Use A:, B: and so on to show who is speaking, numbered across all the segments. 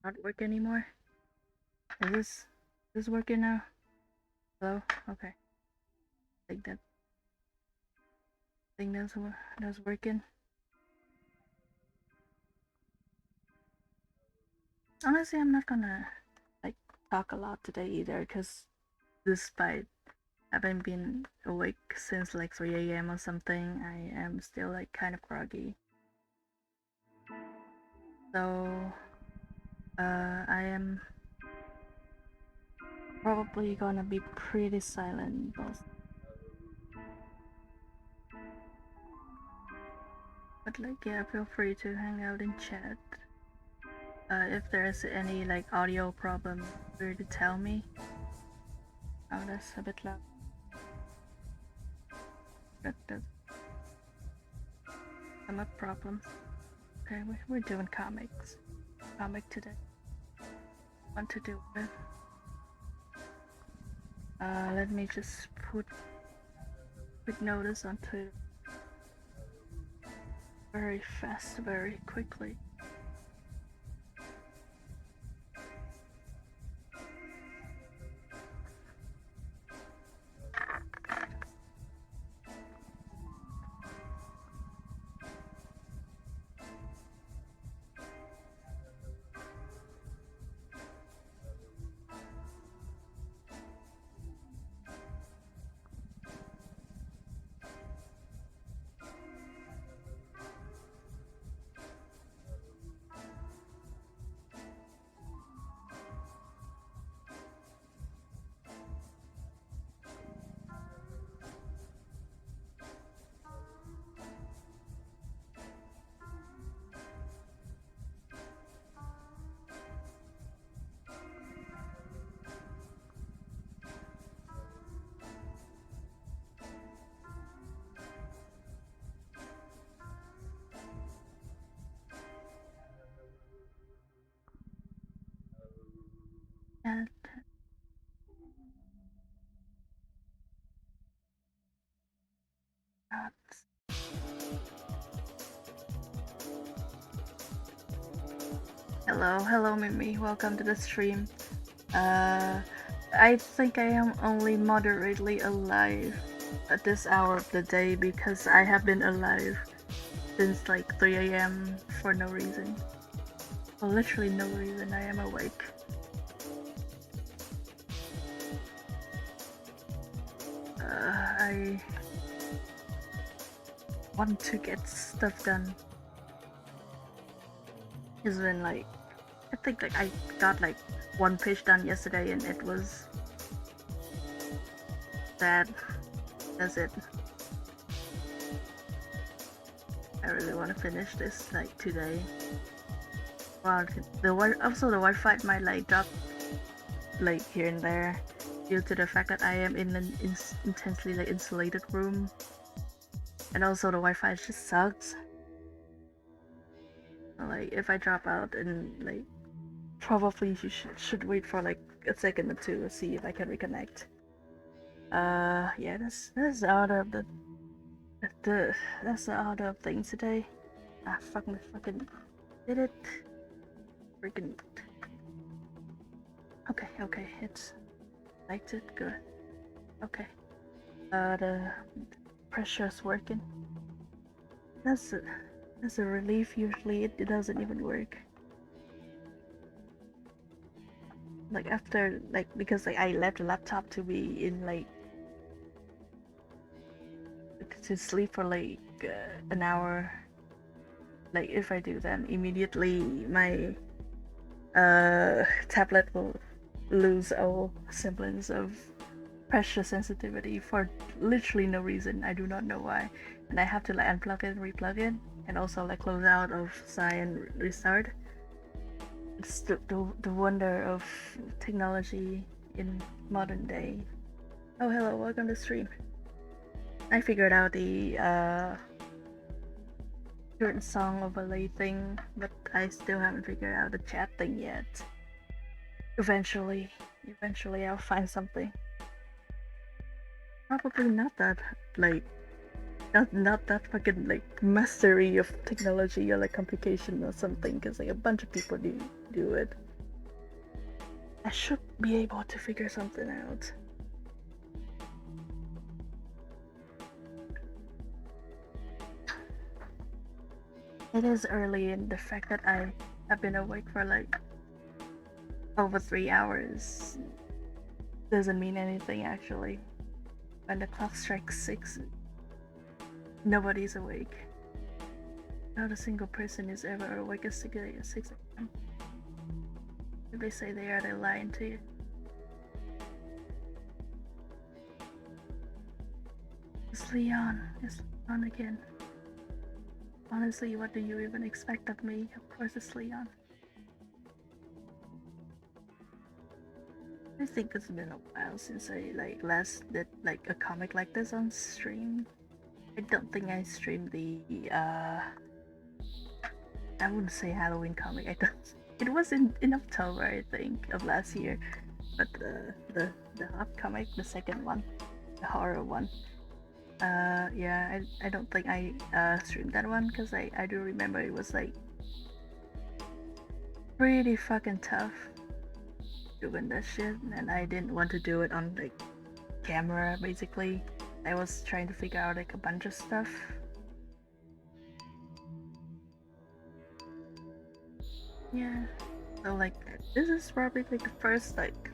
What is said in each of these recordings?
A: not work anymore? Is this working now? Hello? Okay. I think that's working. Honestly, I'm not gonna like talk a lot today either, because despite having been awake since like 3 a.m. or something, I am still like kind of groggy. So I am probably gonna be pretty silent also. But like, yeah, feel free to hang out in chat. If there's any like audio problem, feel free to tell me. Oh, that's a bit loud. That's some problem. Okay, we're doing comic today. Want to do it? Let me just put quick notice onto very fast, very quickly. And hello Mimi, welcome to the stream. I think I am only moderately alive at this hour of the day because I have been alive since like 3 a.m. for no reason. Well, literally no reason. I am awake. I want to get stuff done. It's been like, I think like I got like one page done yesterday and it was sad. That's it. I really want to finish this like today. Wow, also the Wi-Fi might like drop like here and there due to the fact that I am in an intensely like insulated room, and also the Wi-Fi just sucks. Like if I drop out and like probably you should wait for like a second or two to see if I can reconnect. Yeah, that's out of that's the order of things today. Ah, fucking did it. Freaking. Okay, it's liked it, good. Okay. The pressure's working. That's a relief. Usually it doesn't even work. Like after like because like I left the laptop to be in like to sleep for like an hour. Like if I do then immediately my tablet will lose all semblance of pressure sensitivity for literally no reason. I do not know why, and I have to like unplug it and replug it, and also like close out of SI and restart. It's the wonder of technology in modern day. Oh hello, welcome to stream. I figured out the certain song overlay thing, but I still haven't figured out the chat thing yet. Eventually I'll find something. Probably not that like not that fucking like mastery of technology or like complication or something, because like a bunch of people do it. I should be able to figure something out. It is early, and the fact that I have been awake for like over 3 hours doesn't mean anything actually. When the clock strikes 6, nobody's awake. Not a single person is ever awake at 6 a.m. If they say they are, they're lying to you. It's Leon. It's Leon again. Honestly, what do you even expect of me? Of course it's Leon. I think it's been a while since I last did like a comic like this on stream. I don't think I streamed the I wouldn't say Halloween comic. I don't. It was in October, I think, of last year. But the hot comic, the second one, the horror one. Yeah, I don't think I streamed that one because I do remember it was like pretty fucking tough doing that shit, and I didn't want to do it on like camera. Basically, I was trying to figure out like a bunch of stuff. Yeah, so like this is probably like the first like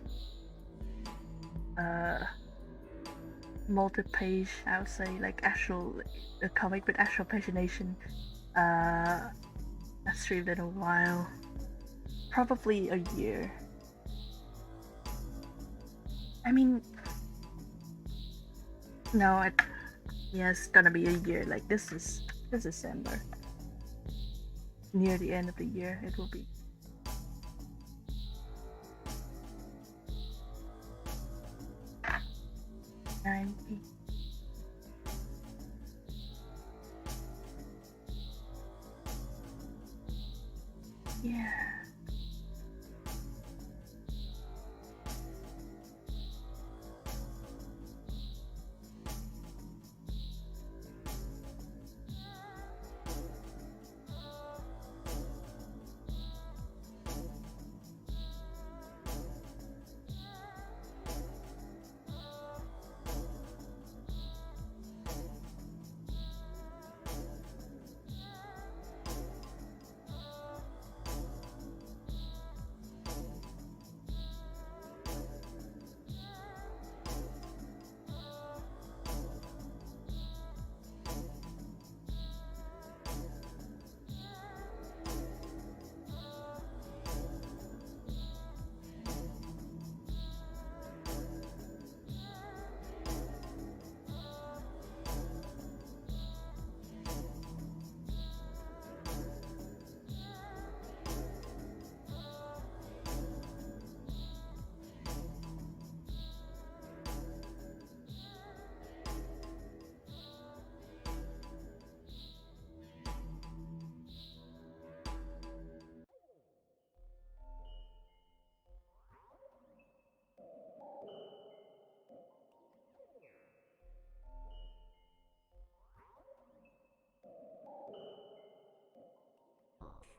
A: multi-page, I would say, like actual a comic with actual pagination I streamed in a while, probably a year. I mean, no, yeah, it's gonna be a year. Like this December, near the end of the year, it will be. 90. Yeah.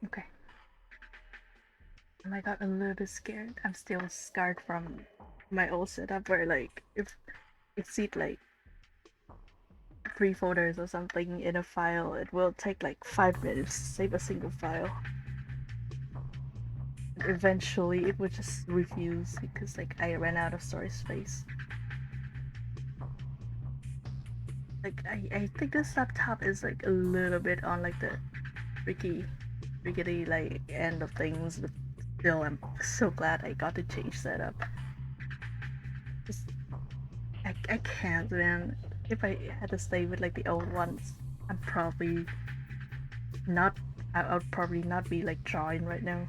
A: Okay. I got a little bit scared. I'm still scarred from my old setup where like if it like 3 folders or something in a file, it will take like 5 minutes to save a single file. Eventually it would just refuse because like I ran out of storage space. Like I think this laptop is like a little bit on like the rickety like end of things, but still I'm so glad I got to change setup. Just I can't, man. If I had to stay with like the old ones, I'm probably not I would probably not be like drawing right now.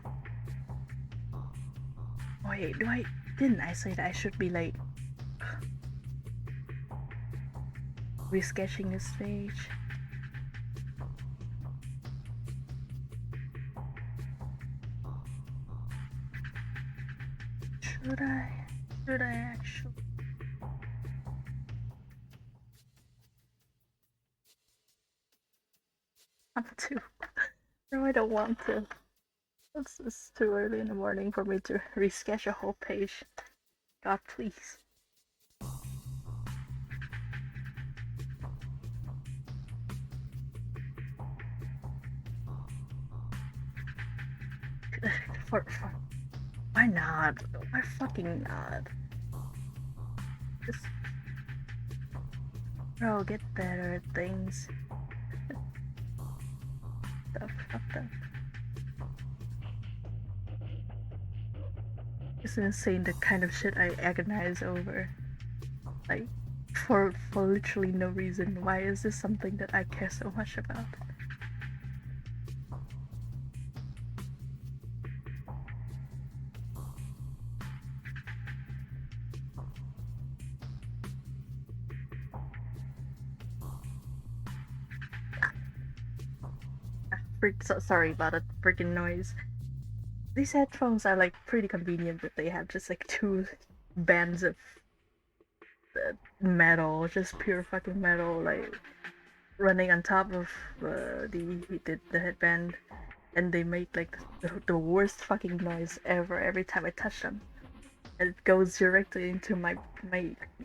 A: Wait, didn't I say that I should be like resketching this page? Should I? Should I actually? Want to? No, I don't want to. It's too early in the morning for me to resketch a whole page. God, please. For why not? Why fucking not? Just bro, get better at things. The fuck up. It's insane the kind of shit I agonize over. Like, for literally no reason. Why is this something that I care so much about? Sorry about that freaking noise. These headphones are like pretty convenient, but they have just like two bands of metal, just pure fucking metal, like running on top of the headband, and they make like the worst fucking noise ever every time I touch them. And it goes directly into my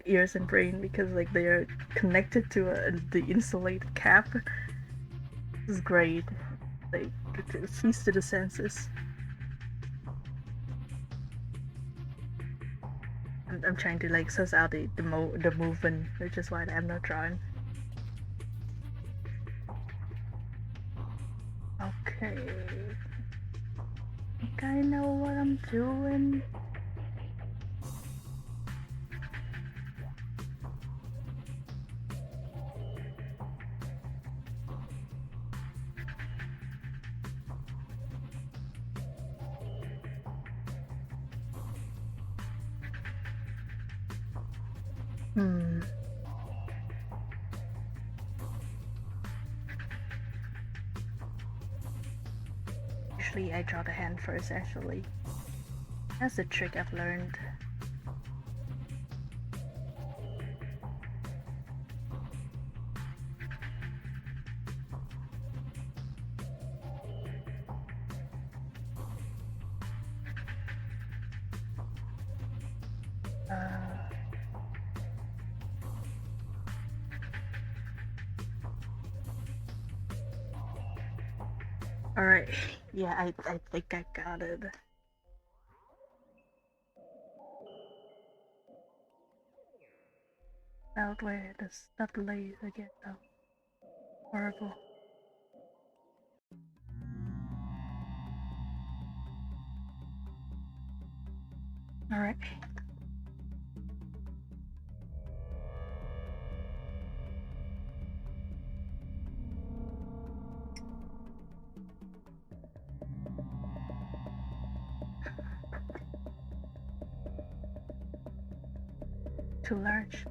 A: ears and brain because like they are connected to the insulated cap. This is great. Like it feeds to the senses. I'm trying to like suss out the movement, which is why I'm not drawing. Okay. I think I know what I'm doing. Usually I draw the hand first, actually. That's a trick I've learned. Alright, yeah, I think I got it. Out where does that lay again? Oh, horrible. Alright. Too large.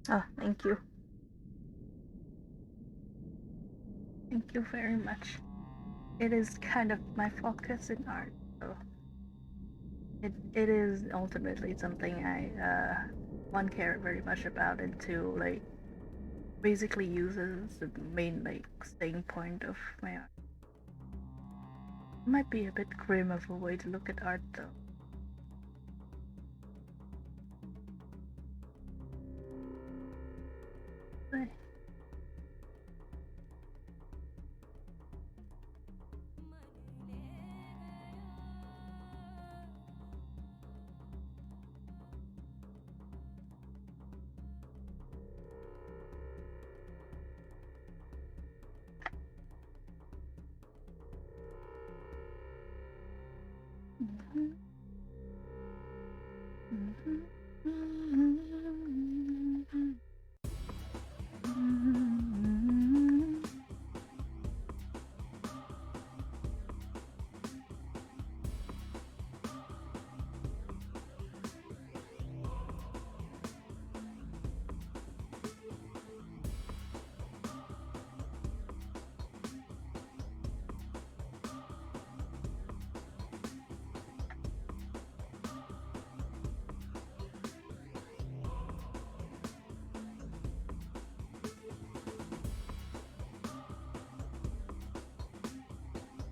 A: Oh, thank you. Thank you very much. It is kind of my focus in art, so it is ultimately something I one care very much about, and two, like, basically uses the main, like, staying point of my art. Might be a bit grim of a way to look at art, though. But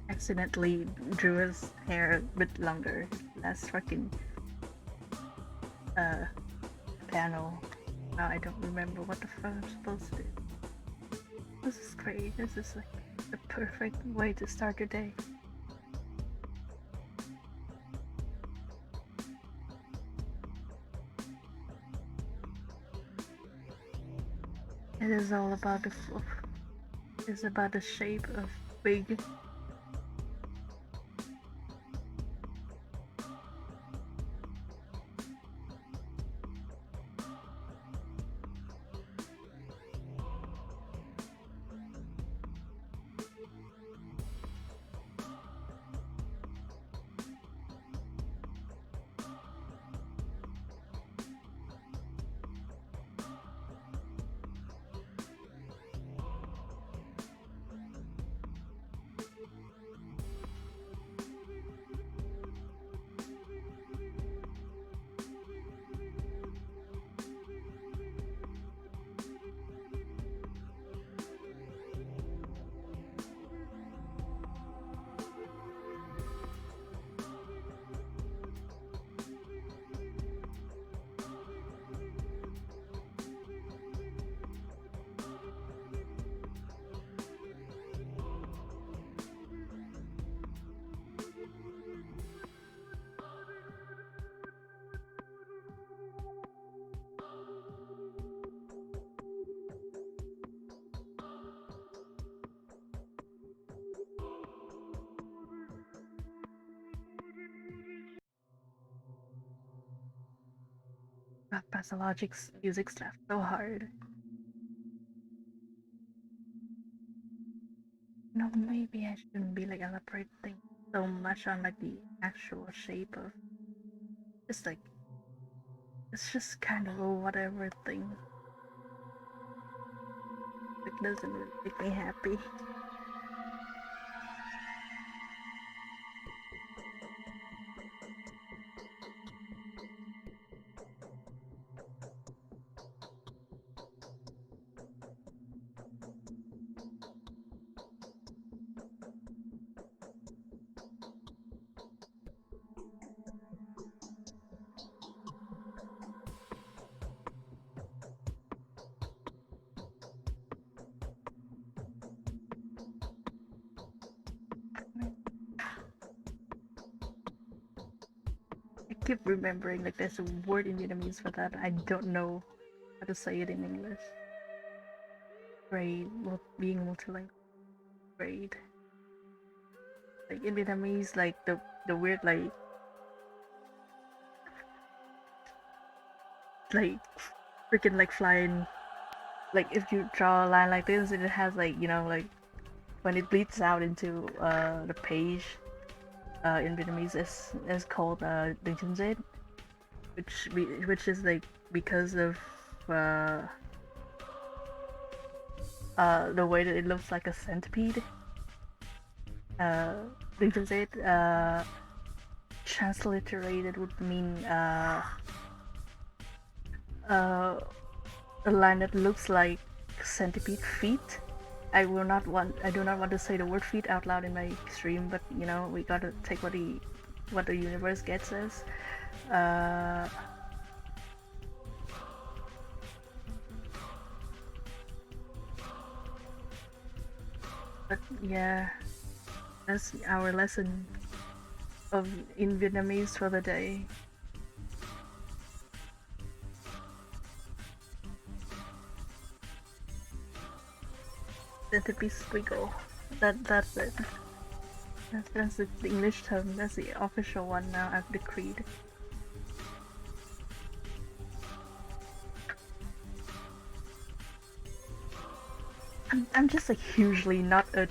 A: accidentally drew his hair a bit longer last fucking panel. Now I don't remember what the fuck I'm supposed to do. This is great. This is like the perfect way to start your day. It is all about it's about the shape of big. Pathologic's music slaps so hard. No, maybe I shouldn't be like elaborating so much on like the actual shape of just like it's just kind of a whatever thing. It doesn't really make me happy. I keep remembering like there's a word in Vietnamese for that. I don't know how to say it in English. Grade, well, being multilingual. Grade. Like in Vietnamese, like the weird like freaking like flying. Like if you draw a line like this, it has like, you know, like when it bleeds out into the page in Vietnamese is called đường chân rết. which is like because of the way that it looks like a centipede. They just say it transliterated would mean a line that looks like centipede feet. I do not want to say the word feet out loud in my stream, but you know, we gotta take what the universe gets us. But yeah, that's our lesson in Vietnamese for the day. Centipede squiggle. That's it. That's the English term. That's the official one now. I've decreed. I'm just like hugely not a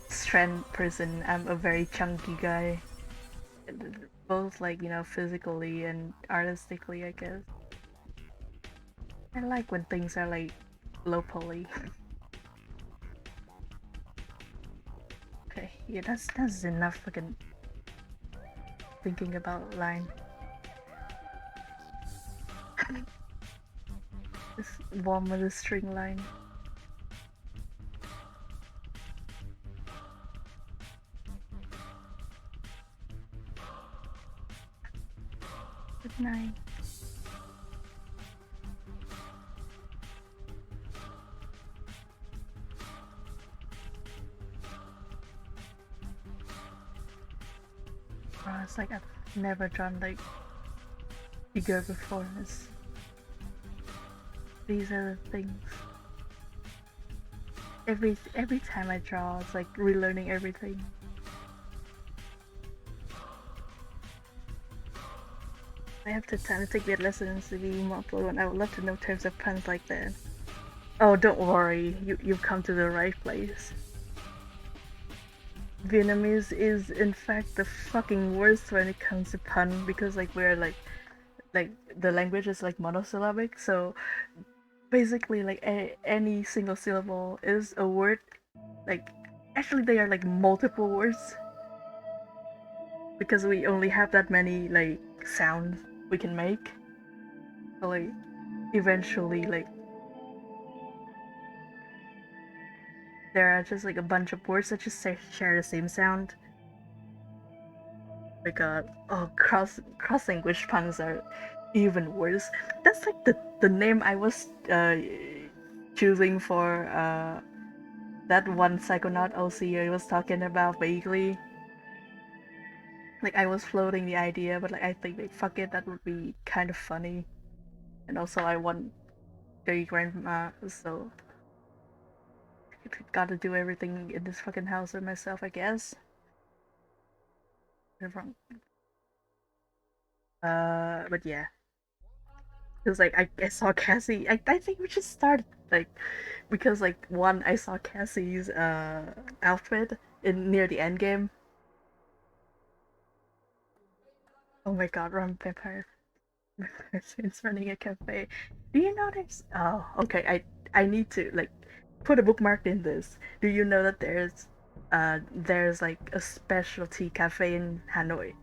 A: strength person. I'm a very chunky guy, both like, you know, physically and artistically, I guess. I like when things are like low poly. Okay, yeah, that's enough fucking thinking about line. This warm with a string line. Good night. Oh, it's like I've never drawn like figure before. These are the things. Every time I draw, it's like relearning everything. I have the time to take that lessons to be more fluent. I would love to know terms of puns like that. Oh, don't worry, you've come to the right place. Vietnamese is in fact the fucking worst when it comes to pun, because like we're like the language is like monosyllabic, so basically like any single syllable is a word. Like actually they are like multiple words because we only have that many like sounds we can make. So like eventually like there are just like a bunch of words that just share the same sound. Like cross language puns are even worse. That's like the name I was choosing for that one psychonaut OC I was talking about vaguely. Like I was floating the idea, but like I think like fuck it, that would be kind of funny. And also I want great grandma, so I gotta do everything in this fucking house with myself, I guess. Wrong. But yeah. Because like I saw Cassie. I think we just started like because like one I saw Cassie's outfit in near the end game. Oh my god, Rum Vampire. It's running a cafe. Do you know there's okay, I need to like put a bookmark in this. Do you know that there's like a specialty cafe in Hanoi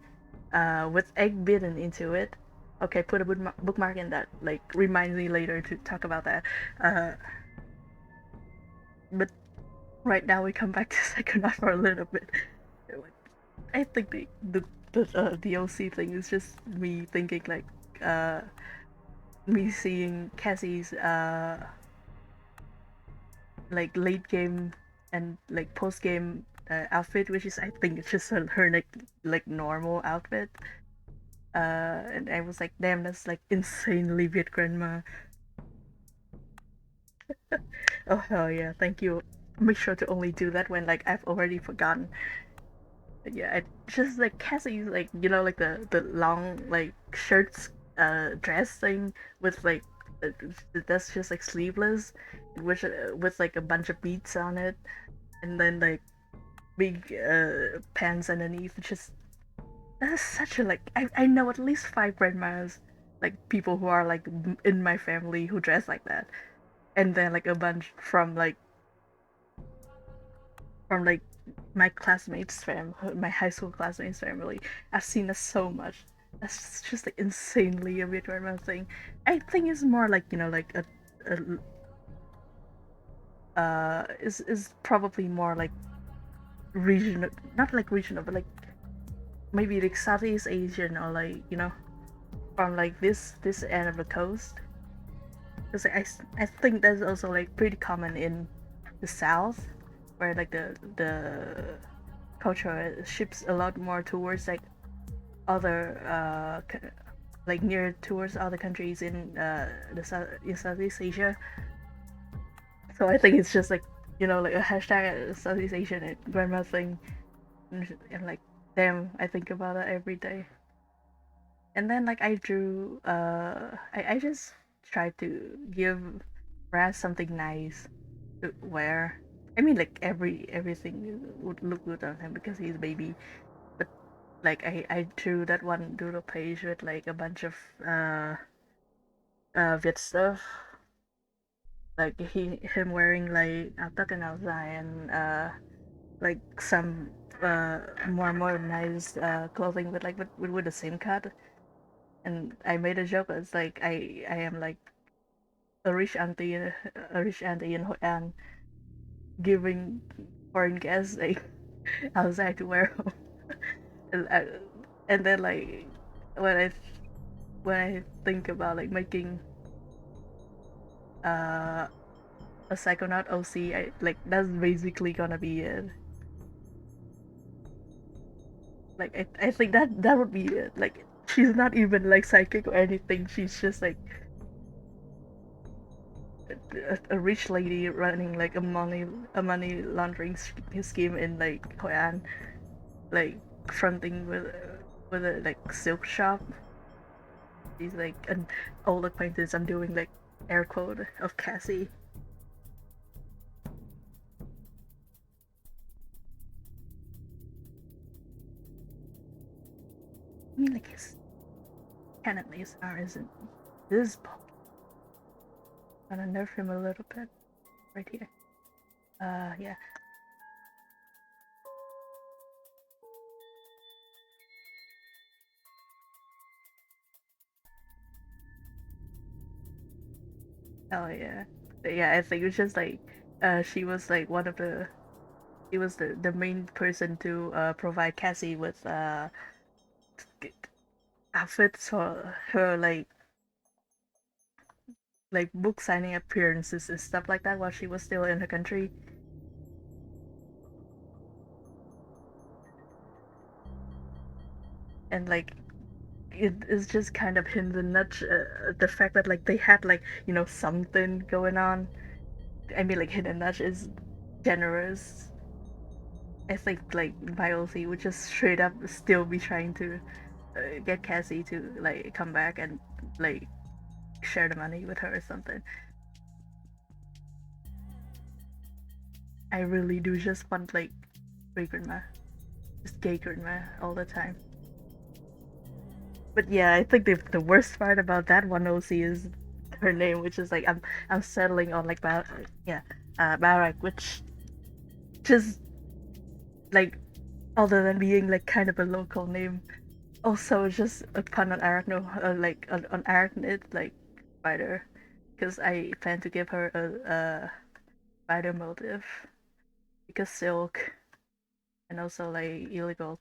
A: with egg bitten into it? Okay, put a bookmark in that. Like, remind me later to talk about that. But right now we come back to Psychonaut for a little bit. I think the OC thing is just me thinking like me seeing Cassie's like late game and like post game outfit, which is I think it's just her like normal outfit. And I was like, damn, that's like insanely Viet grandma. Oh hell yeah, thank you. Make sure to only do that when like I've already forgotten. But yeah, just like Cassie's like, you know, like the long like shirts dress thing with like that's just like sleeveless, with like a bunch of beads on it, and then like big pants underneath. It's just that's such a like I know at least 5 grandmas like people who are like in my family who dress like that, and then like a bunch from my classmates' family, my high school classmates' family. I've seen this so much. That's just like insanely a weird random thing. I think it's more like like is probably more like regional, not like regional, but like maybe like Southeast Asian or like from like this end of the coast. Because I think that's also like pretty common in the South, where like the culture shifts a lot more towards like other like near towards other countries in in Southeast Asia. So I think it's just like like a hashtag Southeast Asian and grandma thing, and like damn, I think about it every day. And then like I drew I just tried to give Raz something nice to wear. I mean like everything would look good on him because he's a baby. But like I drew that one doodle page with like a bunch of Viet stuff. Like him wearing like áo and outside and like some more modernized clothing with like with the same cut. And I made a joke. It's like I am like a rich auntie in Hội An giving foreign guests like outside to wear home. and, I, and then like when I when I think about like making uh a psychonaut OC, like that's basically gonna be it. Like I think that would be it. Like she's not even like psychic or anything. She's just like a rich lady running like a money laundering scheme in like Hội An, like fronting with a like silk shop. She's like an old acquaintance. I'm doing like air quote of Cassie. I mean like his Cantonese R isn't this bulky. Gonna nerf him a little bit right here. Yeah. Oh yeah. Yeah, I think it was just like she was like one of the she was the main person to provide Cassie with outfits for her like book signing appearances and stuff like that while she was still in her country. And like it is just kind of hints and nudge the fact that like they had like something going on. I mean like hint and nudge is generous. I think like Biolsey would just straight up still be trying to get Cassie to like come back and like share the money with her or something. I really do just want like great grandma, just gay grandma all the time. But yeah, I think the worst part about that one OC is her name, which is like I'm settling on like yeah, Barak, which just like other than being like kind of a local name, also just a pun on arachno, like on arachnid, like spider, because I plan to give her a spider motive because silk and also like illegal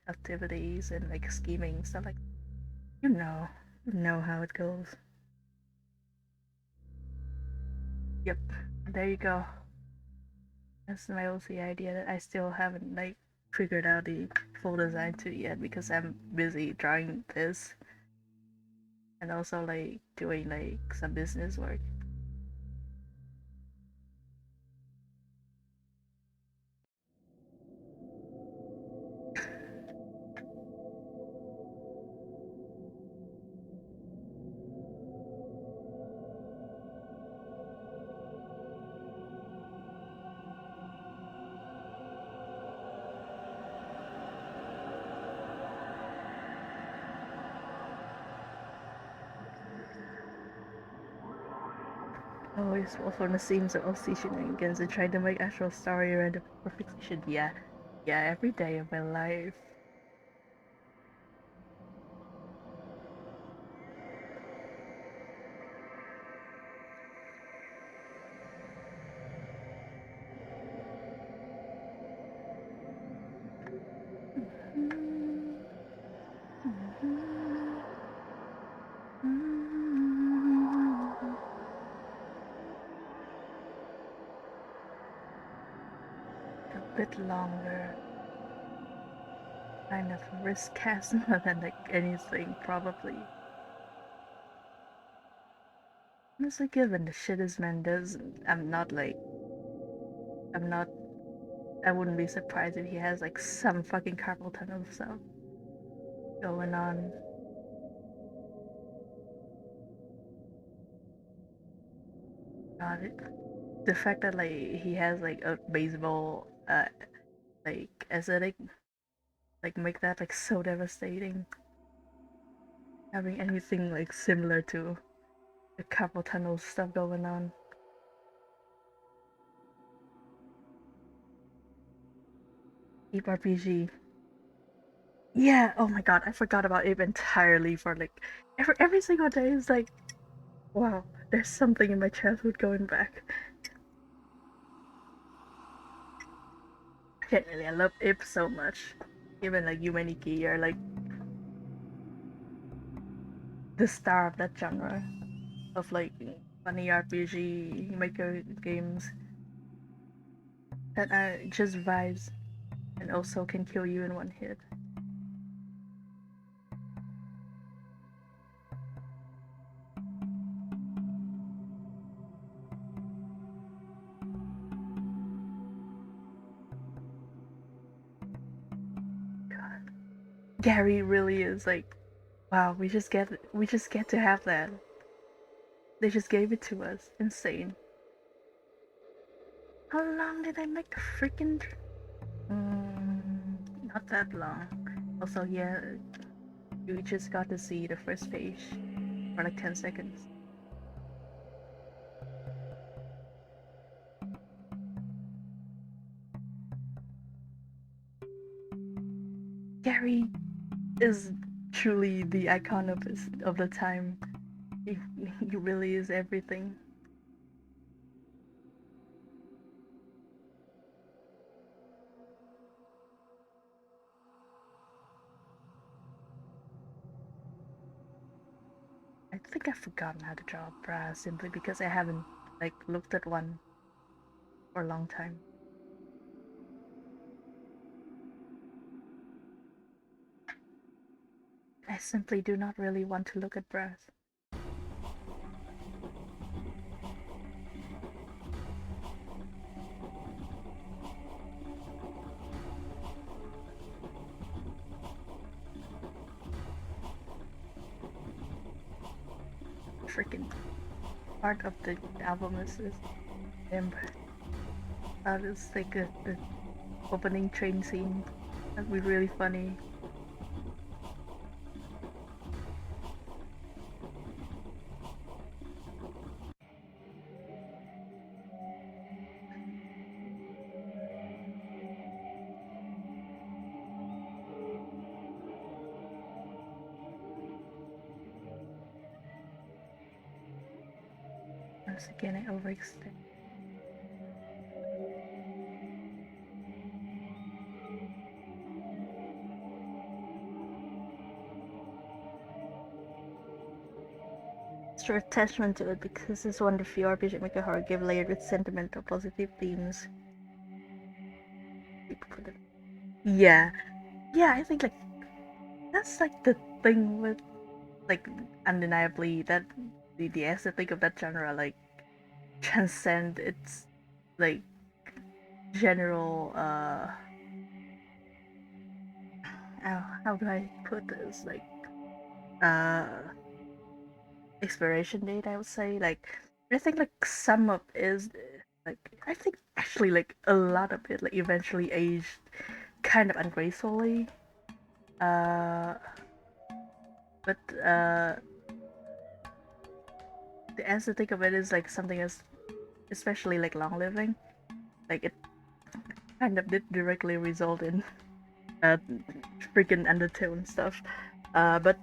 A: activities and like scheming stuff like you know you know how it goes. Yep, there you go. That's my OC idea that I still haven't like figured out the full design to yet because I'm busy drawing this and also like doing like some business work. always fall for the same sort of shenanigans and try to make actual story around the fiction. Yeah, yeah, every day of my life. A bit longer. Kind of risk cast more than like anything, probably. Honestly, given the shit this man does, I'm not like, I'm not, I wouldn't be surprised if he has like some fucking carpal tunnel stuff going on. God, the fact that like he has like a baseball, like aesthetic, like make that like so devastating. Having anything like similar to the carpal tunnel stuff going on. Ape RPG. Yeah, oh my god, I forgot about Ape entirely for like every single day is like, wow, there's something in my childhood going back. Genuinely, I love Ape so much. Even like Yumeniki are like the star of that genre of like funny RPG maker games that are just vibes and also can kill you in one hit. God. Gary really is like, wow, we just get to have that. They just gave it to us. Insane. How long did I make the freaking? Not that long. Also, yeah, you just got to see the first page for like 10 seconds. Gary is truly the icon of the time. He really is everything. I think I've forgotten how to draw a bra simply because I haven't like looked at one for a long time. I simply do not really want to look at bras. Freaking part of the album is this imp. That is like the opening train scene. That'd be really funny. Once again, I overextend. Extra attachment to it because it's one of the few RPG Maker horror game layered with sentimental positive themes. Yeah, yeah, I think like that's like the thing with like undeniably that the aesthetic of that genre like transcend its like general how do I put this like uh expiration date, I would say. Like I think like some of is like I think actually like a lot of it like eventually aged kind of ungracefully. Uh but the aesthetic of it is like something as especially like long living. Like it kind of did directly result in uh freaking undertone stuff. But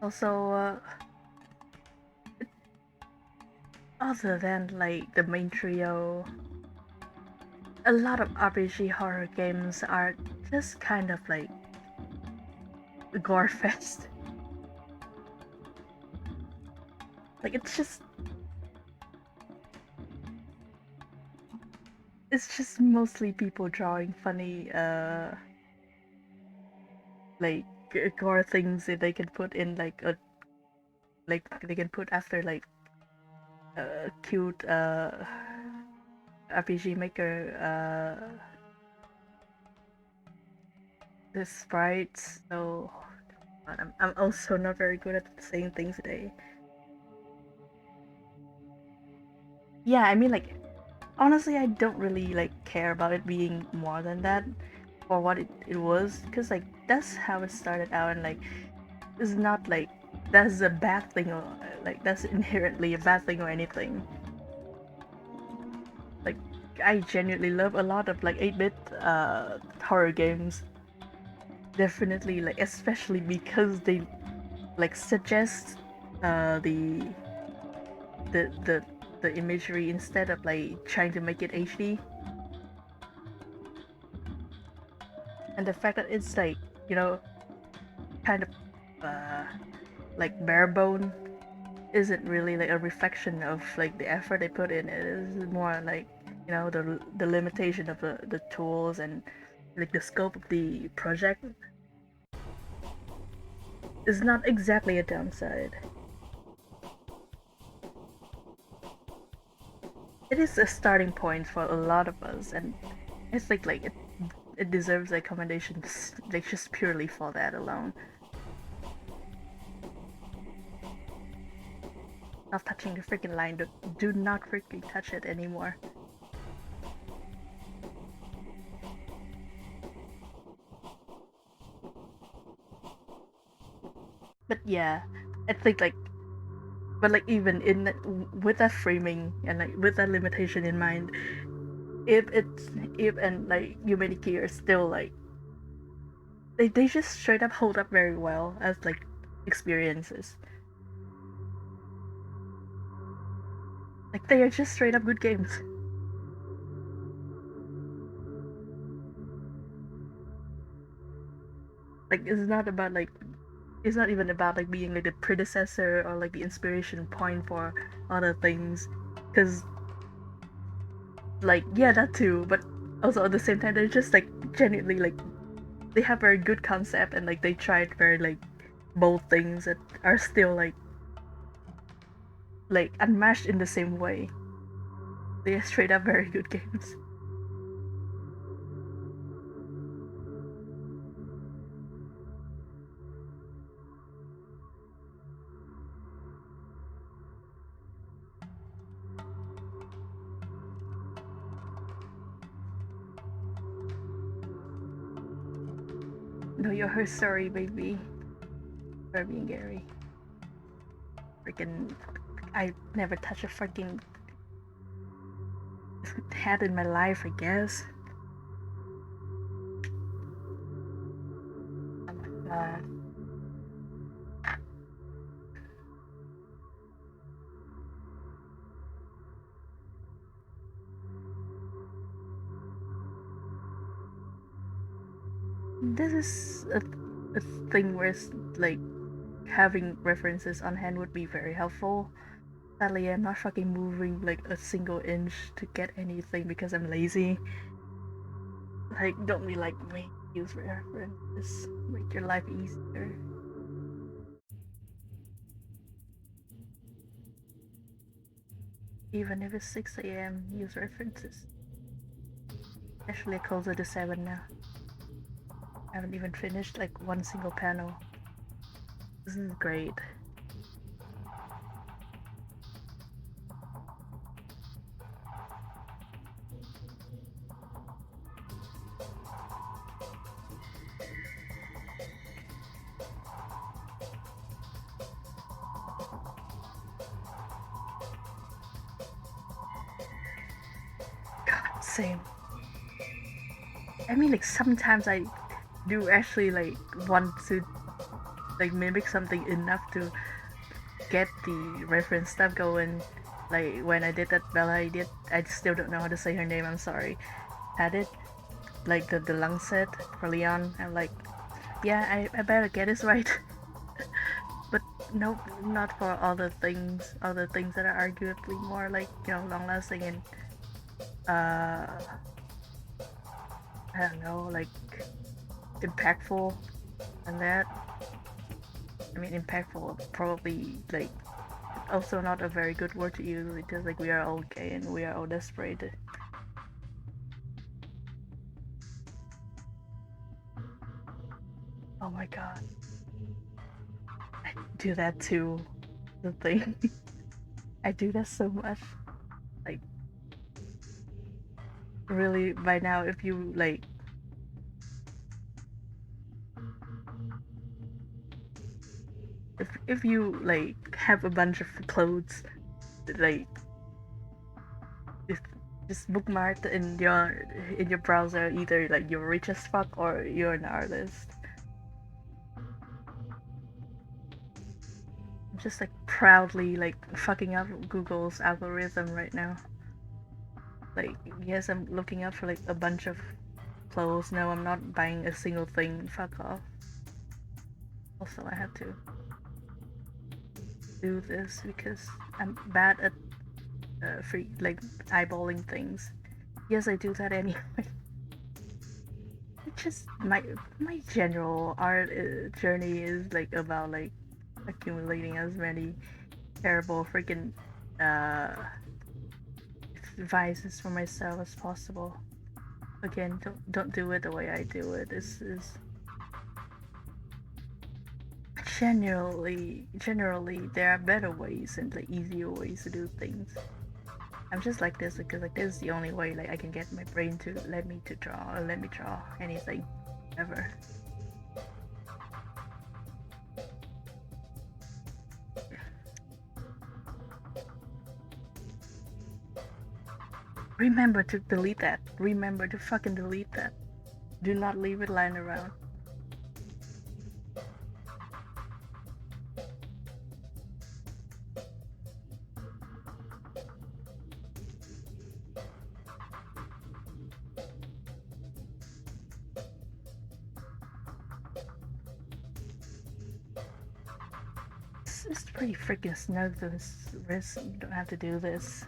A: also other than like the main trio, a lot of RPG horror games are just kind of like gore fest. Like it's just mostly people drawing funny like gore things that they can put in like a like they can put after like a cute RPG maker the sprites. So but I'm also not very good at saying things today. Yeah, I mean like honestly I don't really like care about it being more than that for what it was because like that's how it started out and like it's not like that's a bad thing or like that's inherently a bad thing or anything. Like I genuinely love a lot of like 8-bit horror games. Definitely like especially because they like suggest the the the the imagery instead of like trying to make it HD. And the fact that it's like, you know, kind of like bare bone isn't really like a reflection of like the effort they put in. It is more like, you know, the limitation of the tools and like the scope of the project is not exactly a downside. It is a starting point for a lot of us, and I think like it deserves a commendation like just purely for that alone. Not touching the freaking line. Do not freaking touch it anymore. But yeah, I think like, but like even in with that framing and like with that limitation in mind, if it's if and like Humanity are still like they just straight up hold up very well as like experiences. Like they are just straight up good games. Like it's not even about like being like the predecessor or like the inspiration point for other things, because like yeah that too, but also at the same time they're just like genuinely like they have very good concept and like they tried very like bold things that are still like unmatched in the same way. They are straight up very good games. No, you're her sorry baby for being Gary. Freaking I never touched a freaking hat in my life, I guess. Oh my god. This is a thing where it's like having references on hand would be very helpful. Sadly, I'm not fucking moving like a single inch to get anything because I'm lazy. Like, don't be like me. Use references. Make your life easier. Even if it's 6 a.m., use references. Actually, closer to 7 now. I haven't even finished like one single panel. This is great. Same. I mean, like sometimes I do actually like want to like mimic something enough to get the reference stuff going. Like when I did that Bella idiot, I still don't know how to say her name. I'm sorry. Had it like the lung set for Leon. I'm like, yeah, I better get this right. But nope, not for other things. Other things that are arguably more like long lasting and uh I don't know, like impactful and that. I mean, impactful probably like also not a very good word to use because like we are all gay and we are all desperate. Oh my god, I do that too. The thing, I do that so much. Like really, by now, if you like. If you like have a bunch of clothes like just bookmarked in your browser, either like you're rich as fuck or you're an artist. I'm just like proudly like fucking up Google's algorithm right now. Like yes, I'm looking up for like a bunch of clothes. No, I'm not buying a single thing. Fuck off. Also, I have to do this because I'm bad at free like eyeballing things. Yes, I do that anyway. It's just my general art journey is like about like accumulating as many terrible freaking uh vices for myself as possible. Again, don't do it the way I do it. This is generally there are better ways and like easier ways to do things. I'm just like this because like this is the only way like I can get my brain to let me draw anything ever. Remember to delete that. Remember to fucking delete that. Do not leave it lying around. It's pretty freaking snug this risk. You don't have to do this.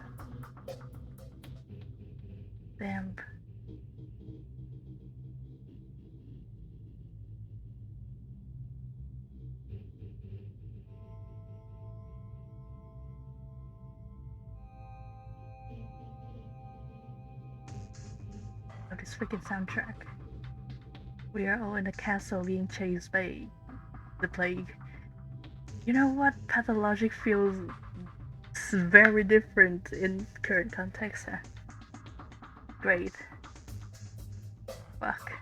A: Damn. Oh, this freaking soundtrack. We are all in a castle being chased by the plague. You know what? Pathologic feels very different in current context. Huh? Great. Fuck.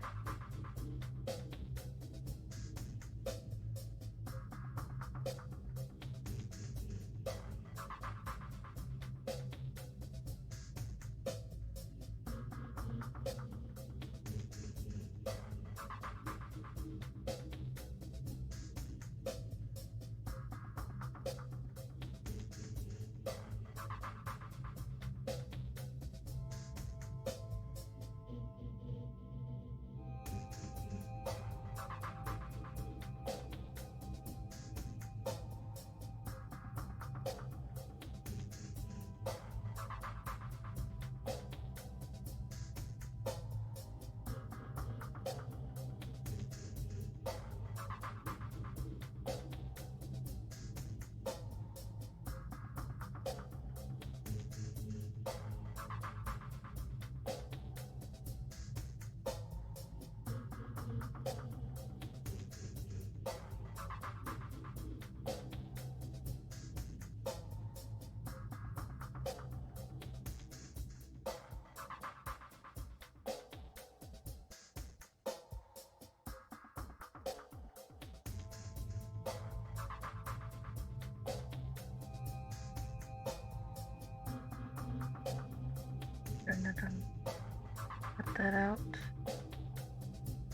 A: that out.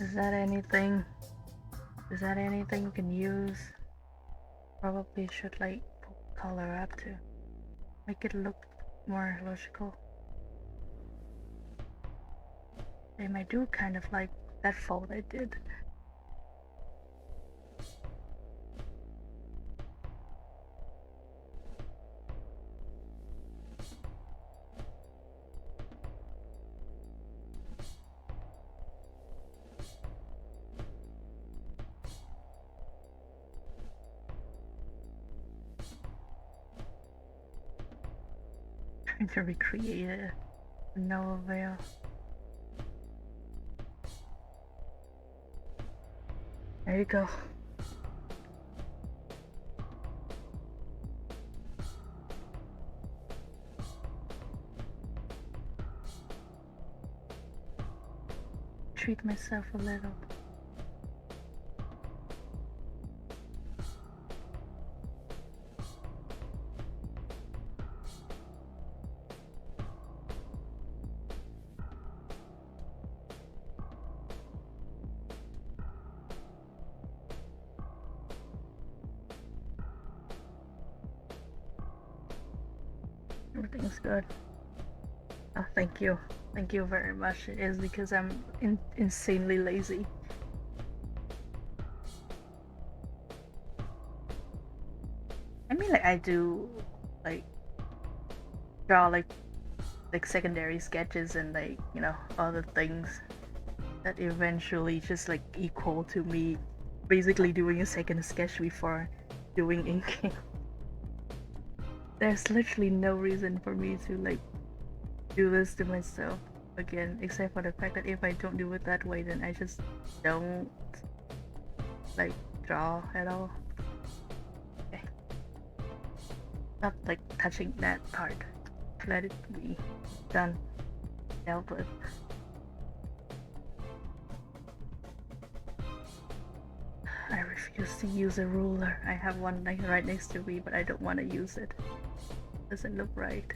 A: Is that anything? Is that anything you can use? Probably should like put color up to make it look more logical. They might do kind of like that fold I did. Trying to recreate it, no avail. There you go. Treat myself a little. Everything's good. Oh, thank you. Thank you very much. It is because I'm insanely lazy. I mean, like, I do, like, draw, like secondary sketches and, like, you know, other things that eventually just, like, equal to me basically doing a second sketch before doing inking. There's literally no reason for me to, like, do this to myself again, except for the fact that if I don't do it that way, then I just don't, like, draw at all. Okay. Not, like, touching that part. Let it be done, dealt with. I refuse to use a ruler. I have one like right next to me, but I don't want to use it. Doesn't look right.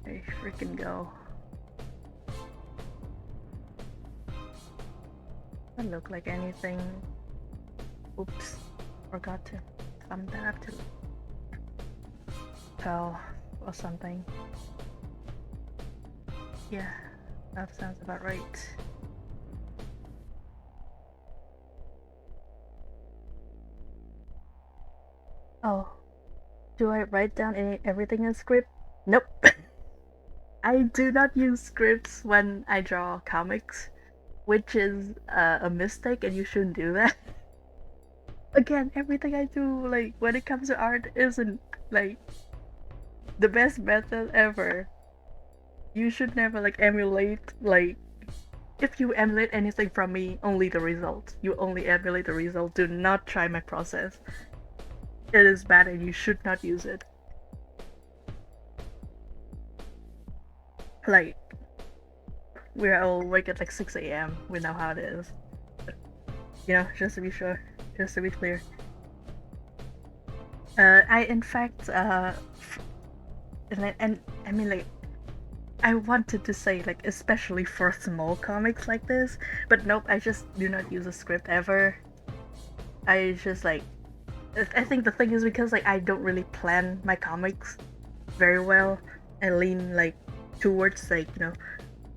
A: There you freaking go. Doesn't look like anything. Oops, forgot to thumb that up to fell or something. Yeah, that sounds about right. Oh, do I write down everything in script? Nope. I do not use scripts when I draw comics, which is a mistake, and you shouldn't do that. Again, everything I do, like, when it comes to art, isn't, like, the best method ever. You should never, like, emulate, like, if you emulate anything from me, only the result. You only emulate the result. Do not try my process. It is bad and you should not use it. Like, we're all awake at like 6 a.m. We know how it is. But, you know, just to be sure, just to be clear. I in fact, and I mean, like, I wanted to say, like, especially for small comics like this, but nope, I just do not use a script ever. I just, like, I think the thing is because, like, I don't really plan my comics very well. I lean, like, towards, like, you know,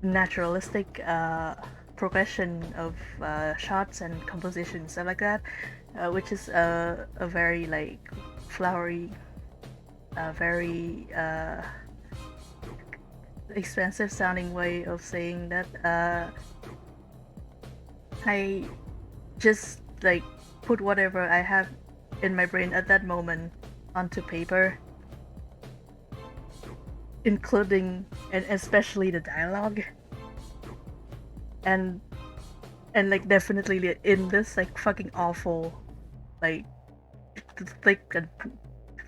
A: naturalistic progression of shots and composition and stuff like that, which is a very, like, flowery, very expensive sounding way of saying that. I just, like, put whatever I have in my brain at that moment onto paper, including and especially the dialogue, and like, definitely in this, like, fucking awful, like, thick and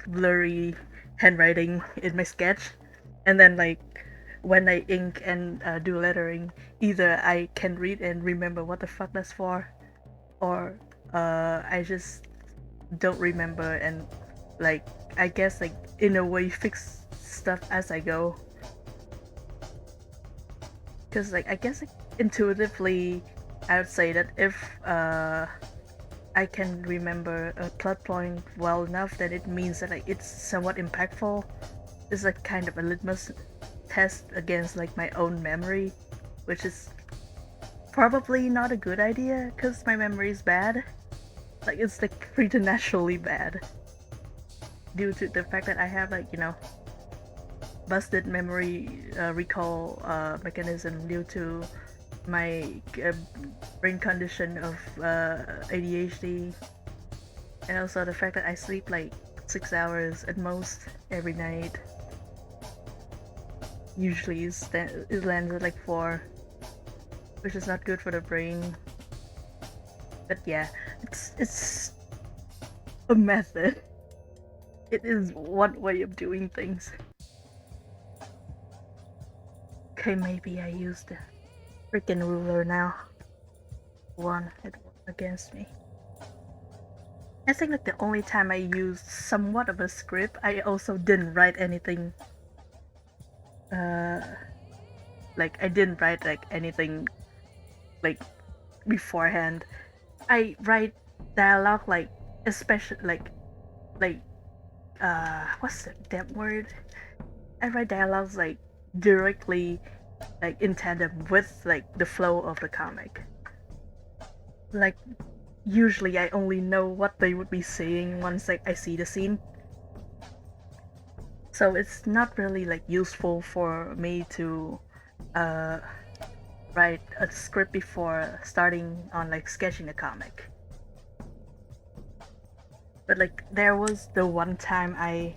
A: blurry handwriting in my sketch, and then, like, when I ink and do lettering, either I can read and remember what the fuck that's for, or I just don't remember and, like, I guess, like, in a way fix stuff as I go. because like I guess like, intuitively I would say that if I can remember a plot point well enough, then it means that like it's somewhat impactful. It's like kind of a litmus test against like my own memory, which is probably not a good idea because my memory is bad. Like it's like preternaturally bad due to the fact that I have like busted memory recall mechanism due to my brain condition of ADHD, and also the fact that I sleep like 6 hours at most every night. Usually it lands at like 4, which is not good for the brain. But yeah, it's a method. It is one way of doing things. Okay, maybe I use the freaking ruler now. One, it worked against me. I think like the only time I used somewhat of a script, I also didn't write anything. Like I didn't write like anything like beforehand. I write dialogue like especially like what's the damn word? I write dialogues like directly like in tandem with like the flow of the comic. Like usually I only know what they would be saying once like I see the scene. So it's not really like useful for me to write a script before starting on like sketching the comic. But like there was the one time I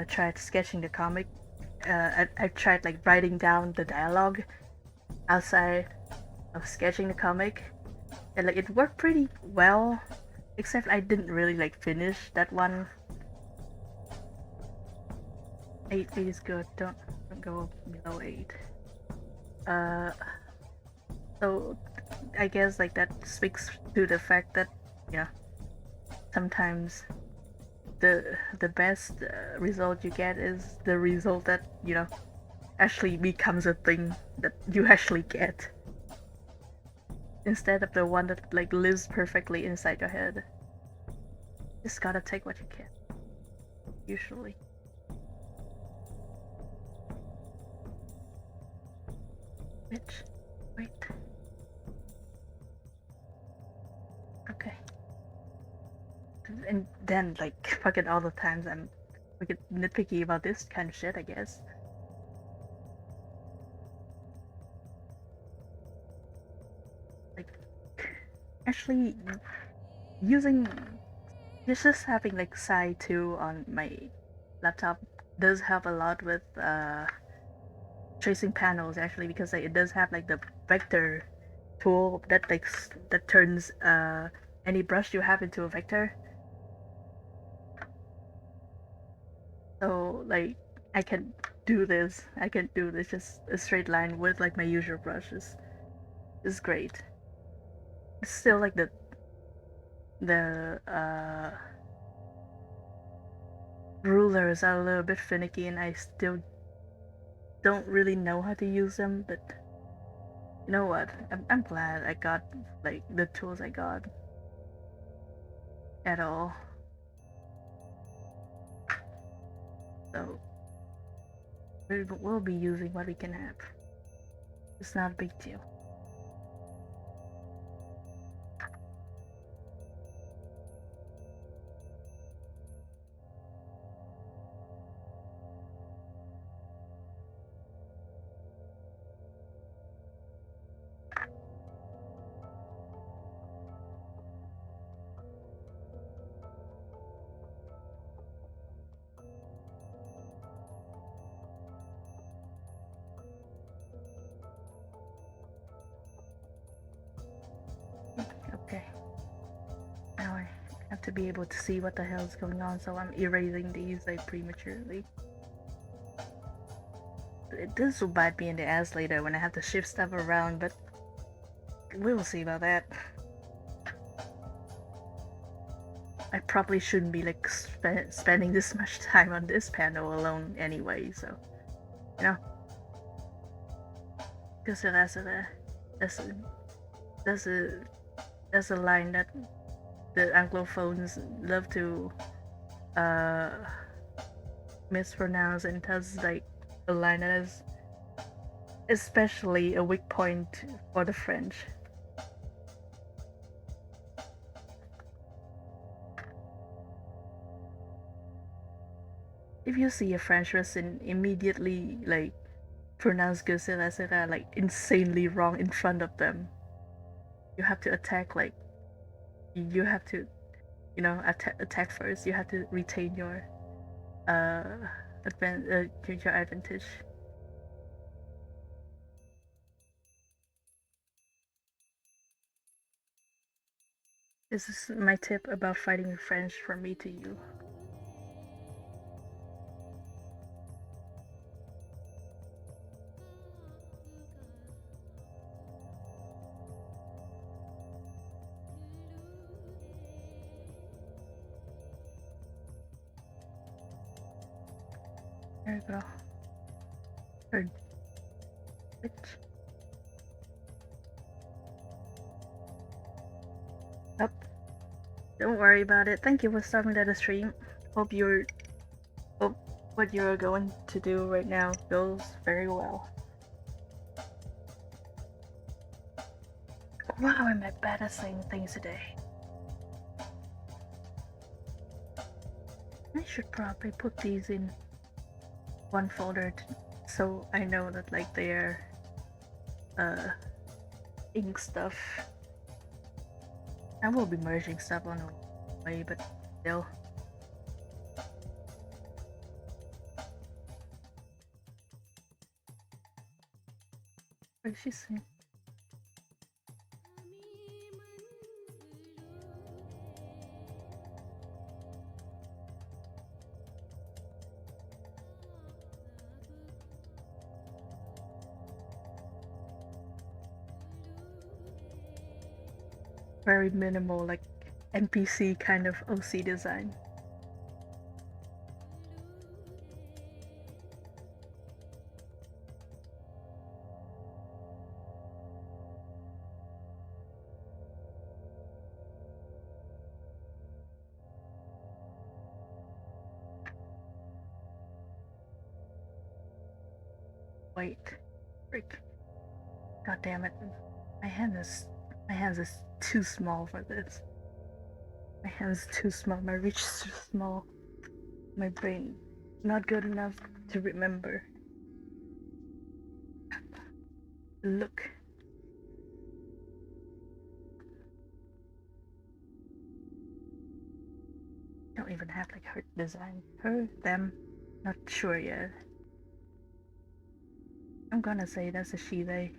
A: tried sketching the comic. I tried like writing down the dialogue outside of sketching the comic, and like it worked pretty well, except I didn't really like finish that one. 8 is good, don't go below 8. So I guess like that speaks to the fact that sometimes the best result you get is the result that actually becomes a thing that you actually get, instead of the one that like lives perfectly inside your head. Just gotta take what you can, usually. Bitch, wait. Okay. And then like fucking all the times I'm fucking nitpicky about this kind of shit, I guess. Like actually using just having like Psi 2 on my laptop does help a lot with tracing panels, actually, because like, it does have like the vector tool that like that turns any brush you have into a vector. So like I can do this just a straight line with like my usual brushes. It's great. It's still like the rulers are a little bit finicky, and I still don't really know how to use them, but you know what? I'm glad I got like the tools I got at all. So we'll be using what we can have. It's not a big deal. Okay. Now I have to be able to see what the hell is going on, so I'm erasing these like prematurely. This will bite me in the ass later when I have to shift stuff around, but we will see about that. I probably shouldn't be like spending this much time on this panel alone anyway, so Que sera sera. That's a that's a that's a line that the Anglophones love to uh mispronounce, and that's like a line that is especially a weak point for the French. If you see a French person immediately like pronounce que sera sera like insanely wrong in front of them, you have to attack. Like you have to, attack first. You have to retain your your advantage. This is my tip about fighting French from me to you. There you go. Third switch. Up. Don't worry about it. Thank you for stopping by the stream. Hope what you're going to do right now goes very well. Wow, am I bad at saying things today? I should probably put these in one folder so I know that like they're ink stuff. I will be merging stuff on the way, but still. What did she say? Very minimal, like NPC kind of OC design. Wait, freak! God damn it! My hands is too small for this. My hand's too small. My reach is too small. My brain not good enough to remember. Look. Don't even have like her design. Her, them, not sure yet. I'm gonna say that's a she, they.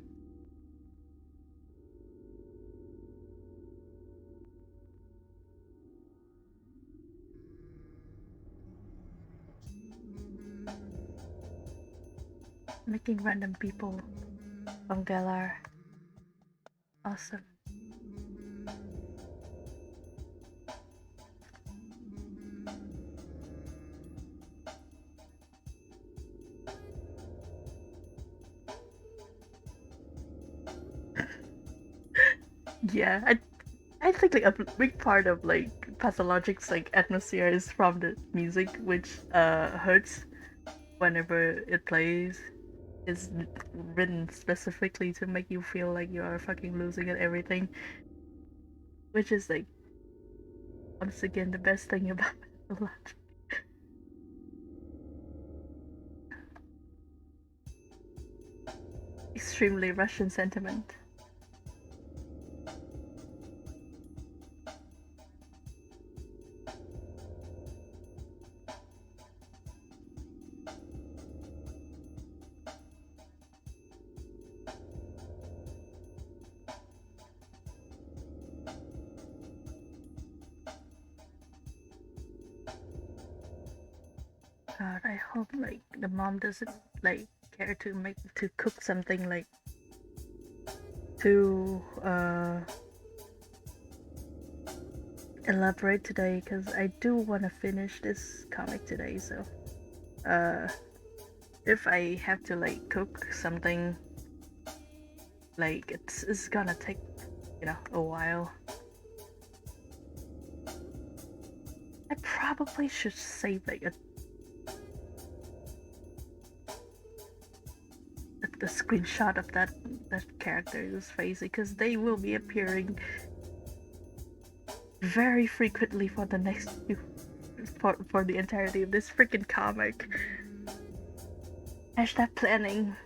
A: Making random people from Galar. Awesome. Yeah, I think like a big part of like Pathologic's like atmosphere is from the music, which hurts whenever it plays. Is written specifically to make you feel like you are fucking losing at everything, which is like once again the best thing about Pathologic. Extremely Russian sentiment. God, I hope like the mom doesn't like care to cook something like too elaborate today, because I do want to finish this comic today. So if I have to like cook something like it's gonna take, you know, a while. I probably should save like the screenshot of that character's face, because they will be appearing very frequently for the next for the entirety of this freaking comic. Hashtag planning.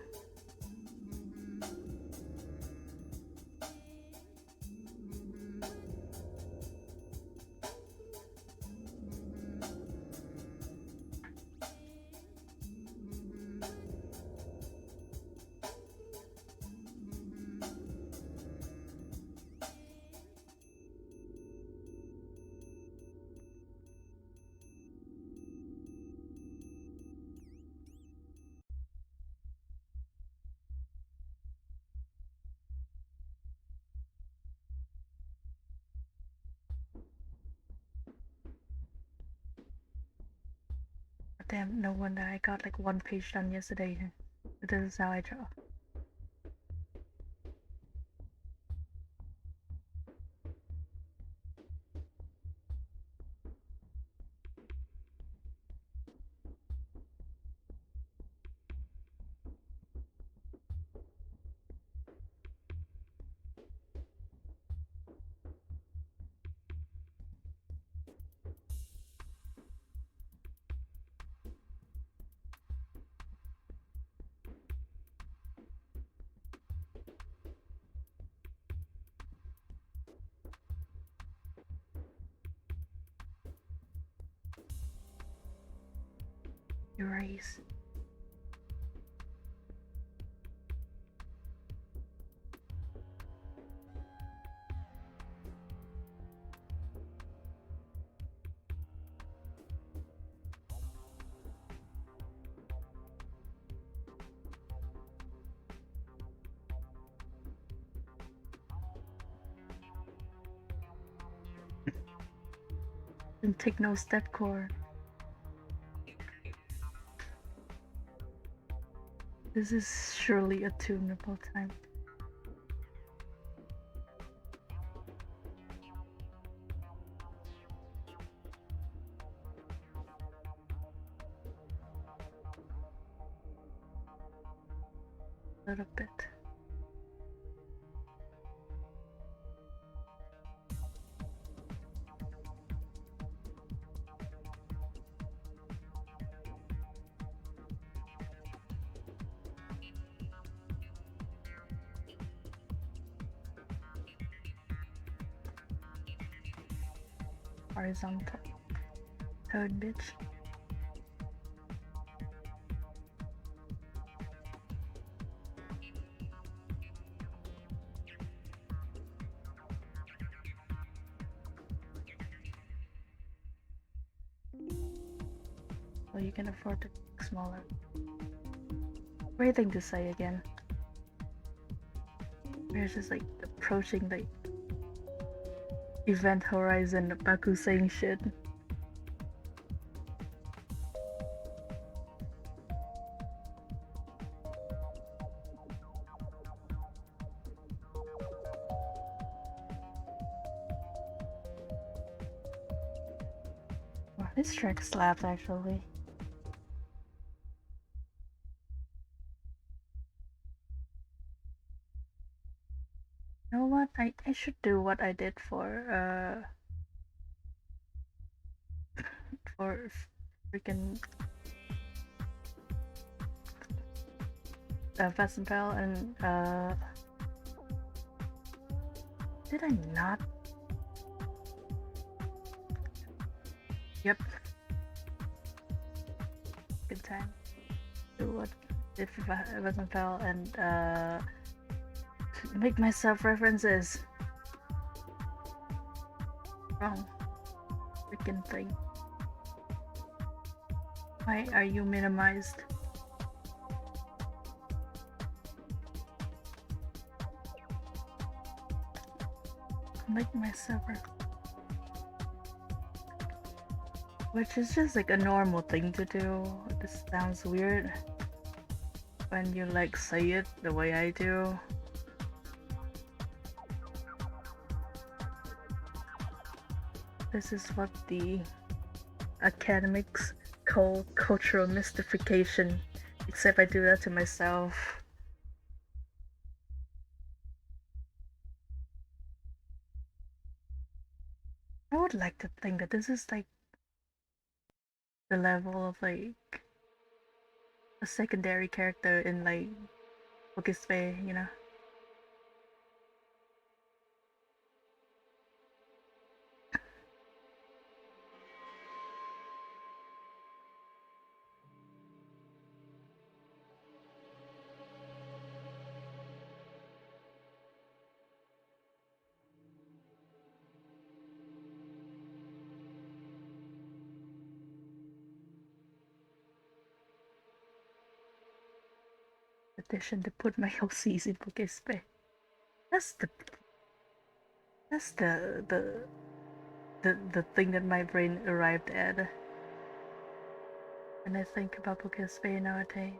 A: Damn, no wonder I got like one page done yesterday. This is how I draw. Erase. And take no step core. This is surely a tunable time. A little bit. Horizontal. Third bitch. So you can afford to make smaller. Great thing to say again. We're just like approaching the event horizon, Baku saying shit. Wow, this track slaps actually. You know what? I should do what I did for freaking Wassenveld and did I not? Yep. Good time. Do what did for Wassenveld and make myself references. Wrong. Freaking thing. Why are you minimized? Make myself which is just like a normal thing to do. This sounds weird when you like say it the way I do. This is what the academics call cultural mystification, except I do that to myself. I would like to think that this is like the level of like a secondary character in like Wakispe, you know? Petition to put my OCs in Wakispe. That's the that's the thing that my brain arrived at when I think about Wakispe nowadays.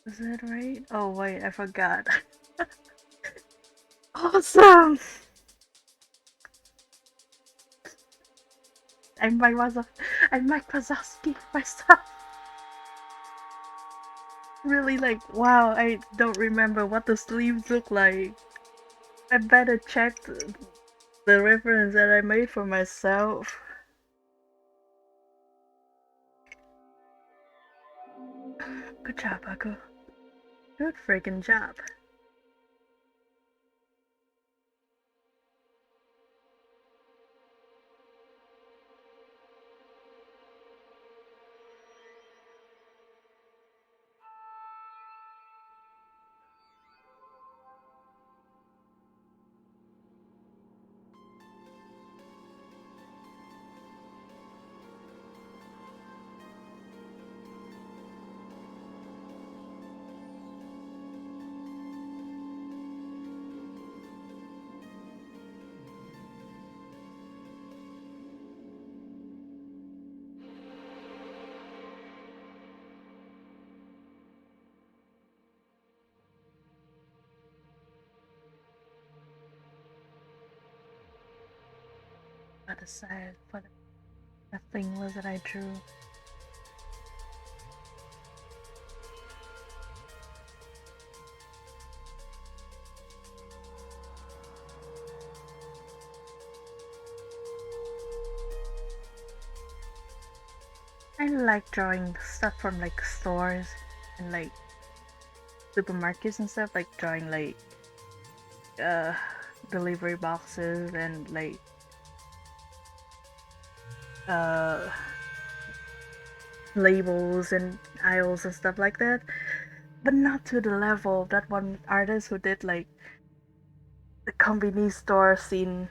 A: Is that right? Oh wait, I forgot. Awesome! I'm Mike Wazowski. I'm Mike Wazowski myself. Really like, wow, I don't remember what the sleeves look like. I better check the reference that I made for myself. Good job, Aku. Good friggin' job. But aside for the thing was that I drew. I like drawing stuff from like stores and like supermarkets and stuff, like drawing like uh delivery boxes and like uh labels and aisles and stuff like that. But not to the level of that one artist who did like the convenience store scene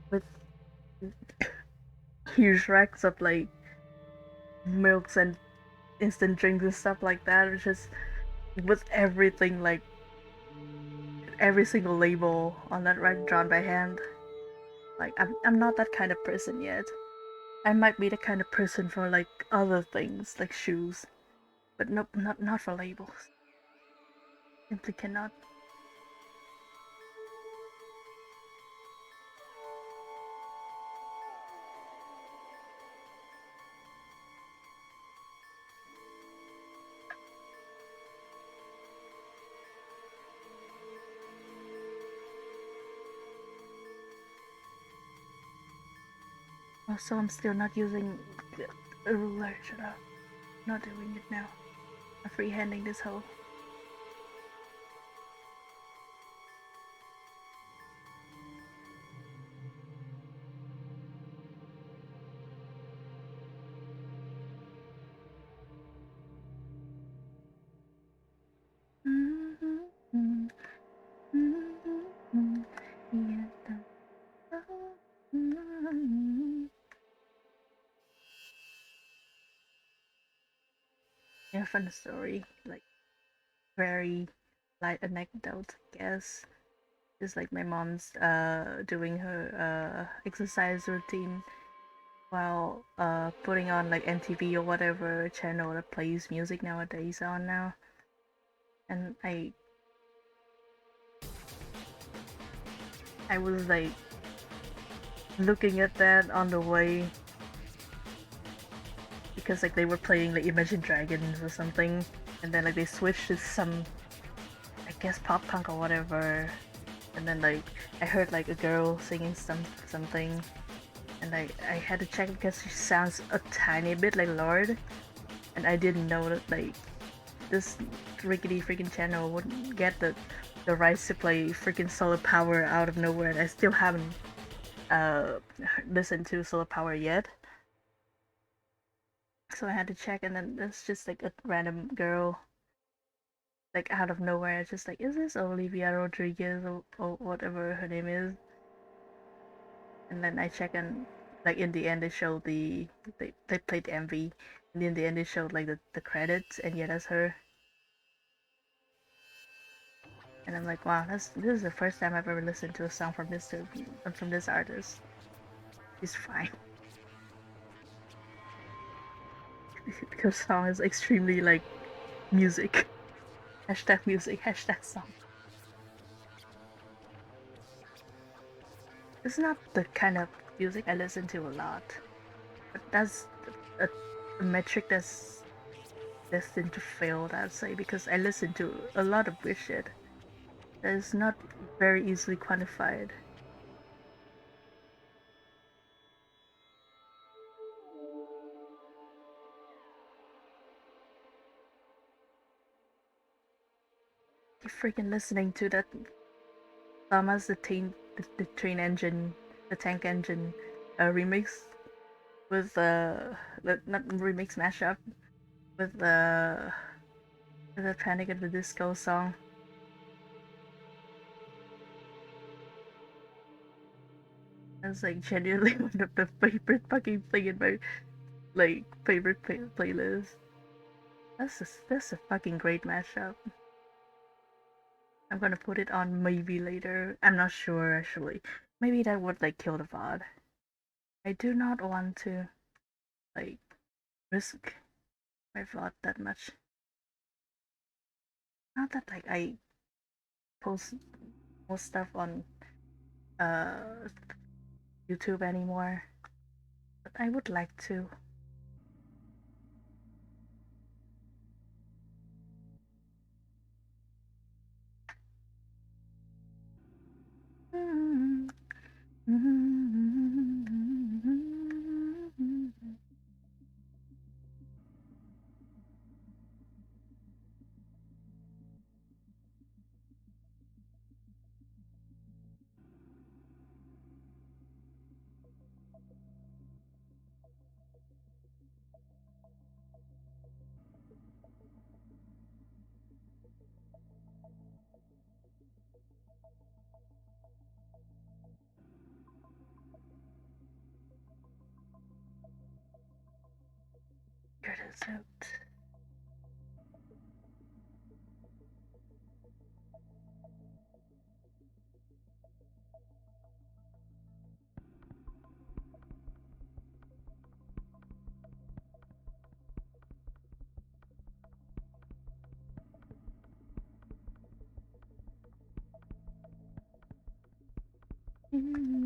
A: with huge racks of like milks and instant drinks and stuff like that. It's just with everything like every single label on that rack drawn by hand. Like I'm not that kind of person yet. I might be the kind of person for like other things like shoes, but nope, not for labels. Simply cannot. Also, I'm still not using a ruler. Shut up. Not doing it now. I'm freehanding this whole. Yeah, fun story. Like very light anecdote, I guess. It's like my mom's doing her exercise routine while putting on like MTV or whatever channel that plays music nowadays on now. And I was like looking at that on the way because like they were playing like Imagine Dragons or something, and then like they switched to some, I guess, pop punk or whatever, and then like I heard like a girl singing something, and I had to check because she sounds a tiny bit like Lord, and I didn't know that like this rickety freaking channel wouldn't get the rights to play freaking Solar Power out of nowhere, and I still haven't uh listened to Solar Power yet. So I had to check, and then there's just like a random girl, like out of nowhere. It's just like, is this Olivia Rodriguez or whatever her name is? And then I check, and like in the end they showed they played the MV, and in the end they showed like the credits, and yeah, that's her. And I'm like, wow, this is the first time I've ever listened to a song from this artist. She's fine. Because song is extremely like music. Hashtag music, hashtag song. It's not the kind of music I listen to a lot, but that's a metric that's destined to fail, I'd say, because I listen to a lot of weird shit that is not very easily quantified. You freaking listening to that Thomas the train engine, the tank engine remix with not remix mashup with the Panic at the Disco song. That's like genuinely one of the favorite fucking thing in my like favorite playlist. That's a fucking great mashup. I'm gonna put it on maybe later. I'm not sure actually. Maybe that would like kill the VOD. I do not want to like risk my VOD that much. Not that like I post most stuff on uh YouTube anymore, but I would like to. Here it is out.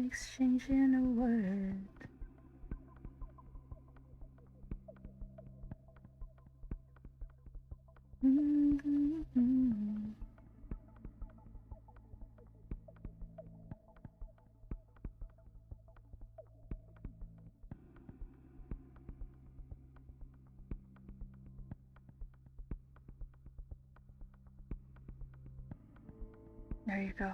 A: Exchanging a word. There you go.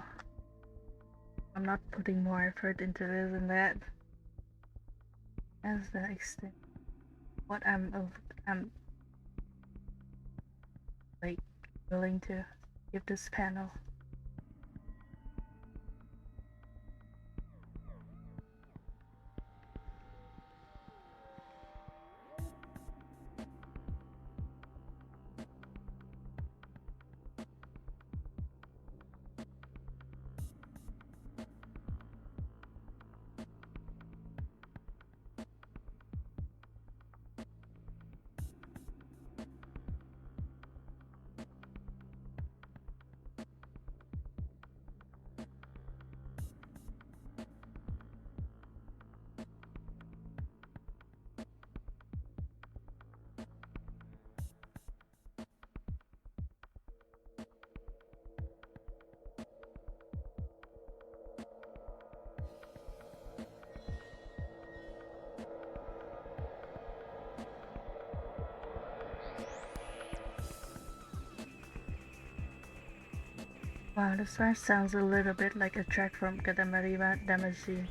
A: I'm not putting more effort into this and that. That's the extent. What I'm like willing to give this panel. Wow, this track sounds a little bit like a track from Katamari Damacy.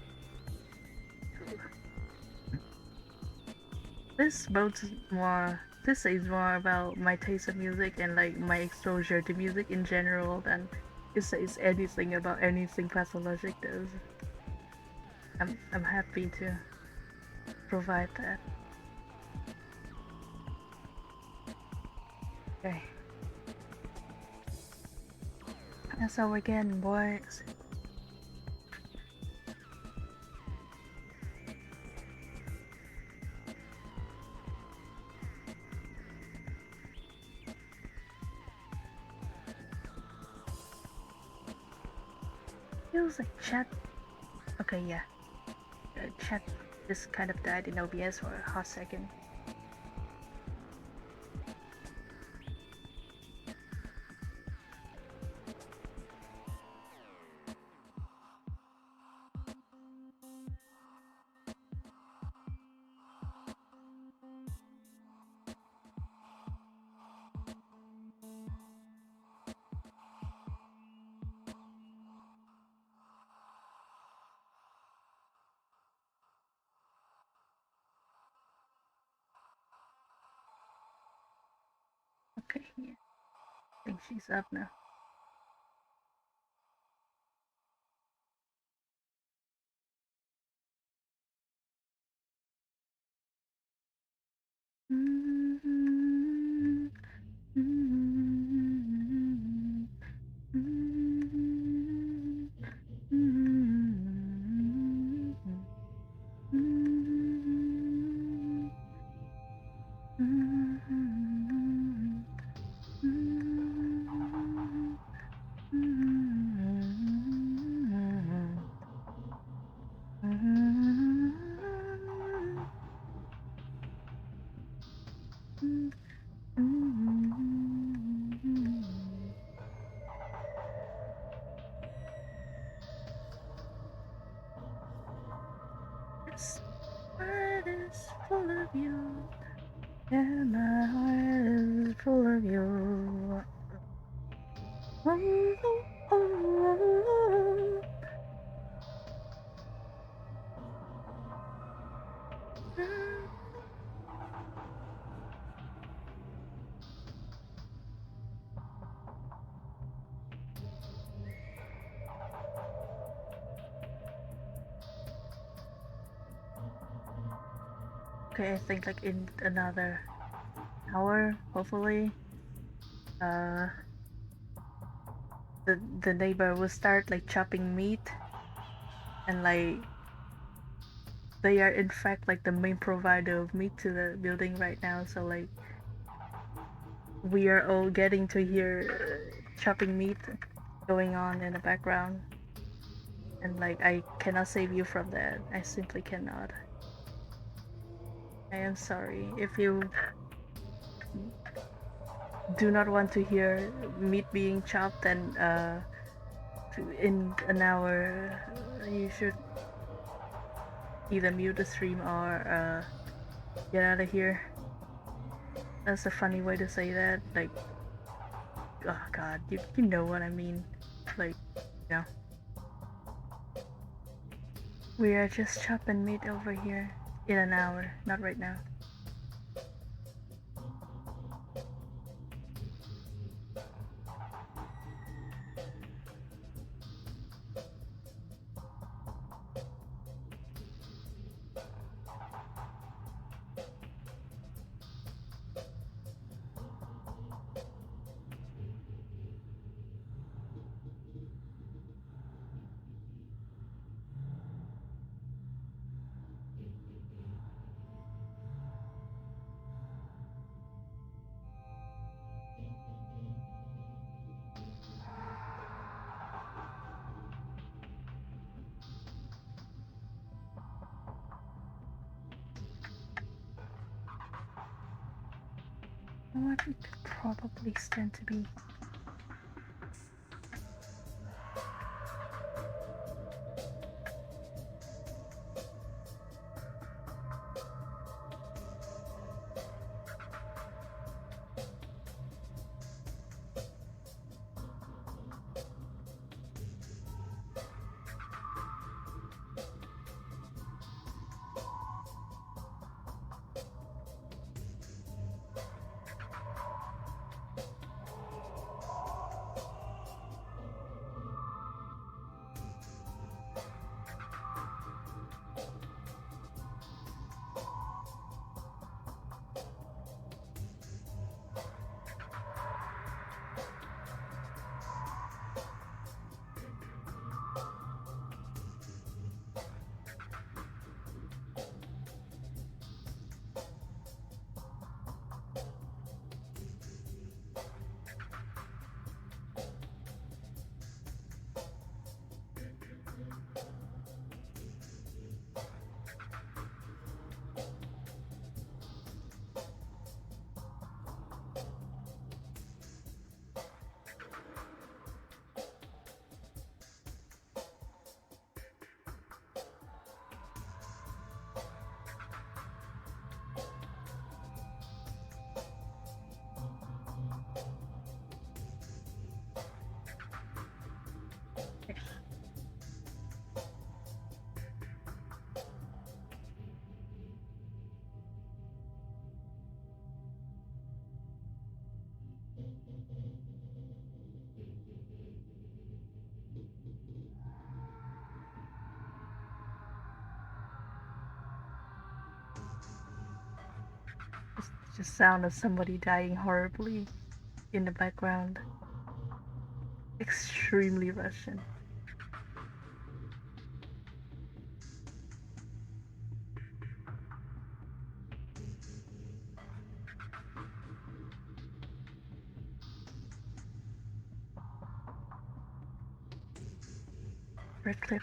A: This bodes more. This says more about my taste of music and like my exposure to music in general than it says anything about anything Pathologic does. I'm happy to provide that. Okay. That's all we're getting, boys. Feels like chat. Okay, yeah. Chat just kind of died in OBS for a hot second. Okay, yeah. I think she's up now. This heart is full of you, and my heart is full of you. Oh, oh, oh. Okay, I think like in another hour, hopefully, uh, the neighbor will start like chopping meat, and like they are in fact like the main provider of meat to the building right now. So like we are all getting to hear chopping meat going on in the background, and like I cannot save you from that. I simply cannot. I am sorry if you do not want to hear meat being chopped and in an hour you should either mute the stream or get out of here. That's a funny way to say that. Like, oh god, you know what I mean. Like, you know. We are just chopping meat over here in an hour, not right now. You know what? It could probably stand to be. Just sound of somebody dying horribly in the background. Extremely Russian. Red clip.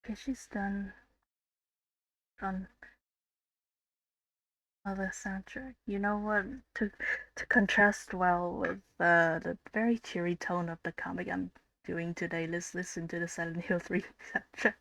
A: Okay, she's done on other soundtrack. You know what? To contrast well with the very cheery tone of the comic I'm doing today, let's listen to the Silent Hill 3 soundtrack.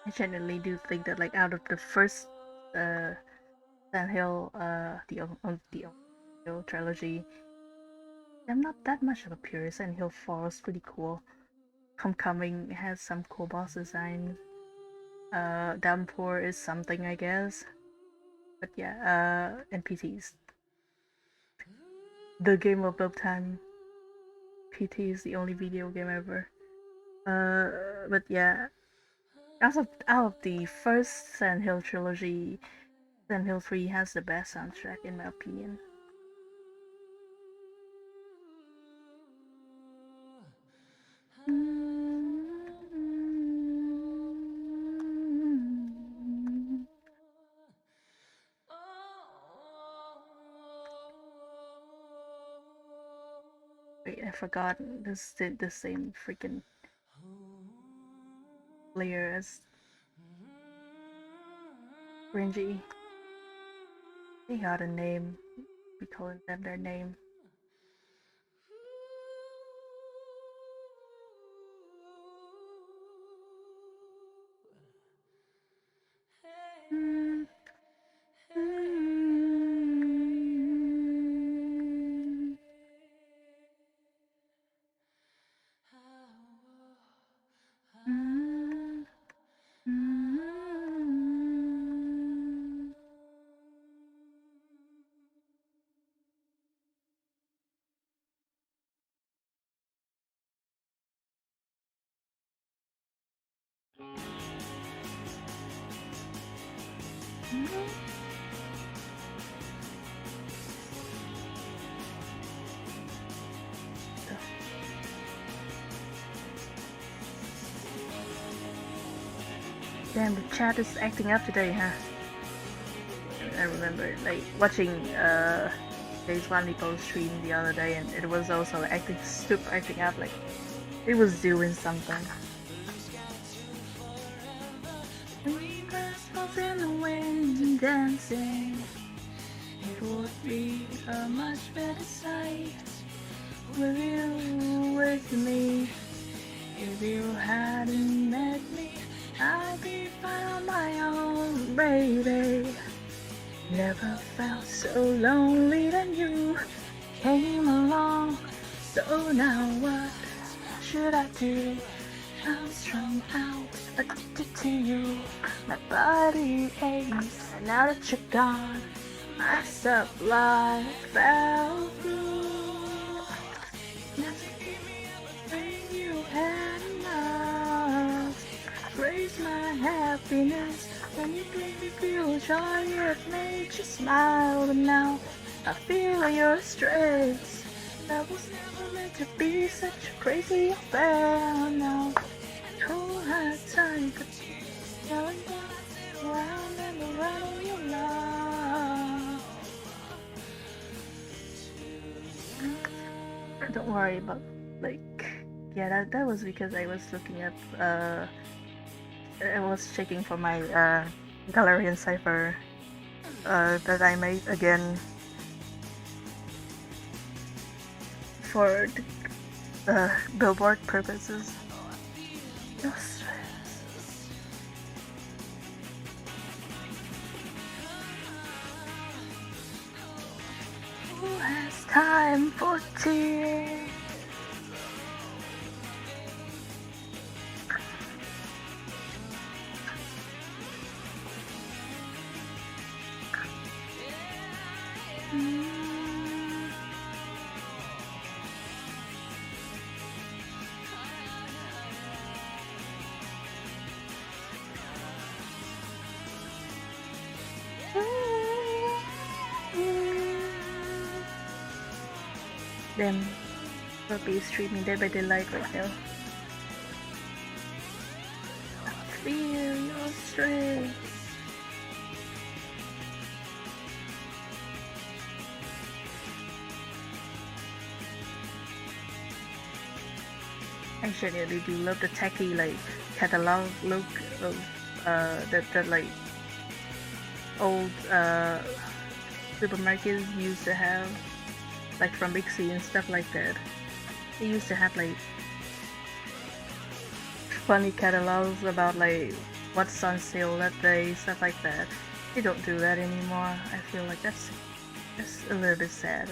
A: I genuinely do think that, like, out of the first uh Silent Hill, the Hill trilogy, I'm not that much of a purist. Silent Hill 4 is pretty cool. Homecoming has some cool boss designs. Downpour is something, I guess. But yeah, NPTs. The game of build time. PT is the only video game ever. But yeah, out of the first Silent Hill trilogy, Silent Hill 3 has the best soundtrack in my opinion. Wait, I forgot. This did the same freaking layer as Renji. They got a name. We calling them their name. Damn, the chat is acting up today, huh? I remember like watching Days One Post stream the other day, and it was also like, acting up, like it was doing something. In the wind dancing, it would be a much better sight with you with me. If you hadn't met me, I'd be fine on my own, baby. Never felt so lonely than you came along. So now what should I do? I'm strung out, addicted to you. My body aches, and now that you're gone, my supply fell through. Never give me everything you had enough. Raise my happiness when you made me feel joy. It made you smile, but now I feel your stress. That was never meant to be such a crazy affair. Now who had time to telling me around and around your love? Don't worry about yeah, that was because I was looking up I was checking for my Galarian cipher that I made again for the billboard purposes. No stress. Who has time for tears? Then will be streaming Dead by Daylight right now. Feel your strength. I genuinely do love the tacky catalog look of that like old supermarkets used to have, like from Big C and stuff like that. They used to have like funny catalogs about like what's on sale that day, stuff like that. They don't do that anymore. I feel like that's a little bit sad.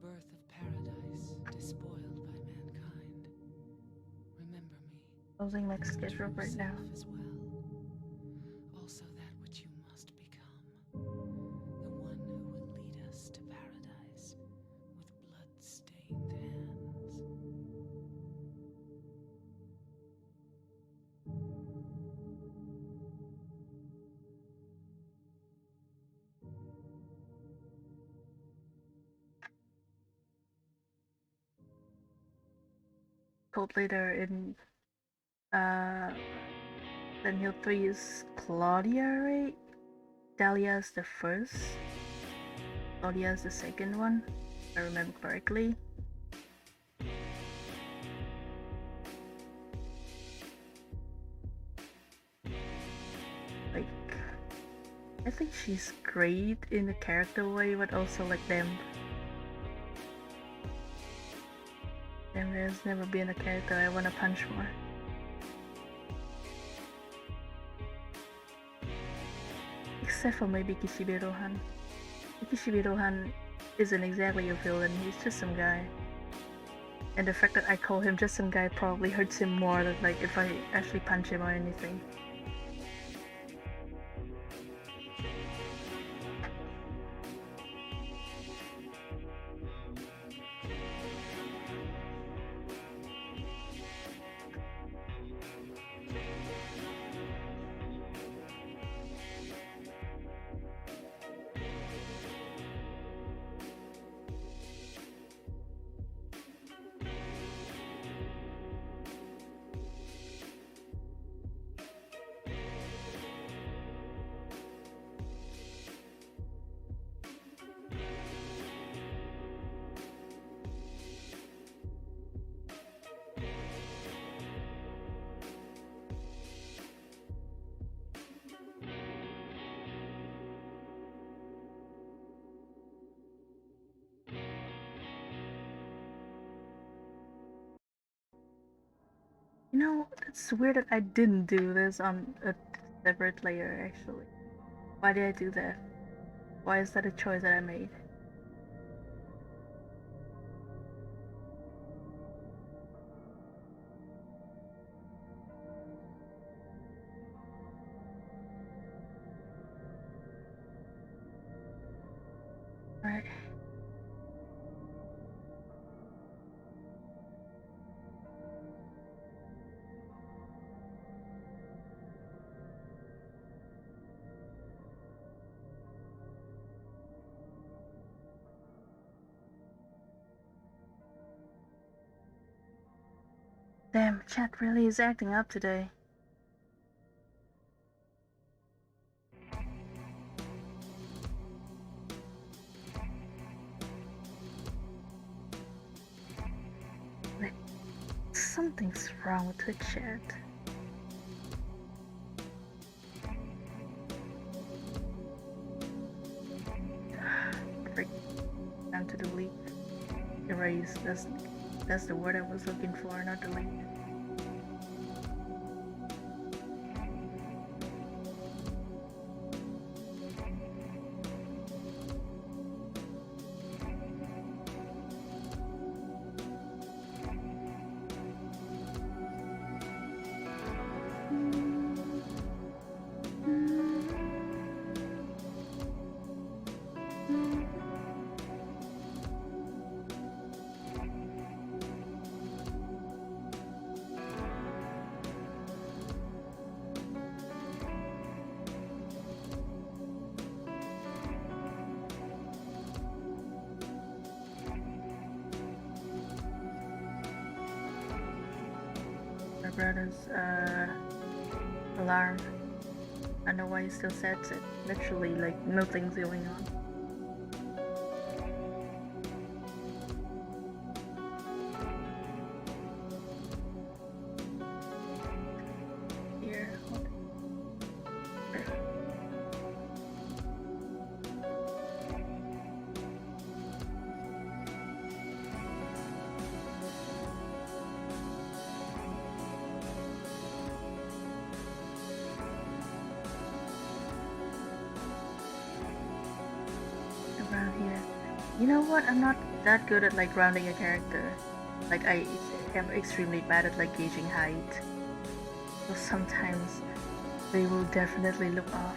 B: Birth of paradise, despoiled by mankind. Remember me.
A: Closing my schedule right now.
B: As well. Also that which you must become. The one who will lead us to paradise with blood-stained hands.
A: cult leader in Silent Hill 3 is Claudia, right? Dahlia is the first. Claudia is the second one, if I remember correctly. Like, I think she's great in a character way, but also like them. And there's never been a character I wanna punch more. Except for maybe Kishibe-Rohan. Kishibe-Rohan isn't exactly a villain, he's just some guy. And the fact that I call him just some guy probably hurts him more than like if I actually punch him or anything. You know, it's weird that I didn't do this on a separate layer actually. Why did I do that? Why is that a choice that I made? Alright. Damn, chat really is acting up today. Like, something's wrong with Twitch chat. Freak. Time to delete. Erase. That's the word I was looking for, not delete. My brother's alarm. I don't know why he still sets it. Literally, like, nothing's going on. Here. Around here. You know what? I'm not that good at like rounding a character. Like I am extremely bad at like gauging height. So sometimes they will definitely look off.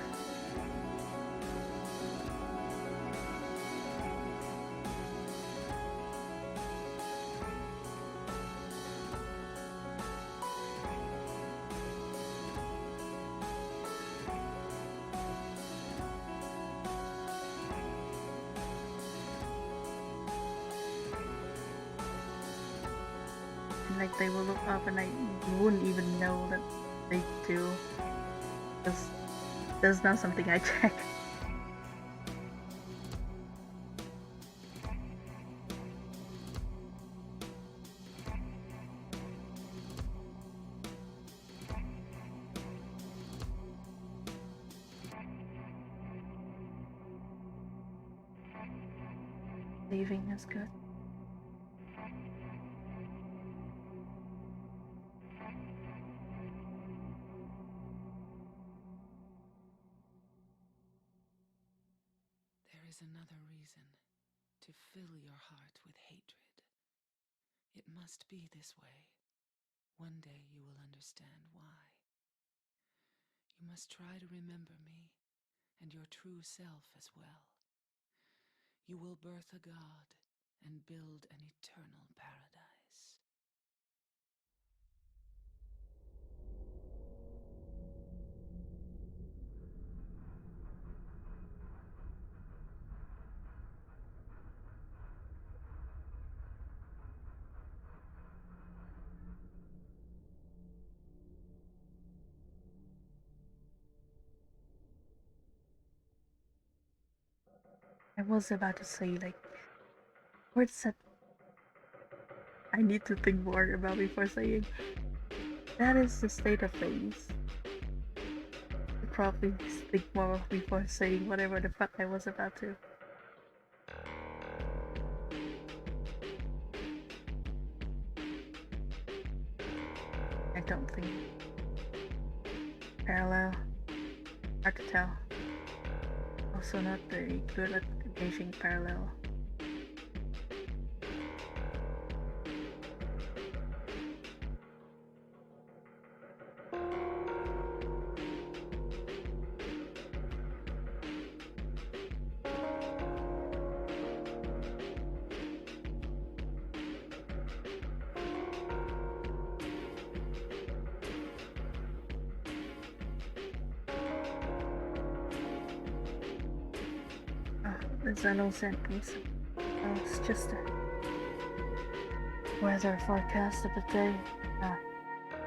A: And like they will look up and you wouldn't even know that they do. Because that's not something I check. Leaving is good.
B: There is another reason to fill your heart with hatred. It must be this way. One day you will understand why. You must try to remember me and your true self as well. You will birth a god and build an eternal paradise.
A: I was about to say like words that I need to think more about before saying. That is the state of things. I probably think more before saying whatever the fuck I was about to. I don't think. Parallel. Hard to tell. Also not very good at gauging parallel. The Zeno sent me some. Oh, it's just a weather forecast of the day.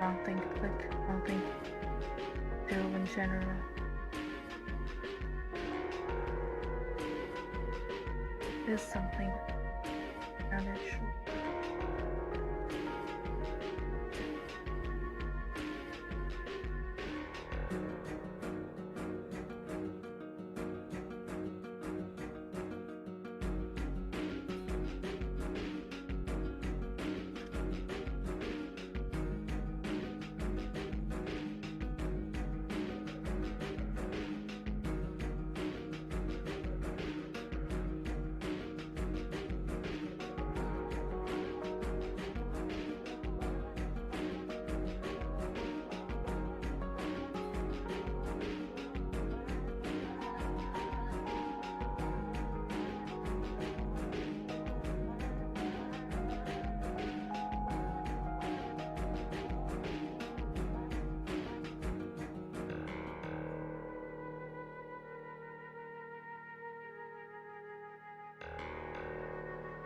A: Wrong thing to click. Wrong thing to do in general. There's something around it.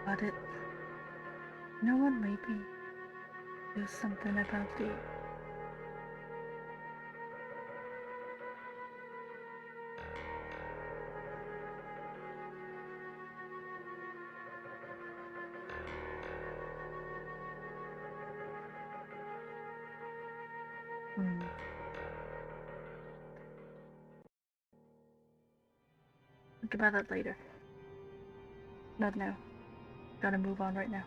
A: But it. No one maybe do something about the. Think about that later. Not now. Gotta move on right now.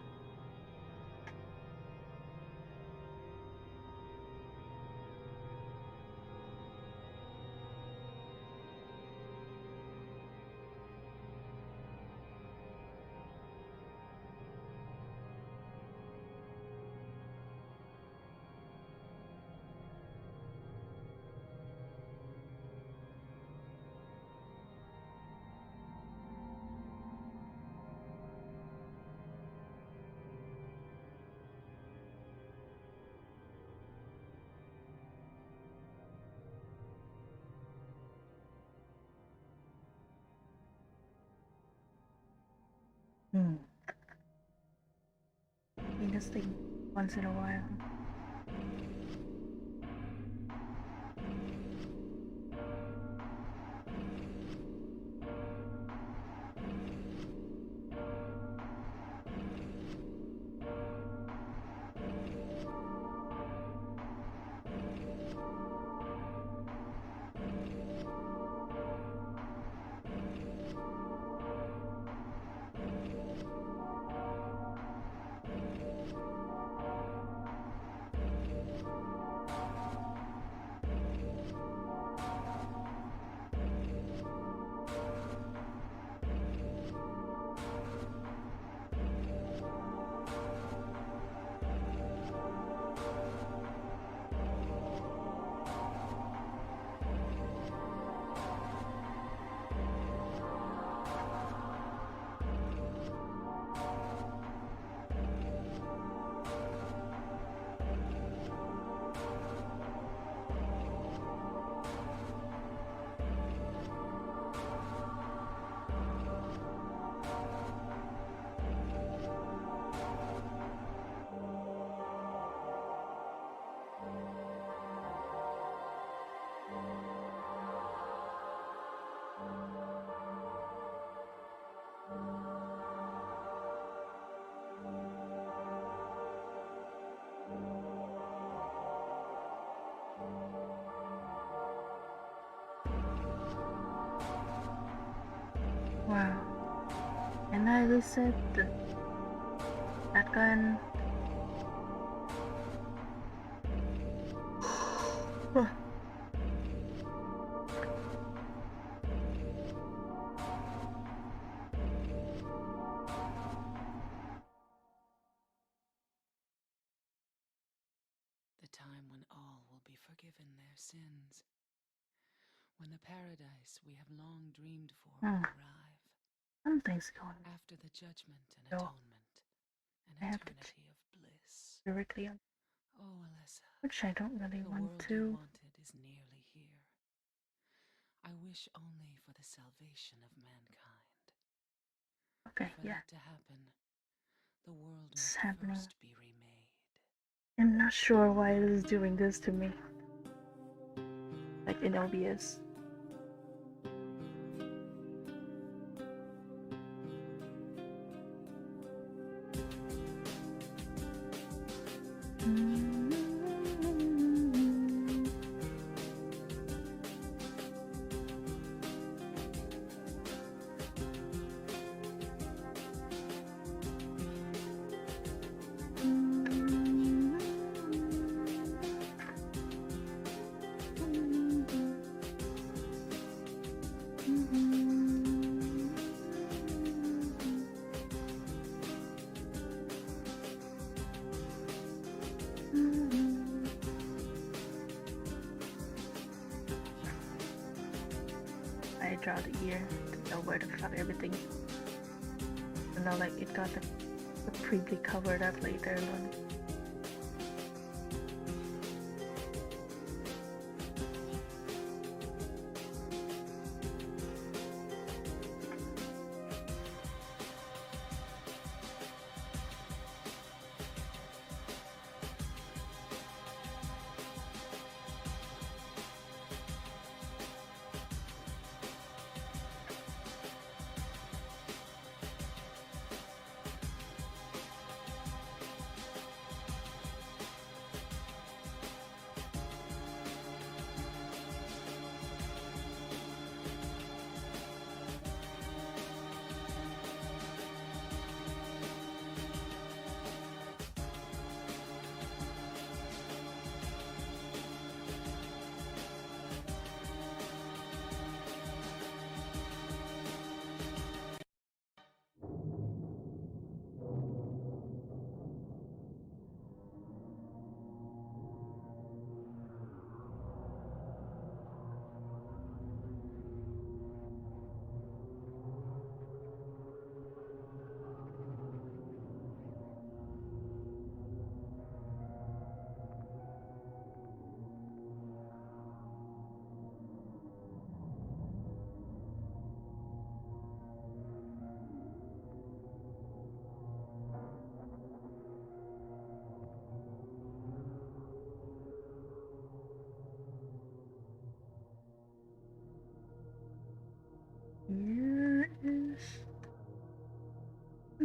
A: Interesting. once in a while. Wow. And I just said that gun.
B: The time when all will be forgiven their sins. When the paradise we have long dreamed for will arrive.
A: Something's going
B: After the judgment and
A: No.
B: atonement, an
A: I have to
B: eternity of bliss.
A: directly on,
B: Oh, Alessa,
A: which I don't really
B: the
A: want
B: world
A: to.
B: you wanted is nearly here. I wish only for the salvation of mankind.
A: Okay,
B: For
A: yeah.
B: that to happen, the world
A: It's
B: must
A: happening.
B: first be remade.
A: I'm not sure why it is doing this to me. Like in OBS. I draw the ear to know where to cut everything. And now like it got the previously covered up later on.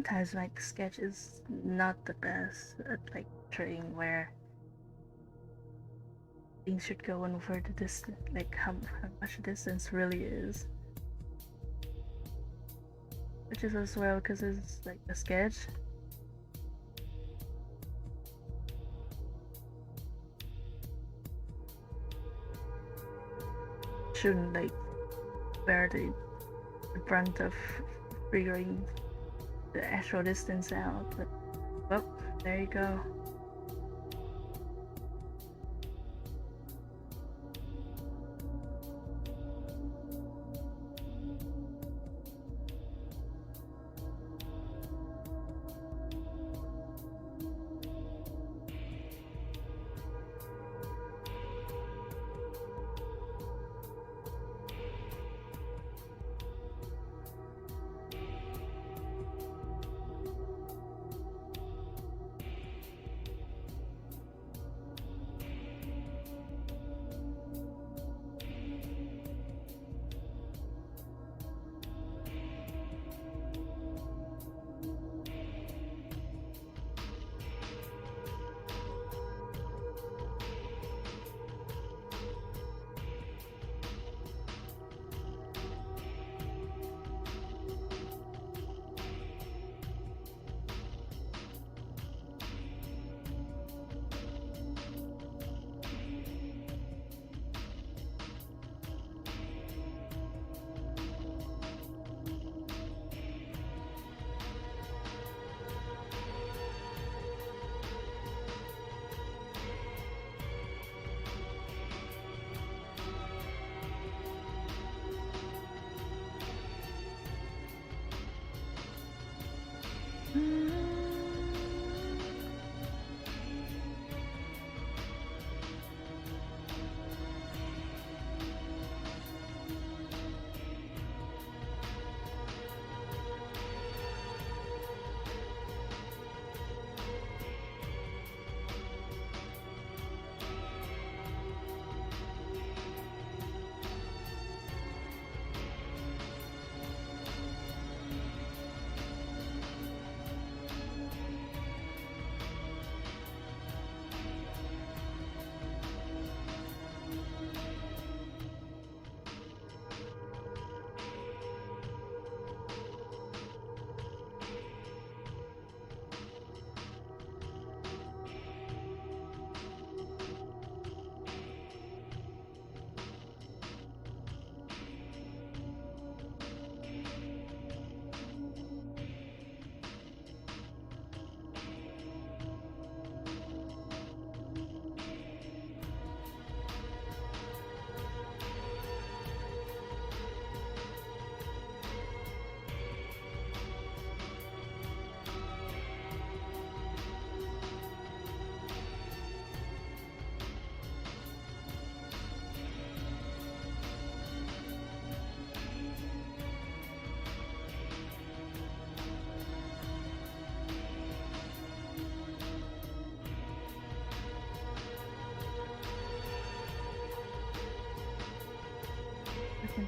A: sometimes my sketch is not the best at like portraying where things should go and where the distance, like how much distance really is. Which is as well because it's like a sketch. Shouldn't like bear the brunt of figuring the actual distance out, but well, there you go.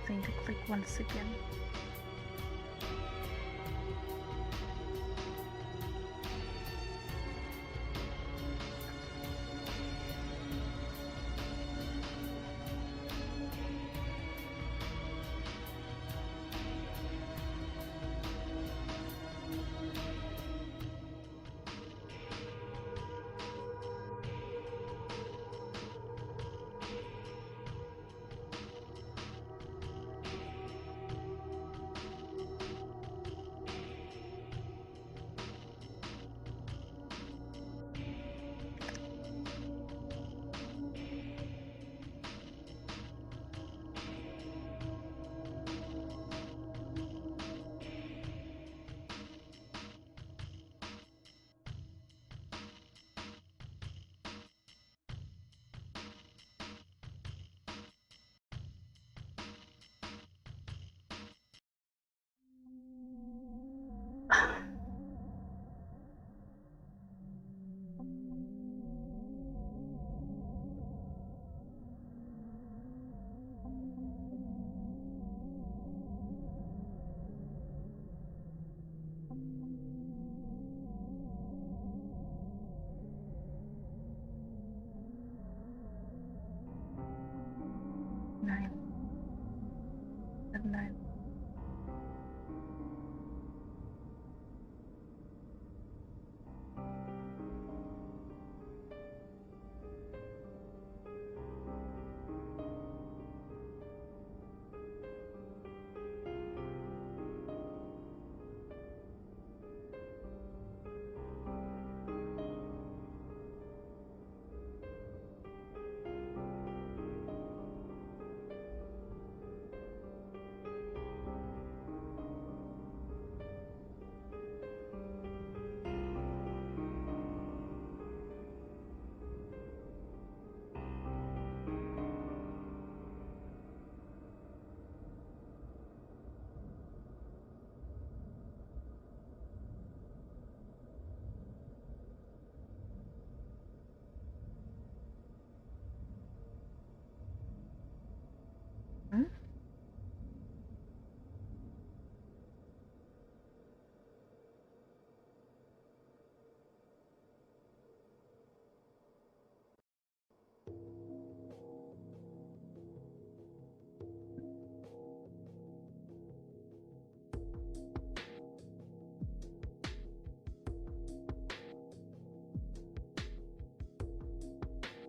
A: Thing to click once again.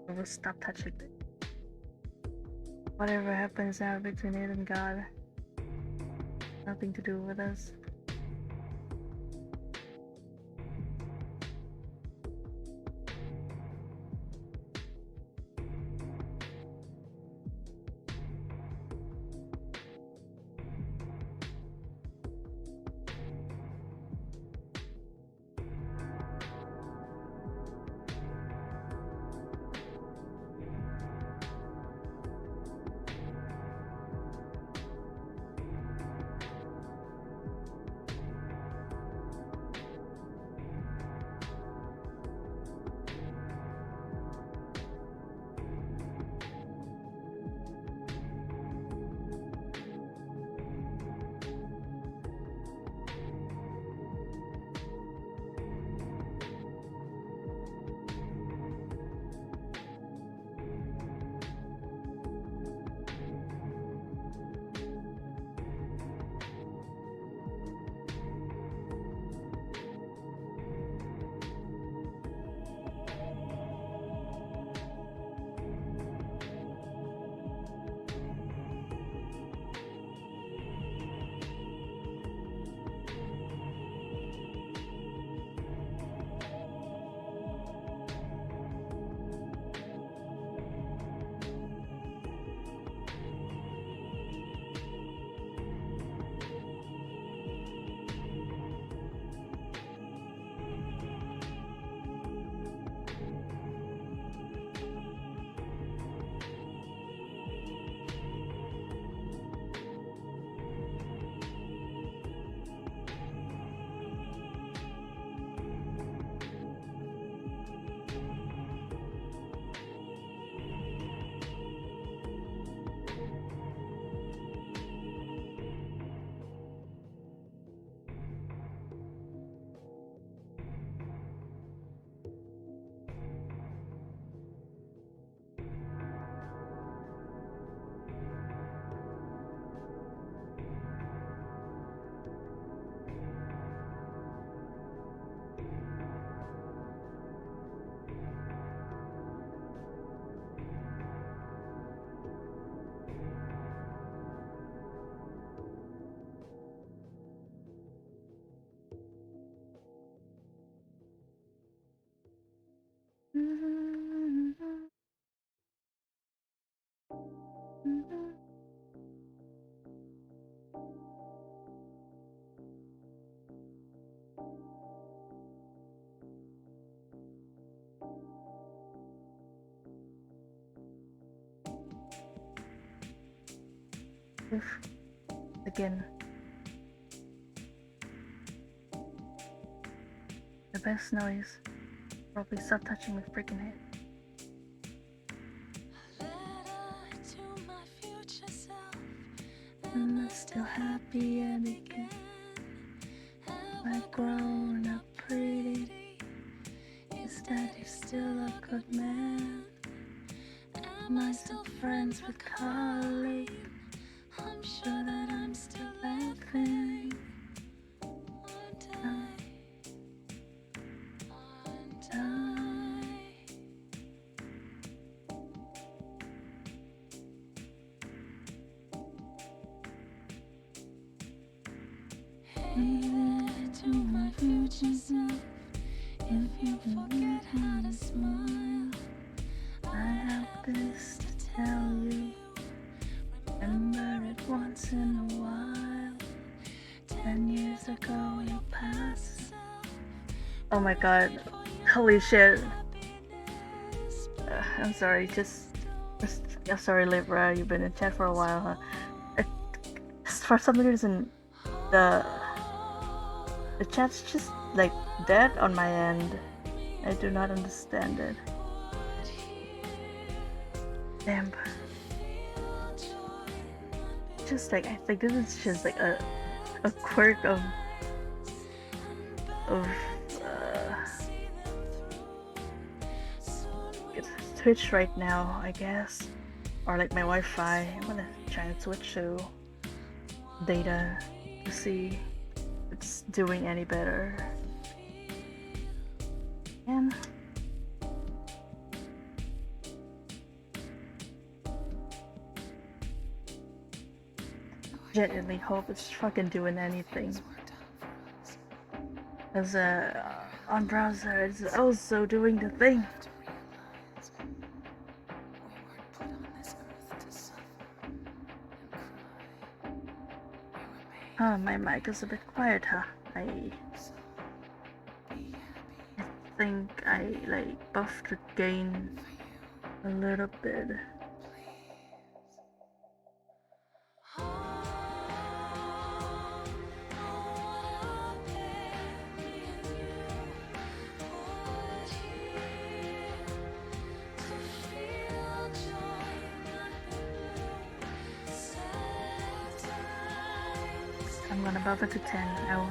A: I will stop touching it. Whatever happens now between it and God, nothing to do with us. Again, the best noise. Probably stop touching my freaking head. I'm still happy and again. I've grown up pretty. Is that you're still a good man? Am I still friends with colleagues? I'm sure that I'm still laughing. To my future self, if you forget how to smile, I have this to tell you. Remember it once in a while. 10 years ago you passed. Oh my god, holy shit. I'm sorry, just sorry Libra, you've been in chat for a while, huh? For some reason, the chat's just like dead on my end. I do not understand it. Damn. Just like, I think this is just like a quirk of Twitch right now, I guess, or like my Wi-Fi. I'm gonna try and switch to data to see if it's doing any better. And genuinely hope it's fucking doing anything.
B: Things worked out for us.
A: Because on browser, it's also doing the thing.
B: Have to realize we weren't put on this earth to suffer and cry. We were made
A: My mic is a bit quiet, huh? I
B: so be happy
A: think I like buffed the gain
B: for
A: a
B: you,
A: little bit.
B: please.
A: I'm gonna buff it to 10. I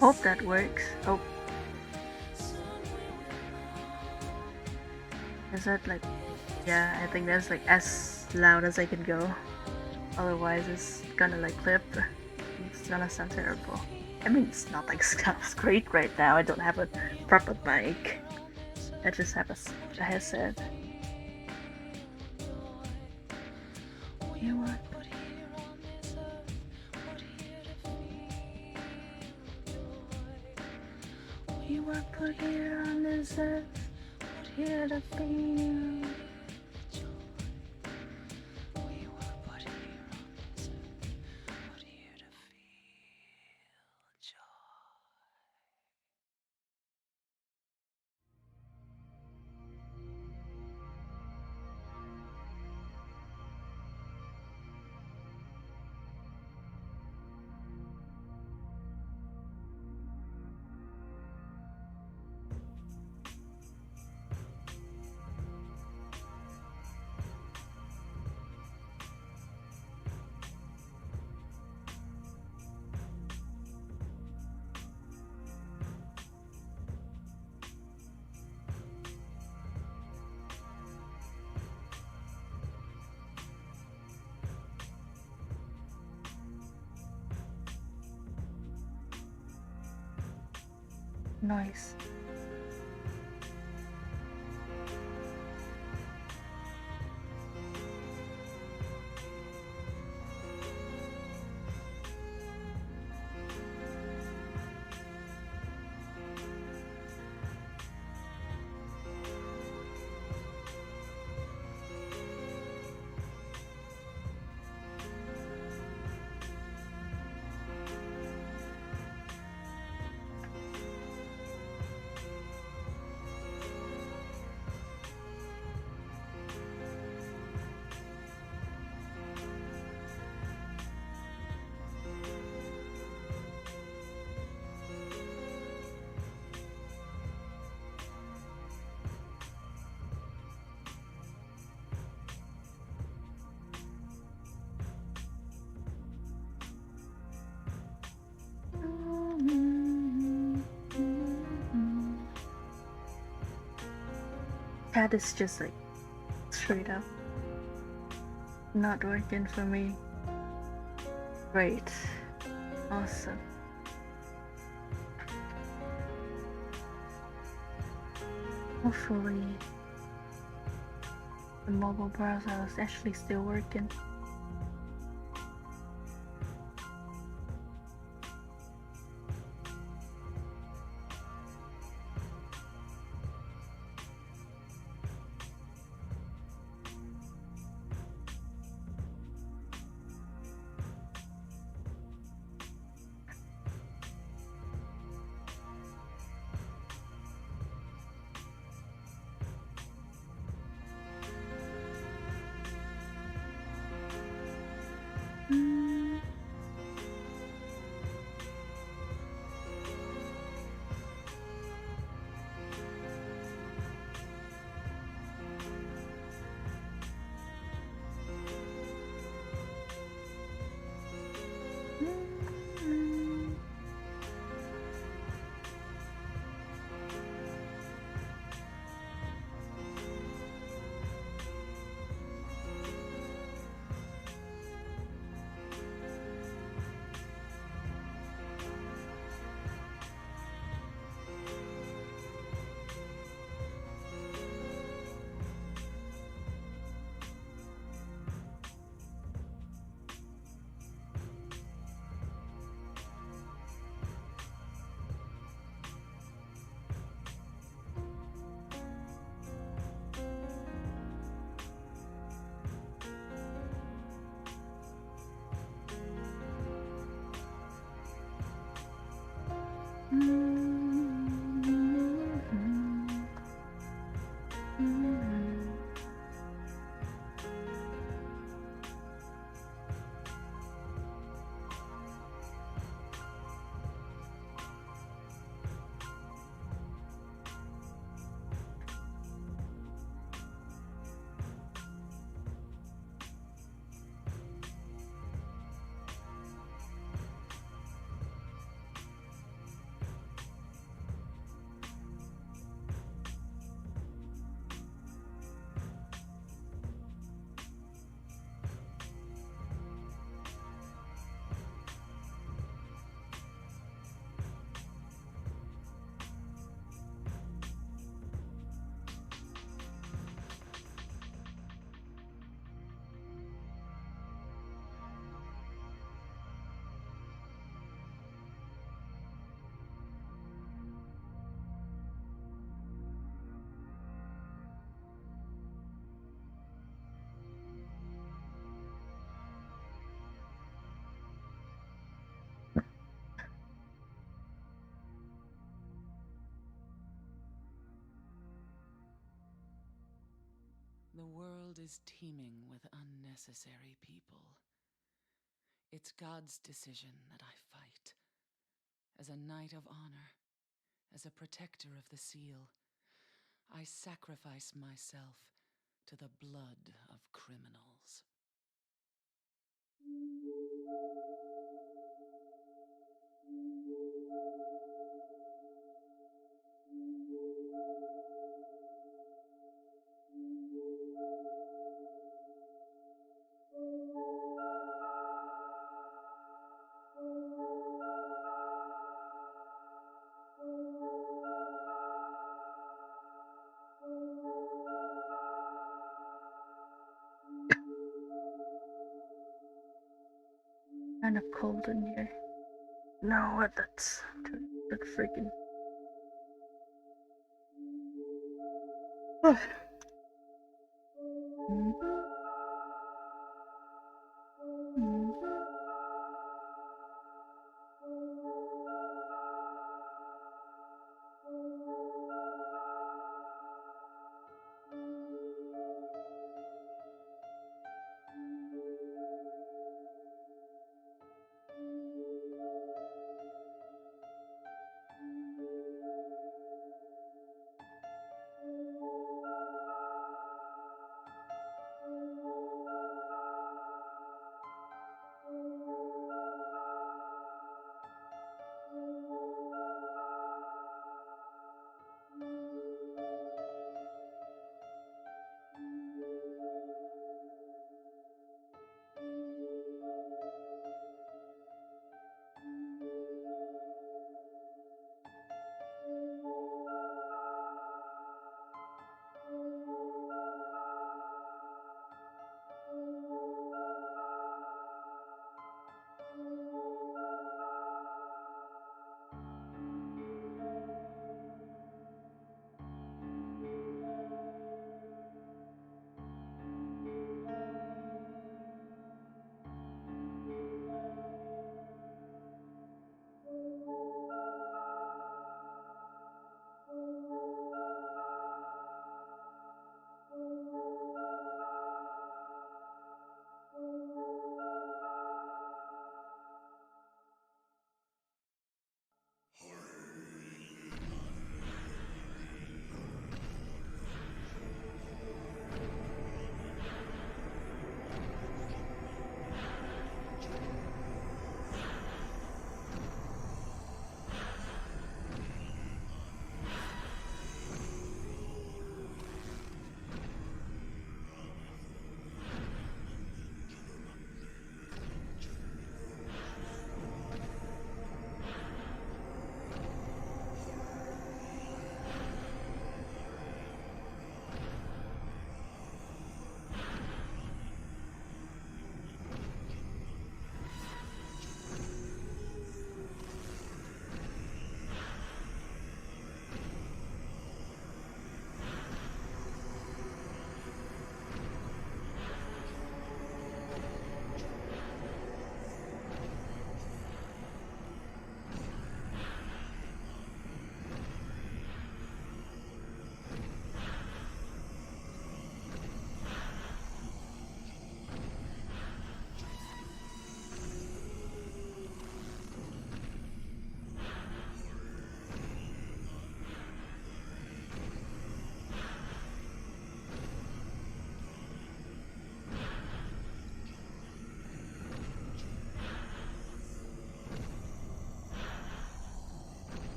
A: hope that works. Oh. Is that like... Yeah, I think that's like as loud as I can go. Otherwise it's gonna like clip. It's gonna sound terrible. I mean, it's not like sounds great right now. I don't have a proper mic. I just have a headset. You are put here on this earth, put here to feel joy. We were put here on this earth, put here to feel joy. We were put here on this earth, put here to feel joy. Nice. That is just like straight up not working for me. Great. Awesome. Hopefully the mobile browser is actually still working. Mm.
B: The world is teeming with unnecessary people. It's God's decision that I fight. As a knight of honor, as a protector of the seal, I sacrifice myself to the blood of criminals.
A: Kind of cold in here. No, what? That's that freaking. Mm. Mm.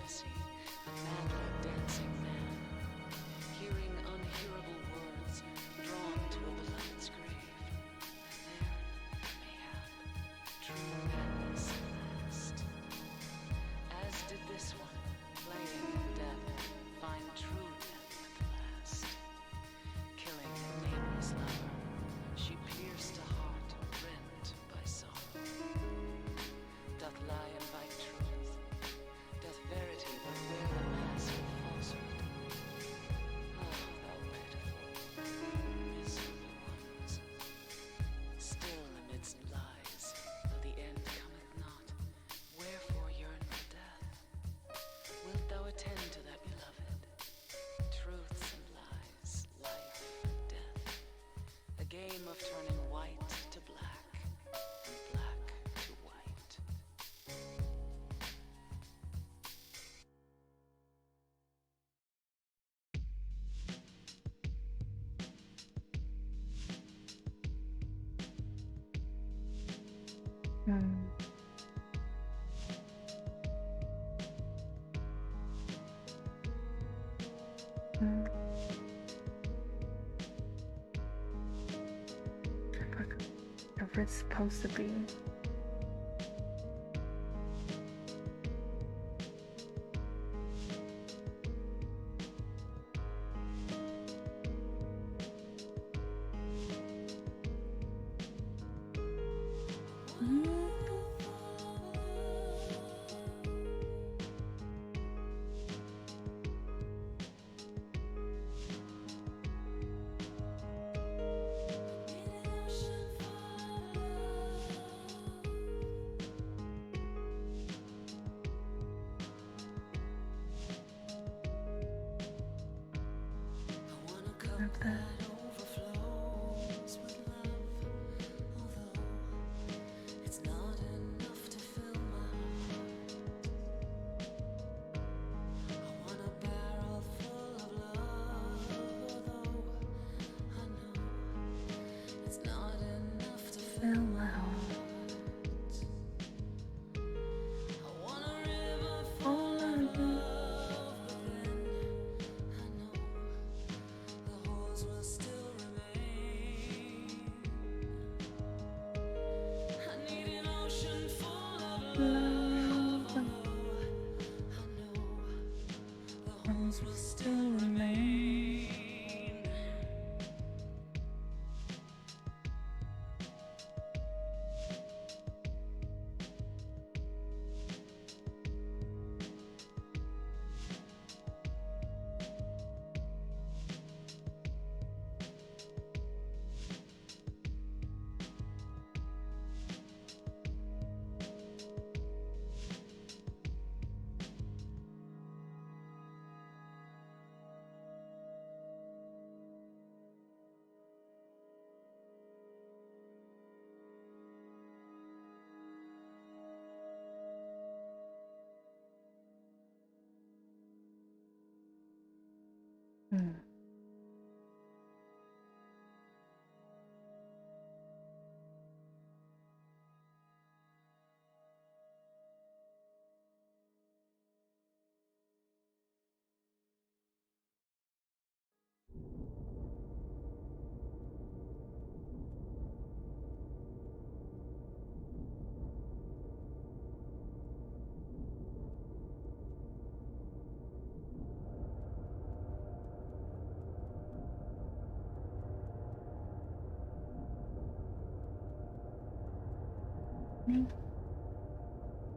B: ecstasy, a madly dancing man, hearing unhearable words, drawn to a beloved's grave, and there, mayhap, true madness at last. As did this one, playing death, find true death at the last. Killing a nameless lover, she pierced a heart rent by sorrow. Doth lie invite truth? Doth verity but wear the mask of falsehood? Ah, thou pitiful, miserable ones! Still amidst lies, though the end cometh not, wherefore yearn for death? Wilt thou attend to that beloved? Truths and lies, life and death, a game of turning white to black, and black to white.
A: Whatever it's supposed to be.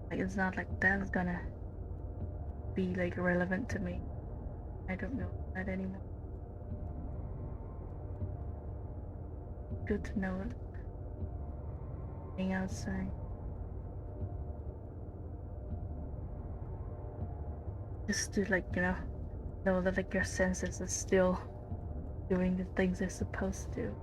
A: Like, it's not like that's gonna be like relevant to me. I don't know that anymore. Good to know it. Being outside. Just to, like, know that like your senses are still doing the things they're supposed to.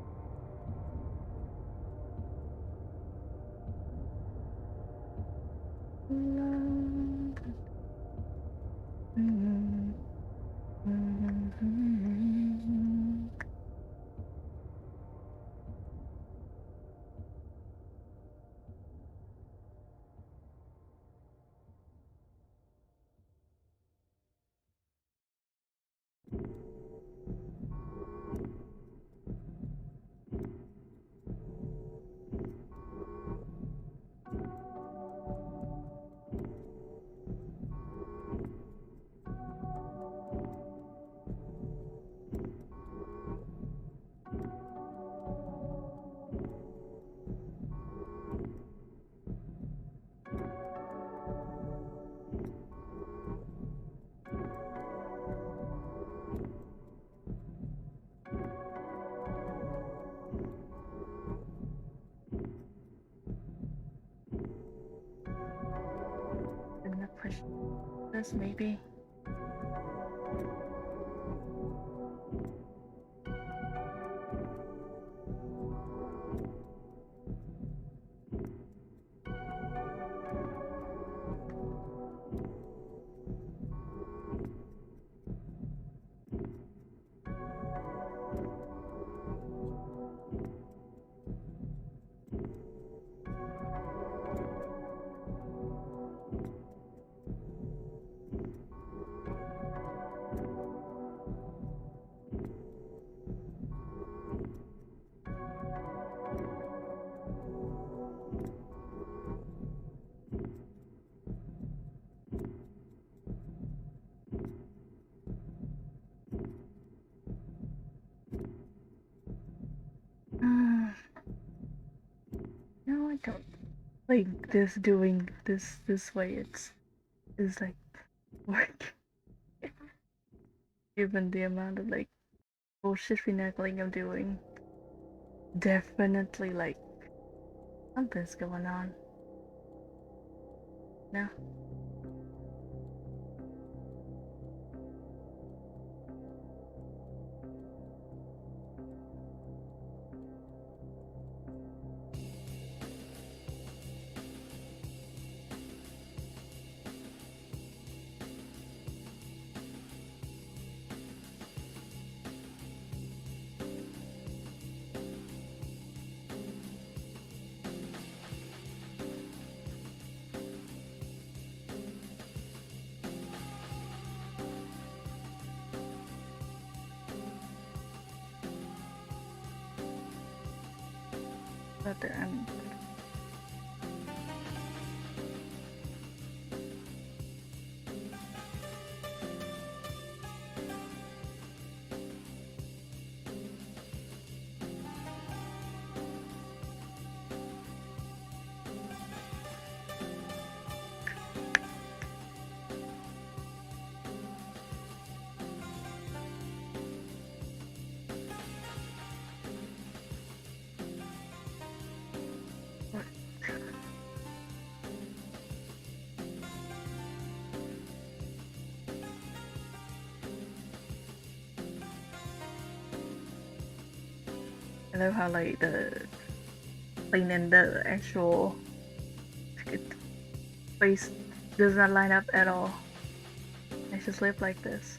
A: push this maybe. No, I don't think this doing this way is like work. Given the amount of like bullshit finagling I'm doing. Definitely like something's going on. No. But I'm I love how like the plane and the actual face does not line up at all. I just live like this.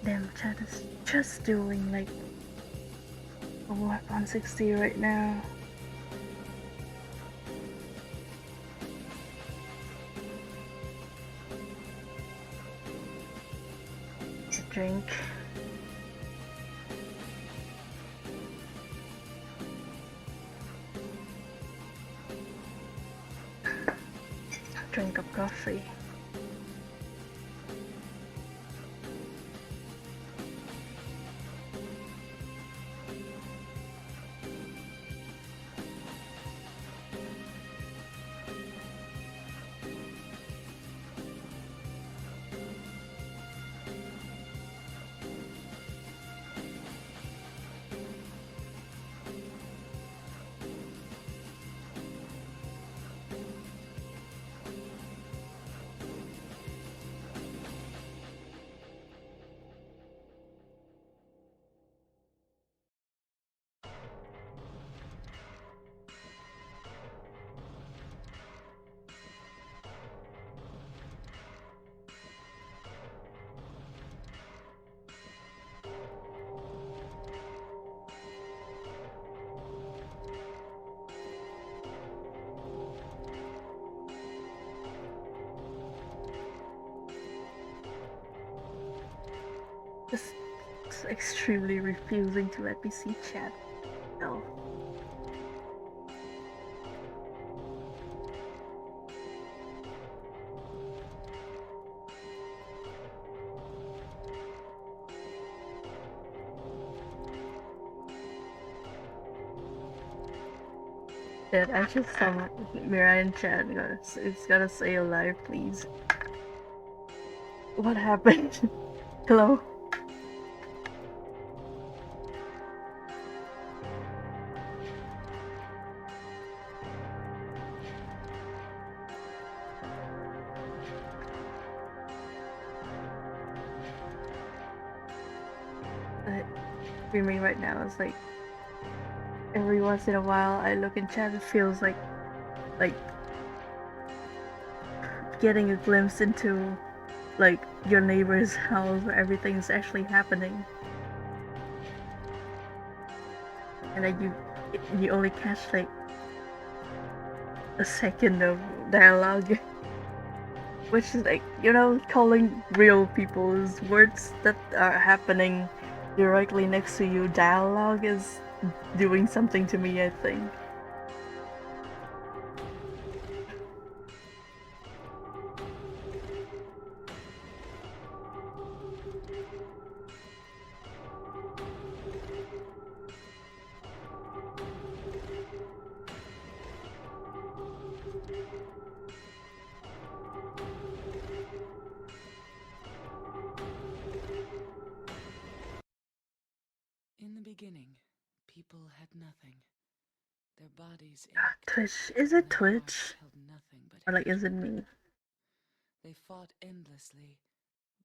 A: Damn, chat is just doing like a warp on 60 right now. A drink. Drink of coffee. is extremely refusing to let me see chat. No. Chat, I just saw Mirai in chat. It's gotta say alive, please. What happened? Hello? Streaming right now is like every once in a while I look in chat, it feels like getting a glimpse into like your neighbor's house where everything's actually happening, and like you only catch like a second of dialogue, which is like, you know, calling real people's words that are happening directly next to you dialogue is doing something to me, I think.
B: In the beginning, people had nothing. Their bodies ached.
A: Twitch, is it Twitch?
B: Held nothing but
A: Or like, is it me?
B: They fought endlessly,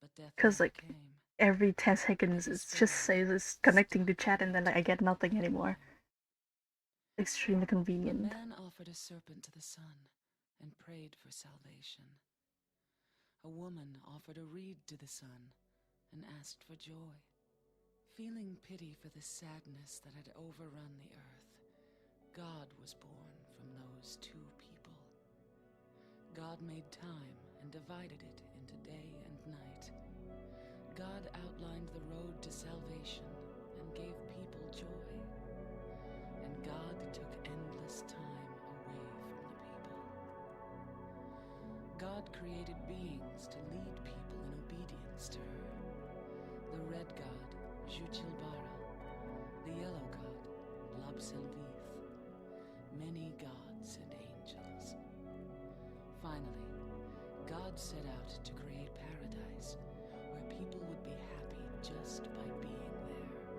B: but death
A: Cause like
B: came.
A: every 10 seconds it just says it's connecting to chat and then like I get nothing anymore. Extremely convenient.
B: A man offered a serpent to the sun and prayed for salvation. A woman offered a reed to the sun and asked for joy. Feeling pity for the sadness that had overrun the earth, God was born from those two people. God made time and divided it into day and night. God outlined the road to salvation and gave people joy. And God took endless time away from the people. God created beings to lead people in obedience to her. The red god, Juchilbara, the yellow god, Labselvith, many gods and angels. Finally, God set out to create paradise, where people would be happy just by being there.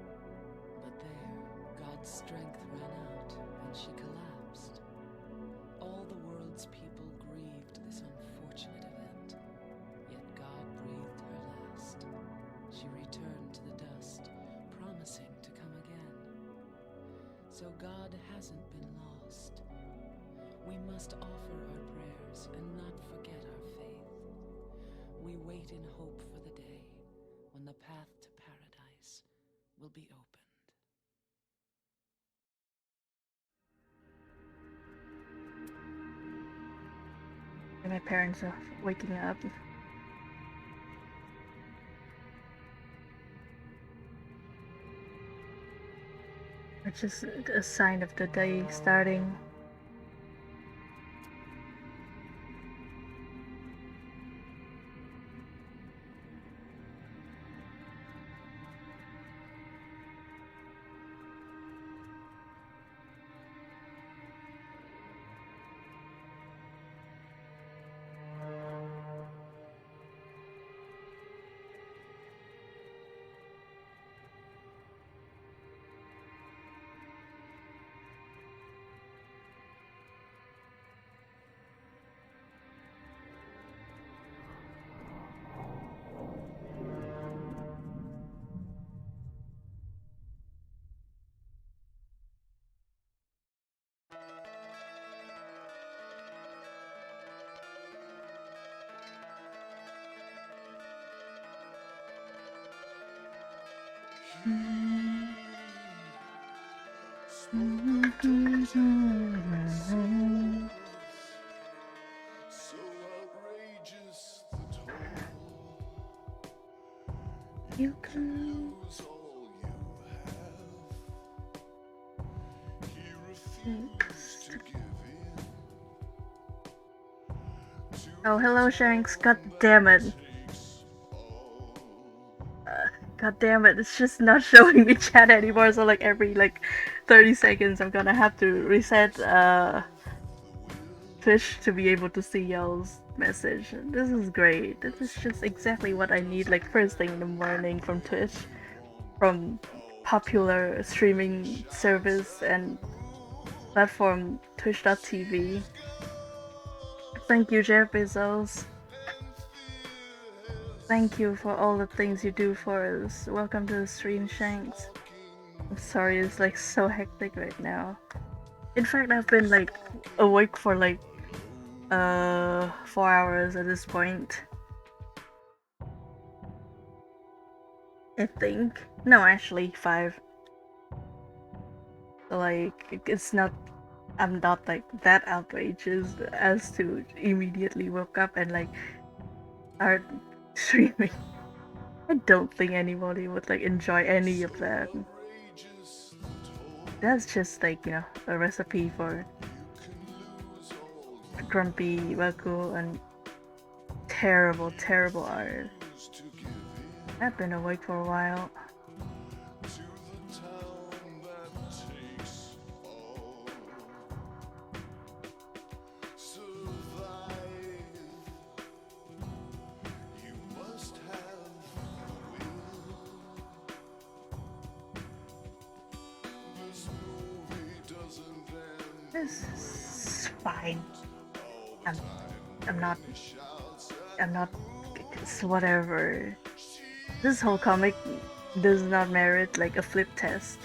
B: But there, God's strength ran out, and she collapsed. All the world's people grieved this unfortunate event, yet God breathed her last. She returned to the dust, promising to come again. So God hasn't been lost. We must offer our prayers and not forget our faith. We wait in hope for the day when the path to paradise will be opened.
A: My parents are waking up. Which is a sign of the day starting.
C: So outrageous the toll
A: You can
C: lose all
A: Oh, hello, Shanks. God damn it. God damn it. It's just not showing me chat anymore. So, like, every, 30 seconds, I'm gonna have to reset, Twitch to be able to see y'all's message. This is great. This is just exactly what I need, like, first thing in the morning from Twitch. From popular streaming service and platform Twitch.tv. Thank you, Jeff Bezos. Thank you for all the things you do for us. Welcome to the stream, Shanks. I'm sorry, it's like so hectic right now. In fact, I've been like awake for 4 hours at this point. I think. No, actually 5. Like, it's not, I'm not like that outrageous as to immediately woke up and like start streaming. I don't think anybody would like enjoy any of that. That's just like, a recipe for grumpy Waku and terrible, terrible art. I've been awake for a while. This is fine. I'm not, it's whatever. This whole comic does not merit like a flip test.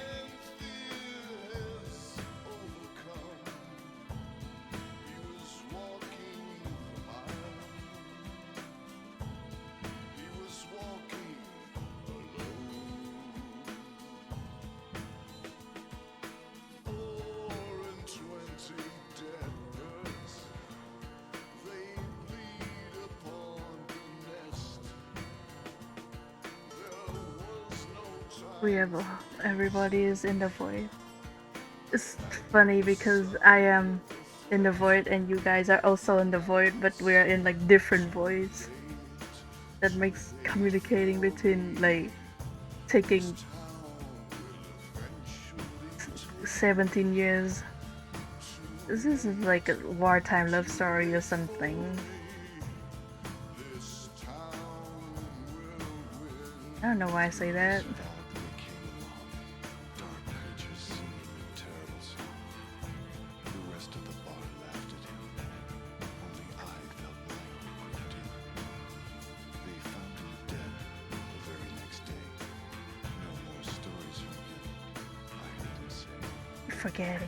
A: Everybody is in the void. It's funny because I am in the void and you guys are also in the void, but we are in like different voids. That makes communicating between like taking 17 years. This is like a wartime love story or something. I don't know why I say that. Forgetting.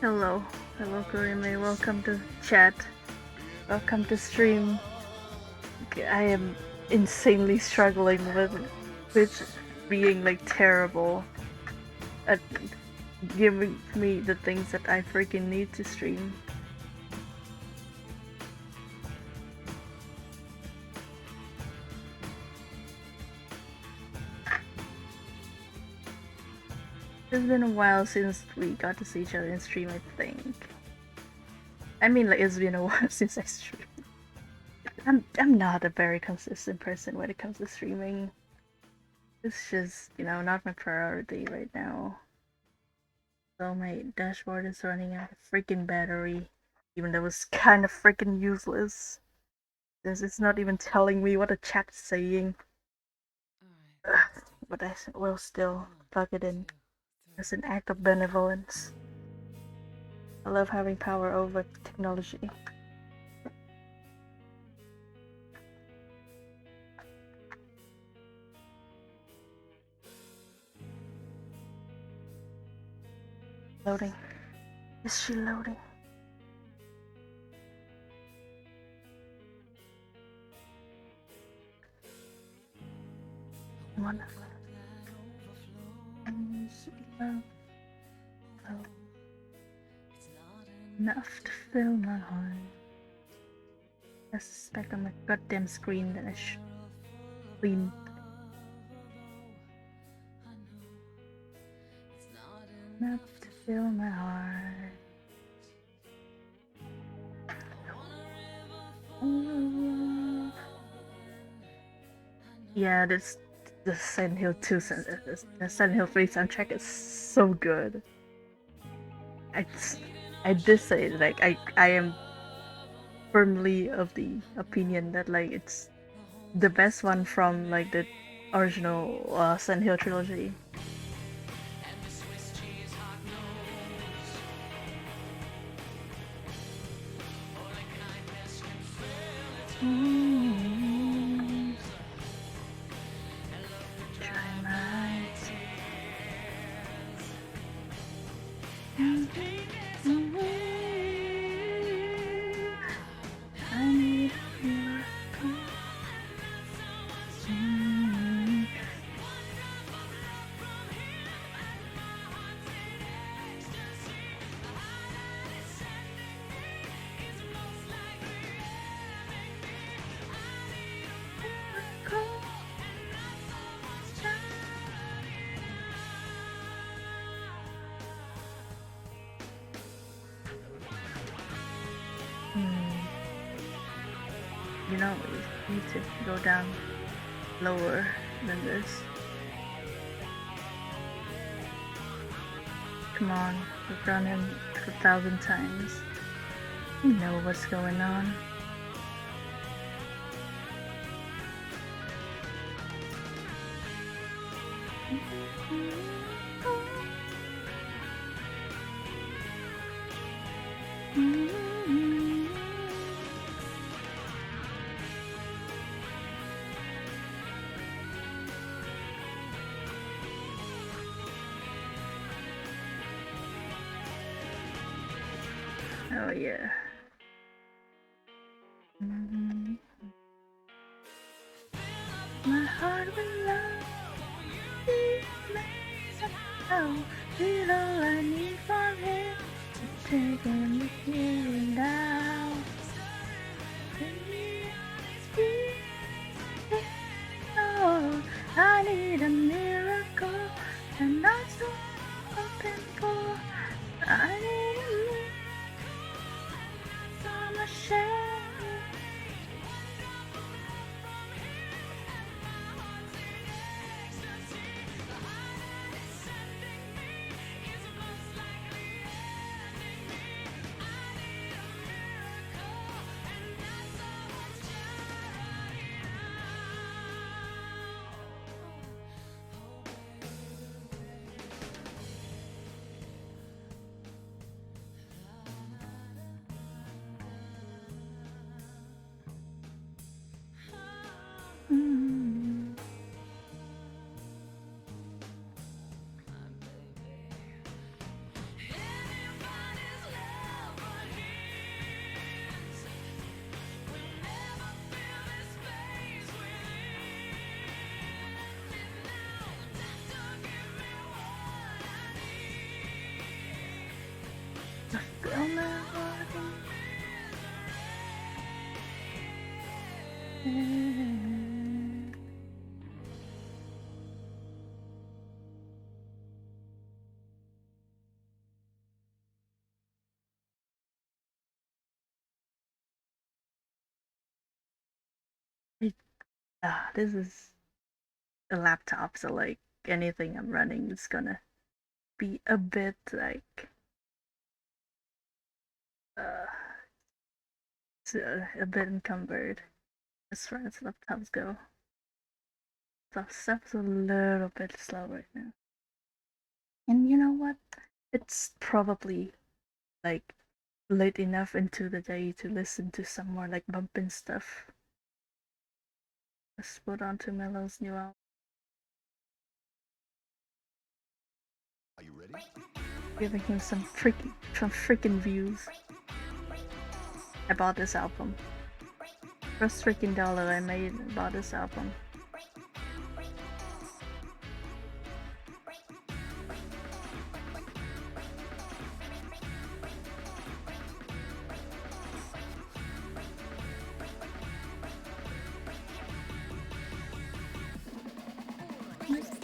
A: Oh. Hello, Kurime. Welcome to chat. Welcome to stream. I am insanely struggling with being like terrible at giving me the things that I freaking need to stream. It's been a while since we got to see each other in stream, I think. I mean, like, it's been a while since I streamed. I'm not a very consistent person when it comes to streaming. It's just, not my priority right now. So my dashboard is running out of freaking battery, even though it's kind of freaking useless. Since it's not even telling me what the chat's saying. But I will still plug it in as an act of benevolence. I love having power over technology. Loading. Is she loading? Wonderful. Enough to fill my heart. I suspect on my goddamn screen that I should clean. Enough to fill my heart. Yeah, this the Silent Hill 2 the Silent Hill 3 soundtrack is so good. I did say like I am firmly of the opinion that like it's the best one from like the original Silent Hill trilogy. Try my I need you. You know, you need to go down lower than this. Come on, we've done him 1,000 times. You know what's going on. Oh yeah. My heart will love you, oh, feel all I need from him to take him with you now. Oh, I need a miracle, and I'm so open for. I need a miracle from a shame. Feel my heart this is a laptop, so like anything I'm running is gonna be a bit like it's a bit encumbered as far as laptops go. So stuff's a little bit slow right now. And you know what? It's probably like late enough into the day to listen to some more like bumping stuff. Let's put on to Mellow's new album.
C: Are you ready?
A: Giving him some freaking views. I bought this album. First freaking dollar I made bought this album.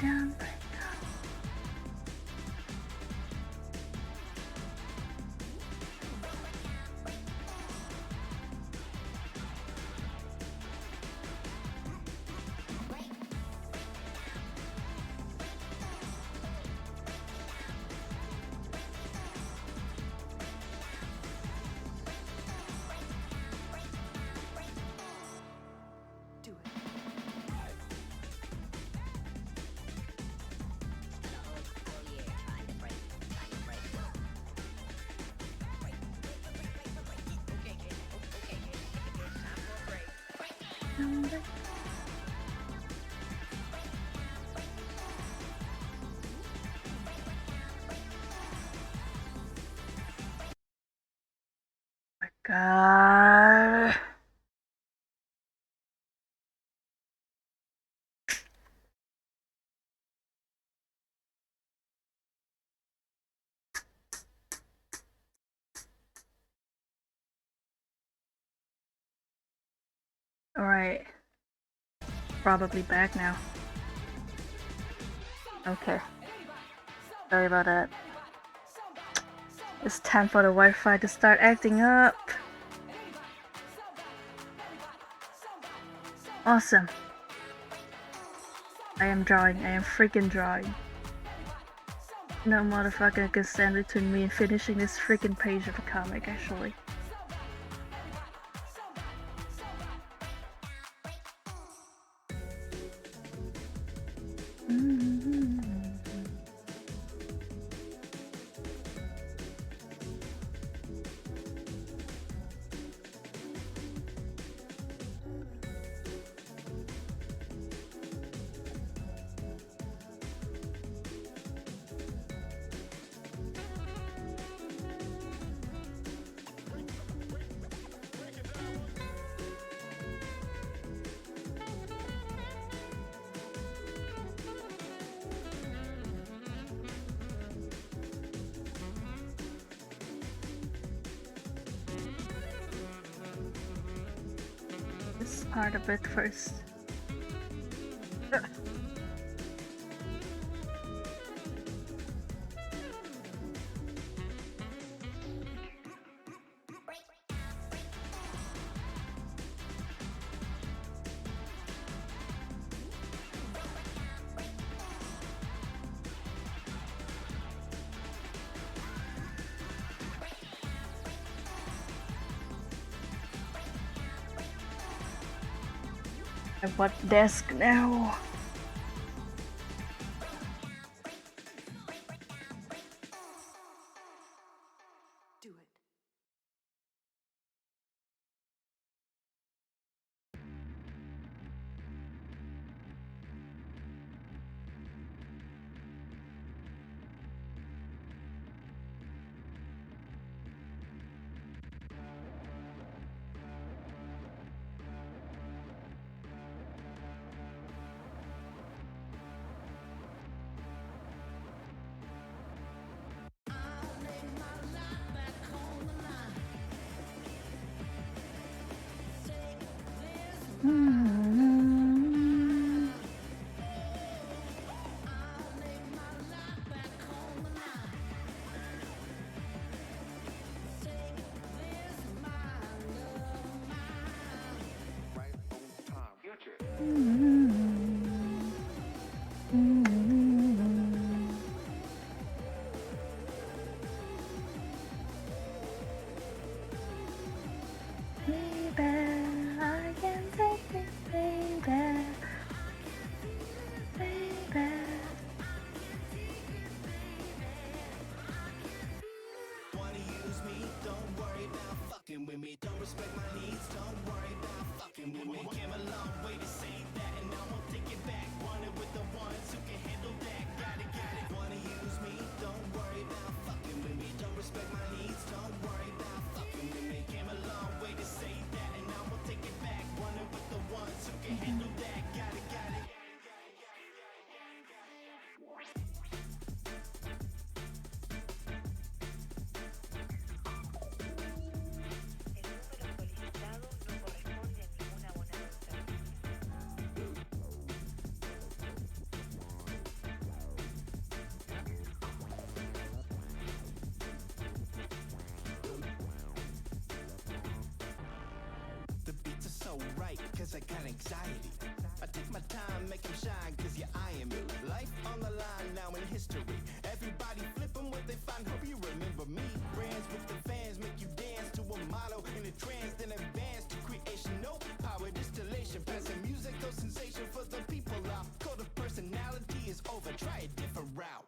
A: Down. God. Alright. Probably back now. Okay. Sorry about that. It's time for the Wi-Fi to start acting up. Awesome. I am drawing. I am freaking drawing. No motherfucker can stand between me and finishing this freaking page of a comic, actually. This part of it first. At what desk now?
B: Do it.
C: With me, don't respect my needs, don't worry about fucking with me. Came a long way to say that, and I won't take it back. Wanted with the ones who can handle that. Got it, wanna use me, don't worry about fucking I got anxiety. I take my time, make them shine, cause you're eyeing me. Life on the line now in history. Everybody flipping what they find, hope you remember me. Brands with the fans make you dance to a motto in a trance, then advance to creation. No power distillation, passing musical sensation for the people out. Code of personality is over, try a different route.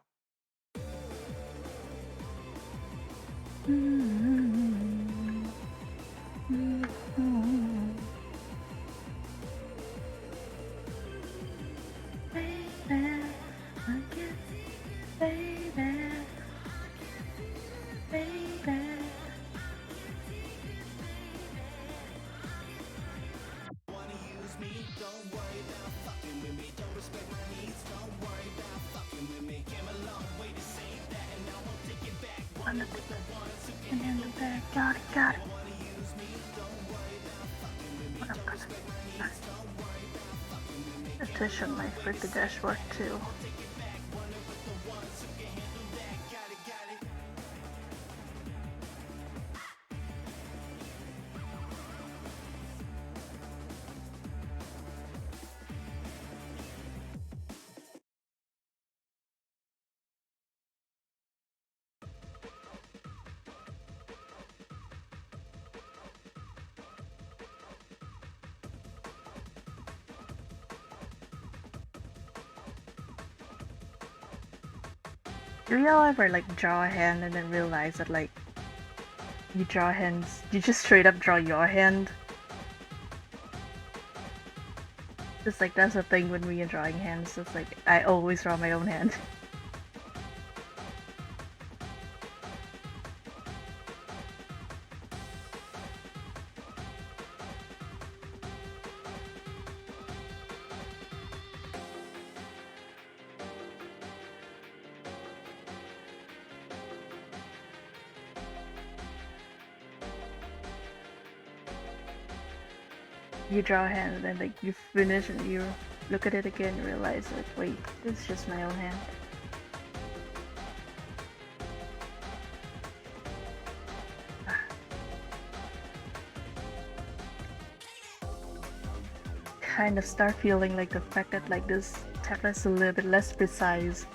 C: Wanna use me? Don't worry about fucking with me. Don't respect my needs? Don't worry about fucking with me. Came a long way to say that, and now I'll take it back. One with the ones who can handle that.
A: Got it.
C: Wanna use me? Don't worry about fucking with me. Don't respect my needs? Don't worry about fucking with me.
A: Attention, my freaking dashboard too.
C: Take it back. One with the ones who can handle that. Got it.
A: Do y'all ever like draw a hand and then realize that like you draw hands, you just straight up draw your hand? It's like that's the thing when we are drawing hands. It's like I always draw my own hand. You draw a hand and then like you finish and you look at it again and realize like wait, this is just my own hand. Kind of start feeling like the fact that like this tablet's a little bit less precise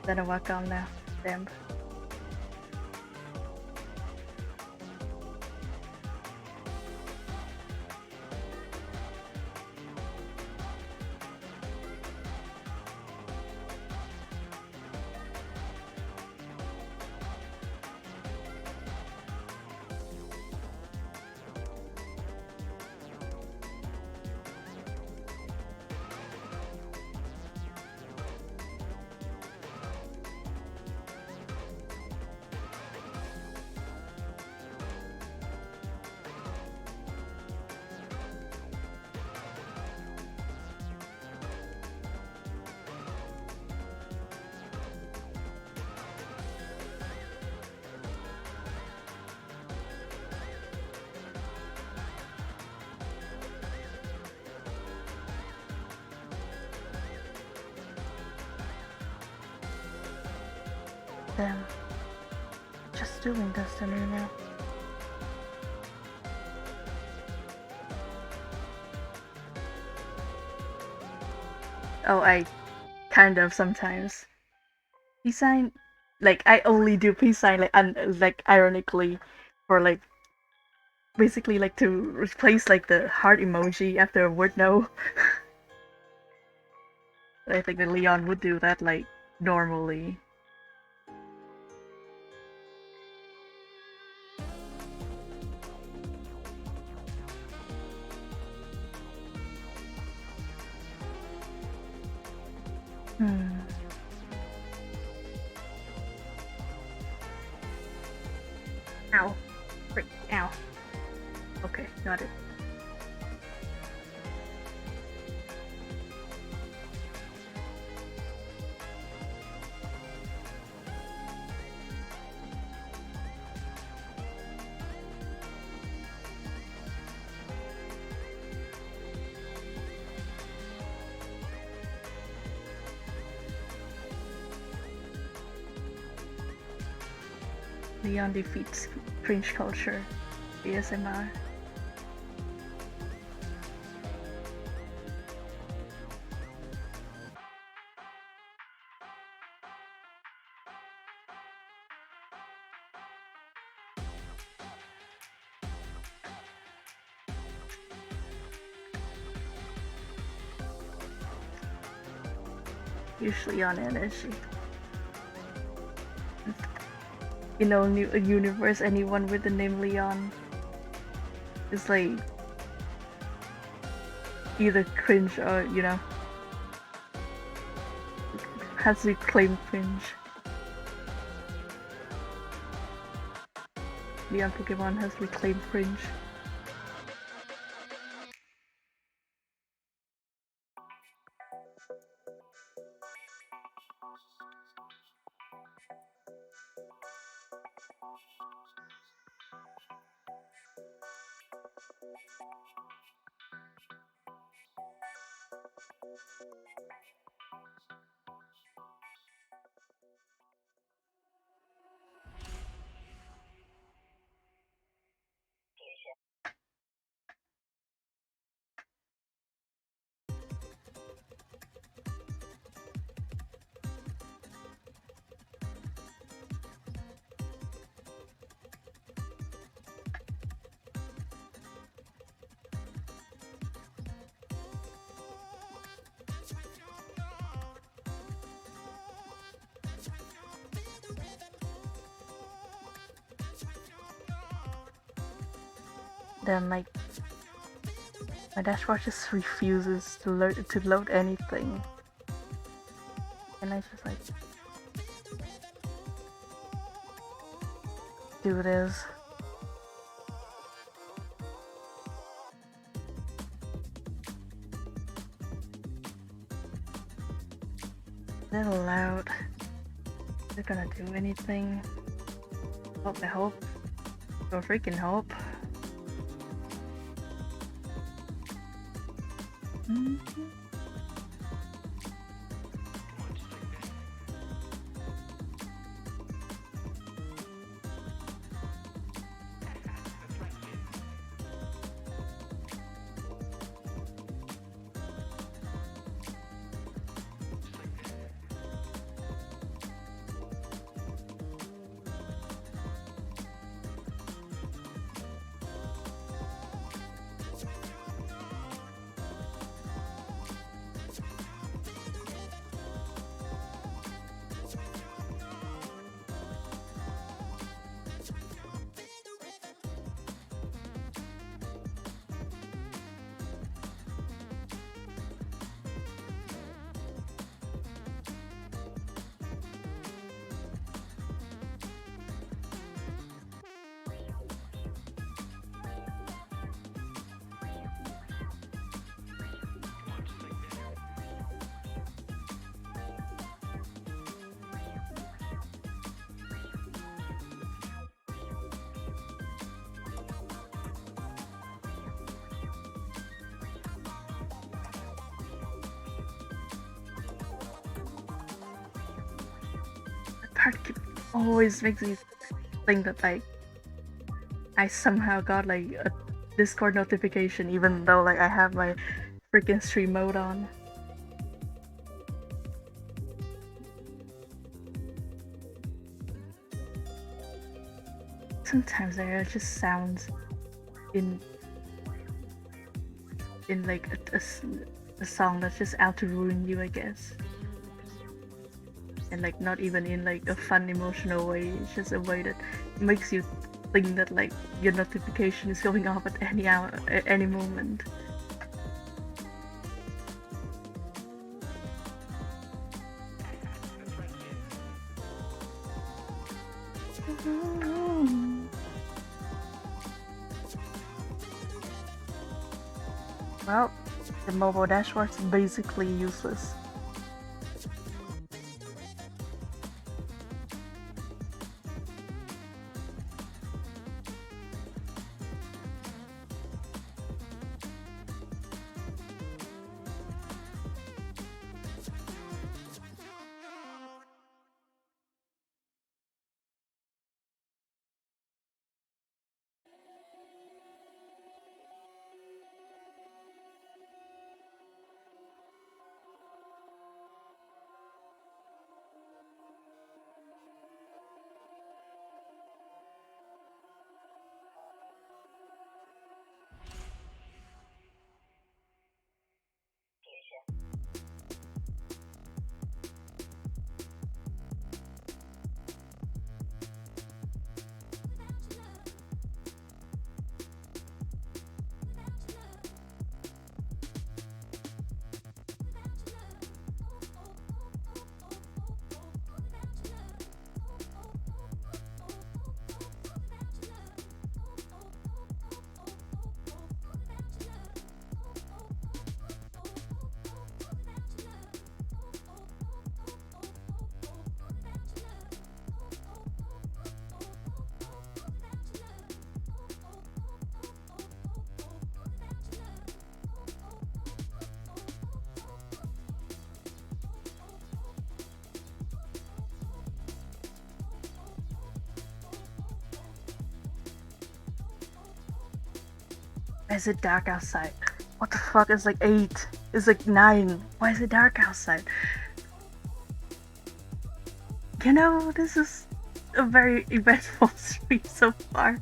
A: than a Wacom now. Damn. Damn. Just doing Destiny now. Oh, I kind of sometimes. Peace sign, like I only do peace sign like ironically for like basically like to replace like the heart emoji after a word no. I think that Leon would do that like normally. Ow. Frick. Ow. Okay, got it. Leon defeats cringe culture. ASMR. usually on energy. In a new universe, anyone with the name Leon is like either cringe or, you know, has to claim cringe. Leon Pokemon has reclaimed cringe. Then like my dashboard just refuses to load anything, and I just like do this. They're loud. They're gonna do anything. Hope I hope. Or freaking hope. Part always makes me think that like I somehow got like a Discord notification even though like I have my freaking stream mode on. Sometimes there are just sounds in like a song that's just out to ruin you, I guess. And like not even in like a fun emotional way, it's just a way that makes you think that like your notification is going off at any hour, at any moment. Well, the mobile dashboard's basically useless. Why is it dark outside? What the fuck? It's like 8. It's like 9. Why is it dark outside? You know, this is a very eventful stream so far.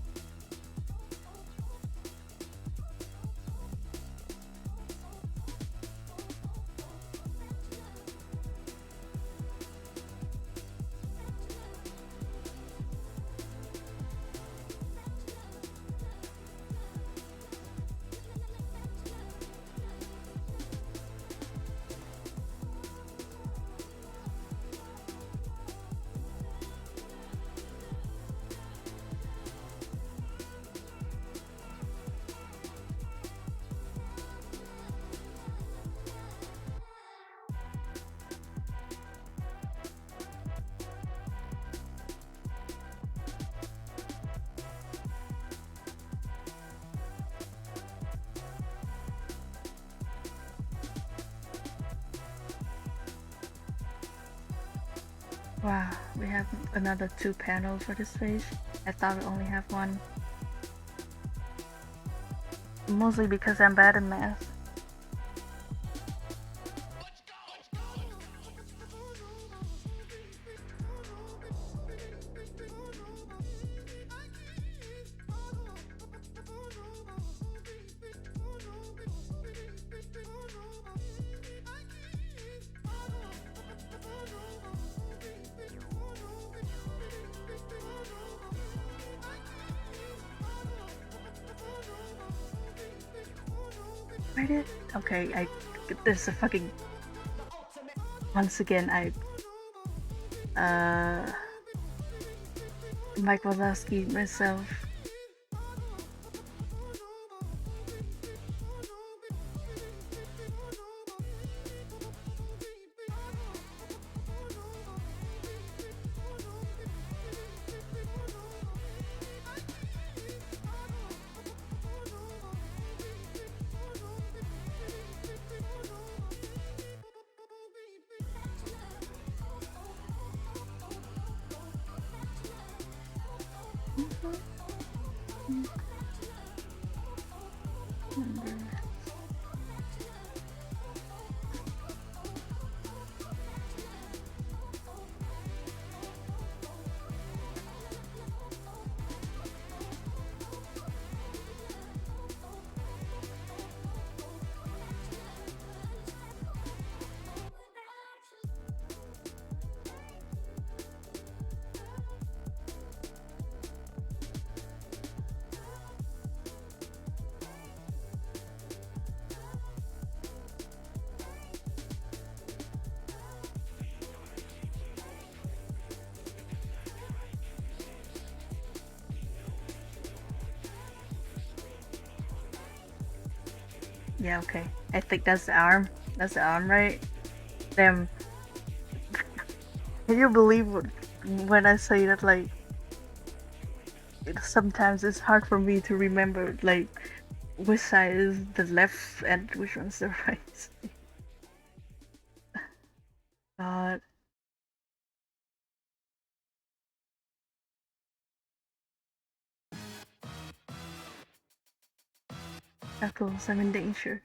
A: Wow, we have another 2 panels for this page. I thought we only have 1. Mostly because I'm bad at math. Read it? Okay, there's a fucking, once again, Mike Wazowski myself. Yeah, okay. I think that's the arm. That's the arm, right? Damn. Can you believe when I say that, like, sometimes it's hard for me to remember, like, which side is the left and which one's the right. God. Knuckles, I'm in danger.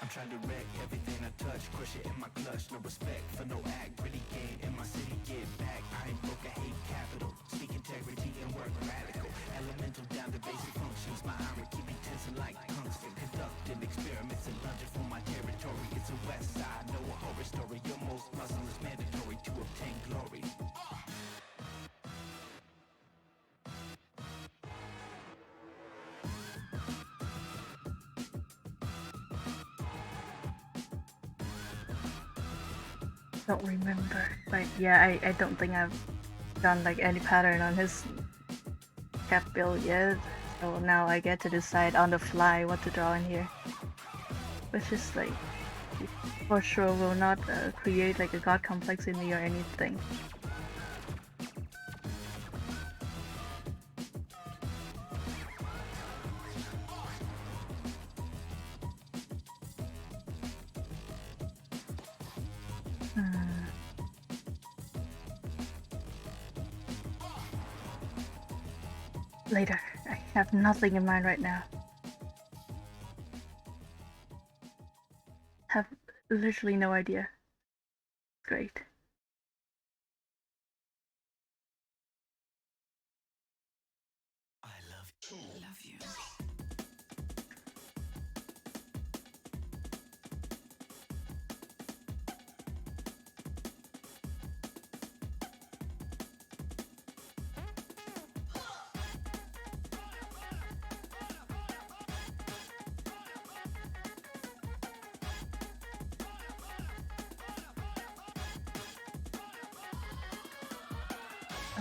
C: I'm trying to wreck everything I touch, crush it in my clutch, no respect for no act, pretty game in my city, get back, I ain't broke, I hate capital, speak integrity and work radical, elemental down to basic functions, my iron keep me tensing like tungsten, conducting experiments and lunging for my territory, it's a west side, no a horror story, your most muscle is mandatory to obtain glory.
A: Don't remember. But yeah, I don't think I've done like any pattern on his cap build yet. So now I get to decide on the fly what to draw in here. Which is like, for sure will not create like a god complex in me or anything. Later. I have nothing in mind right now. Have literally no idea. Great.
C: I love you.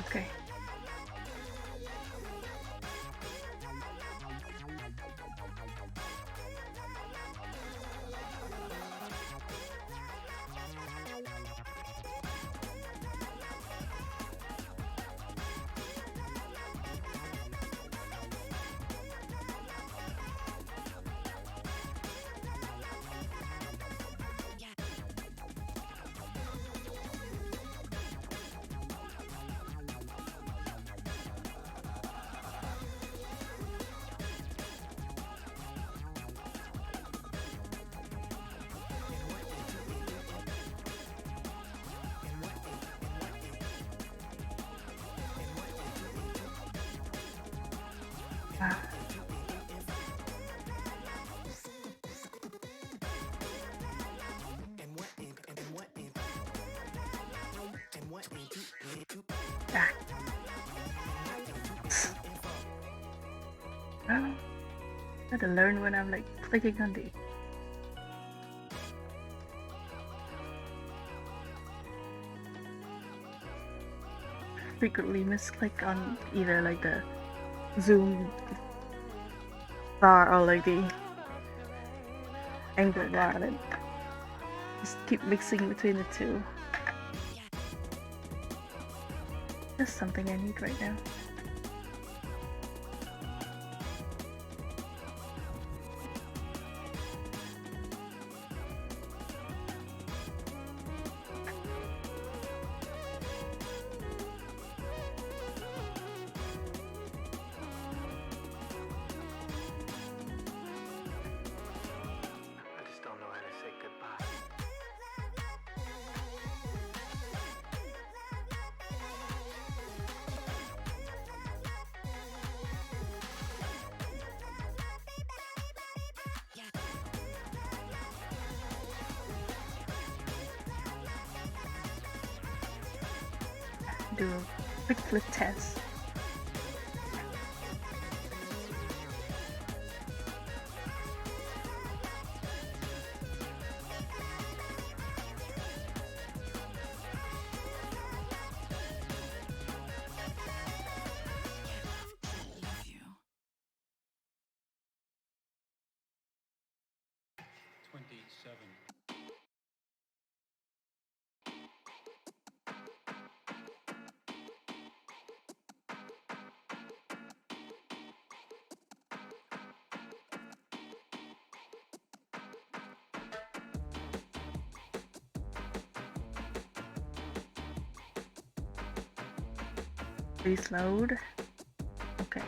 A: Okay. Wow. Ah. Oh. Gotta learn when I'm like clicking on the frequently misclick on either like the zoom bar or like the angle bar and just keep mixing between the two. That's something I need right now.
C: I just don't know how to say goodbye.
A: Do a quick flip test.
B: Love you.
D: 27.
A: Please load. Okay.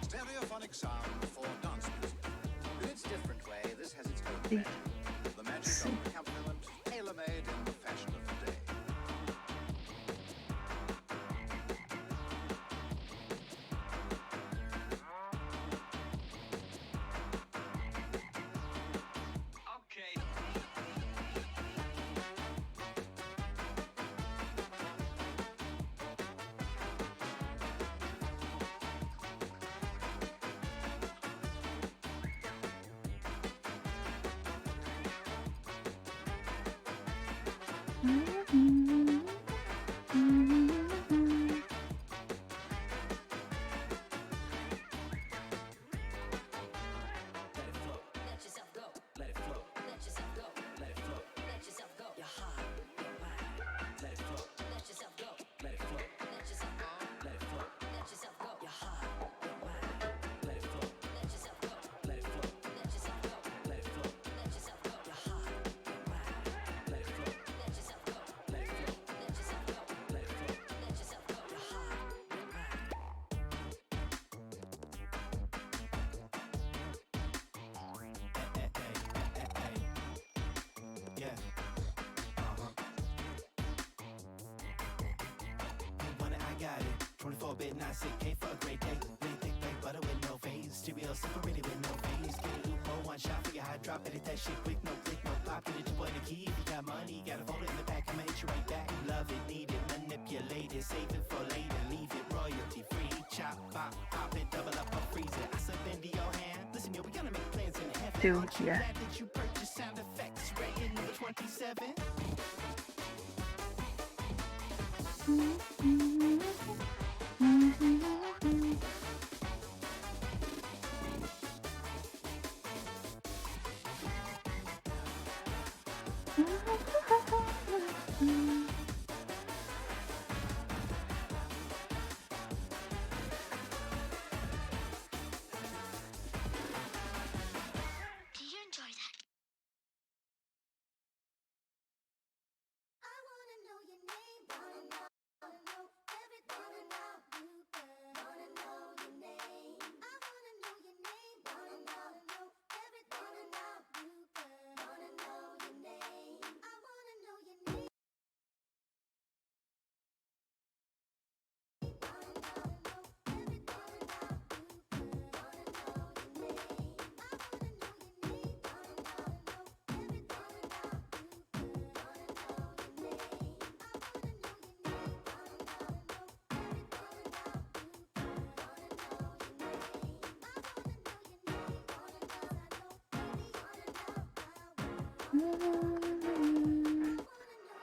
C: Stereophonic sound for dance music. In its different way, this has its own
A: See.
C: magic. The magic of accompaniment, tailor-made in the fashion of the day. Okay. Yeah. Want it, I got it. 24-bit, not sick, K for a great day. Lay thick like butter with no phase. Stereo separated with no phase. Get a loophole, one shot, figure how I drop it. Hit that shit quick, no click, no pop. Get it, your boy the key. If you got money, gotta fold it in the back. I'ma hit you right back. Love it, need it, manipulate it. Save it for later, leave it royalty free. Chop, pop, pop it, double up or freeze it. I slip into your hand. Listen, yo, we gonna make plans in heaven.
A: Dude,
C: Aren't you
A: yeah.
C: glad that you purchased sound effects? Rating number 27.
E: Do you enjoy that? I wanna know your name, wanna know everything about you, girl. Wanna know your name. I wanna know your name, wanna know everything about you, girl. Wanna know your name. I wanna know your name.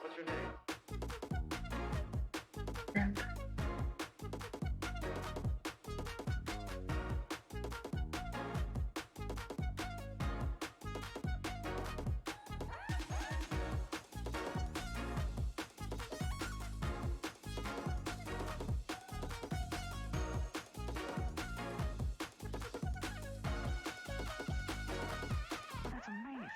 D: What's your name?
A: Damn.
B: That's amazing.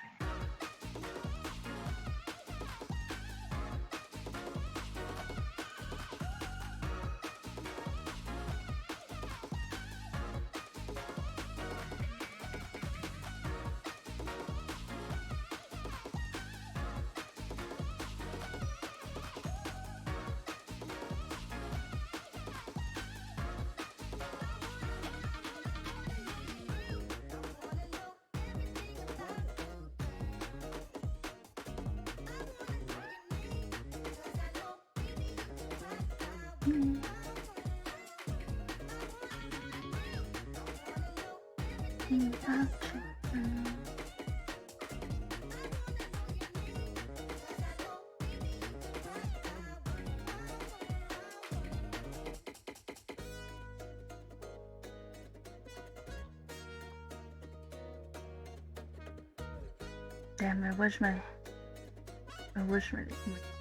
A: Damn, I wish my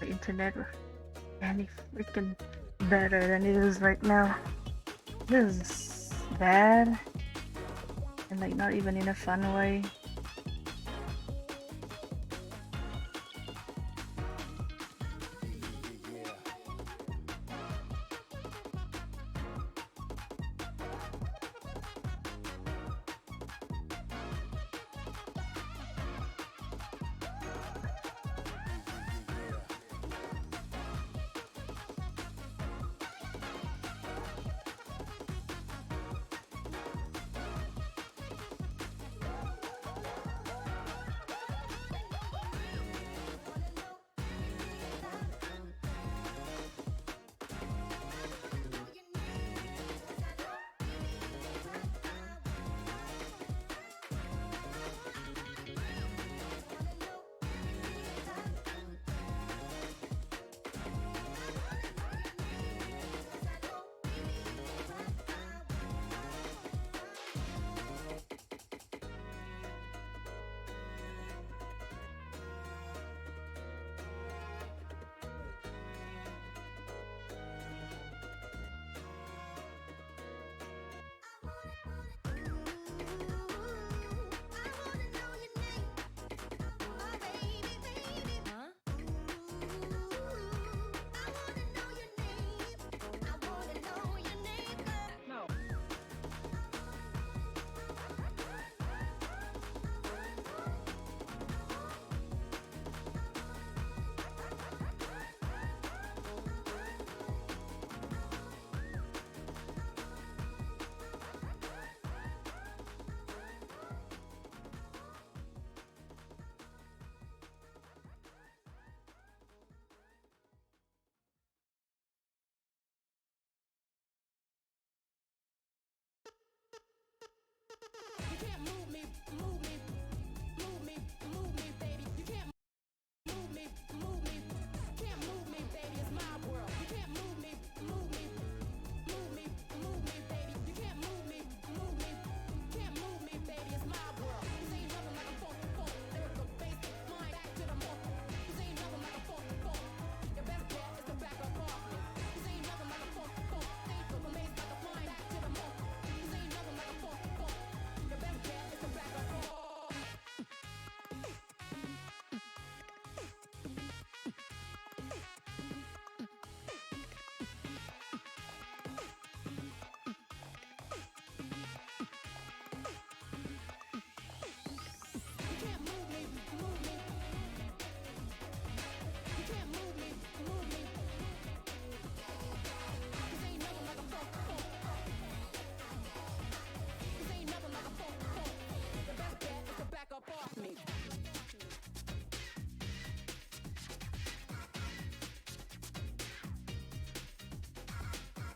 A: internet were any freaking better than it is right now. This is bad. And like not even in a fun way.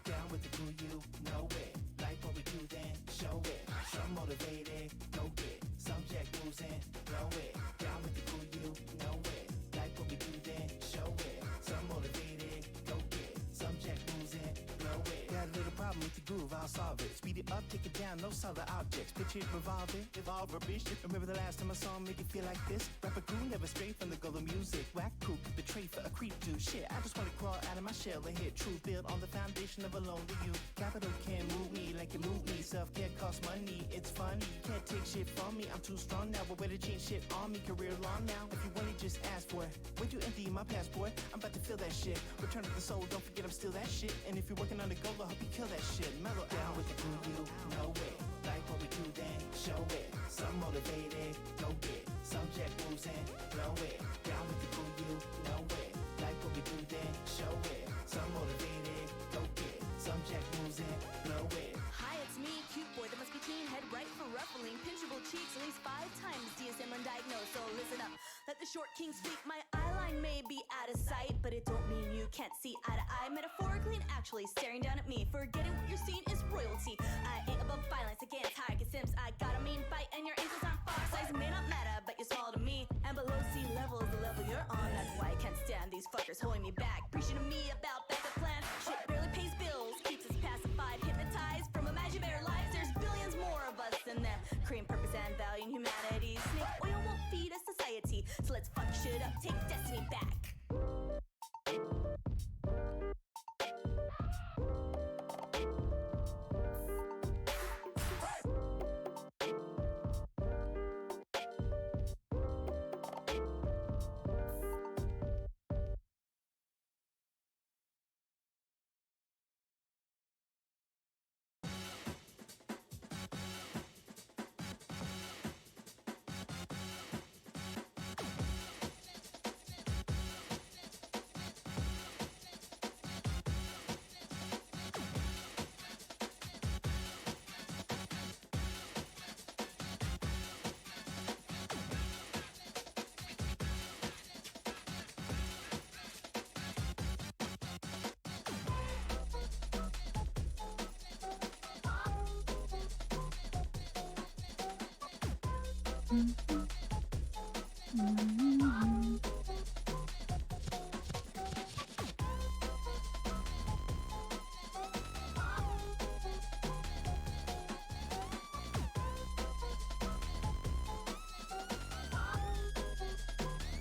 C: Down with the crew, you know it. Like what we do, then show it. Some motivated, go get. Subject moves in, blow it. Down with the crew, you know it. Like what we do, then show it. Some motivated, go get. Subject moves in, blow it. Got a little problem with the groove, I'll solve it. Speed it up, take it down, no solid objects. Pitch it, revolve it, evolve rubbish. Remember the last time I saw make it feel like this? Rapper crew never stray from the goal of music. Whack crew, betray for a creep do shit. I just wanna crawl out of my shell and hit truth. Build on the foundation of a lonely youth. Capital can't move me like it moved me. Self-care costs money, it's funny. You can't take shit from me, I'm too strong now. But way to change shit on me, career long now. If you want it, just ask for it. Wait to empty my passport, I'm about to feel that shit. Return of the soul, don't forget I'm still that shit. And if you're working on the goal, I hope you kill that shit. Mellow down with the crew, you know it. Like what we do, then show it. Some motivated, go get. Subject moves in, blow it. Down with the crew, you know it. Like what we do, then show it. Some motivated, go get. Subject moves in, blow it.
F: Hi, it's me, cute boy that must be teen, head right for ruffling, pinchable cheeks at least 5 times, DSM undiagnosed, so listen up, let the short king speak. My eyeline may be out of sight, but it don't mean you can't see eye to eye, metaphorically and actually staring down at me, forgetting what you're seeing is royalty. I ain't above violence against high simps, I got a mean bite and your angels aren't far, size may not matter, but you're small to me, and below sea level is the level you're on, that's why I can't stand these fuckers holding me back, preaching to me about backup plans, shit barely pays bills, keeps us pacified, hypnotized from imaginary lives. There's billions more of us than them. Creating purpose and value in humanity. Snake oil won't feed a society. So let's fuck shit up, take destiny back.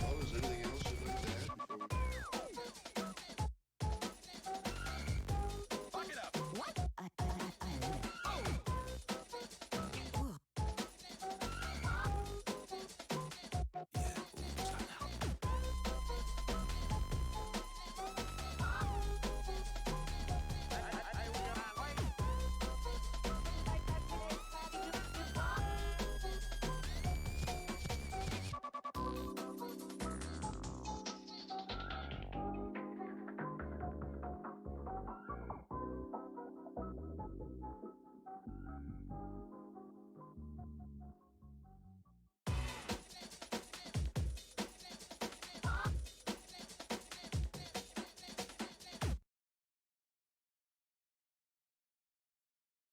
G: Well, is anything else you'd like to add before we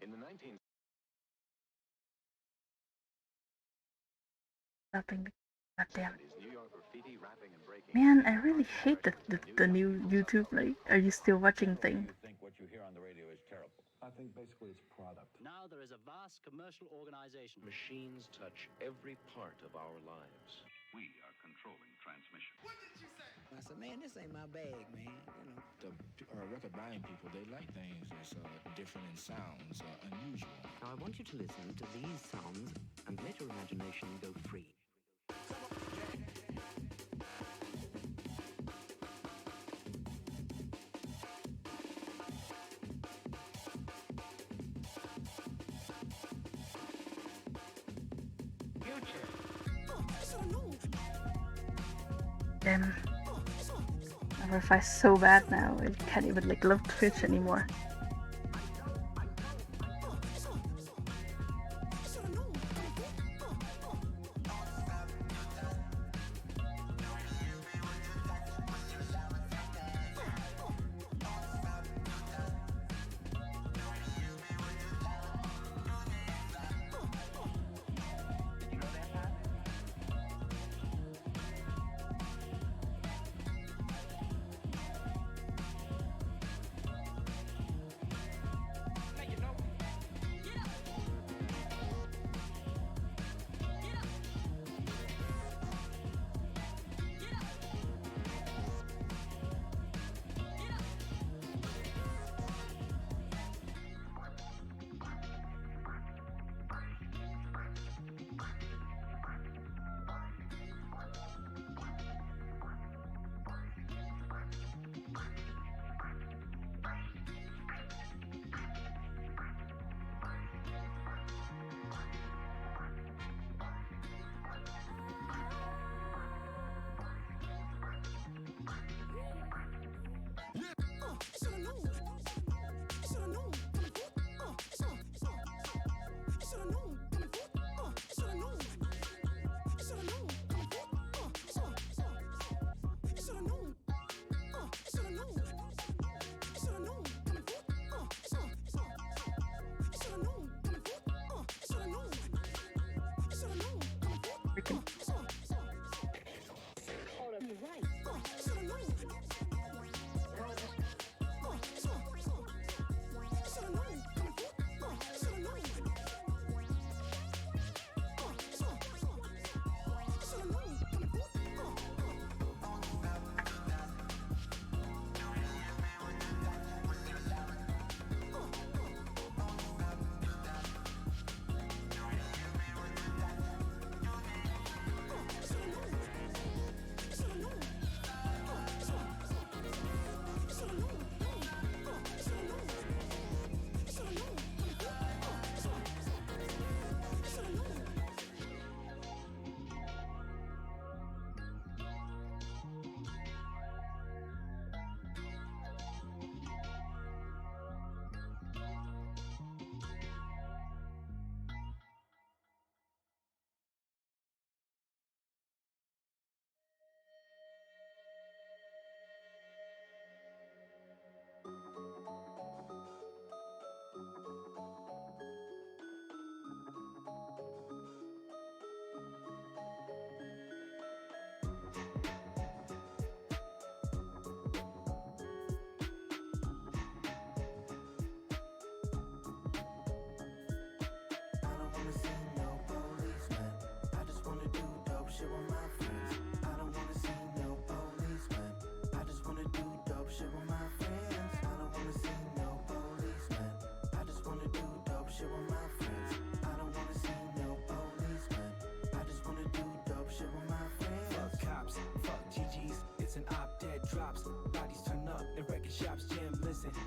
H: In the 19th
A: Nothing. Goddamn. Man, I really hate the new YouTube. Like, are you still watching thing?
H: think what you hear on the radio is terrible. I think basically it's product.
I: Now there is a vast commercial organization.
J: Machines touch every part of our lives.
K: We are controlling transmission.
C: What did you say?
L: I said, man, this ain't my bag, man. You know.
M: The record buying people, they like things that's different in sounds, unusual.
N: Now I want you to listen to these sounds and let your imagination go free.
A: Damn. My Wi-Fi's so bad now, I can't even like love Twitch anymore.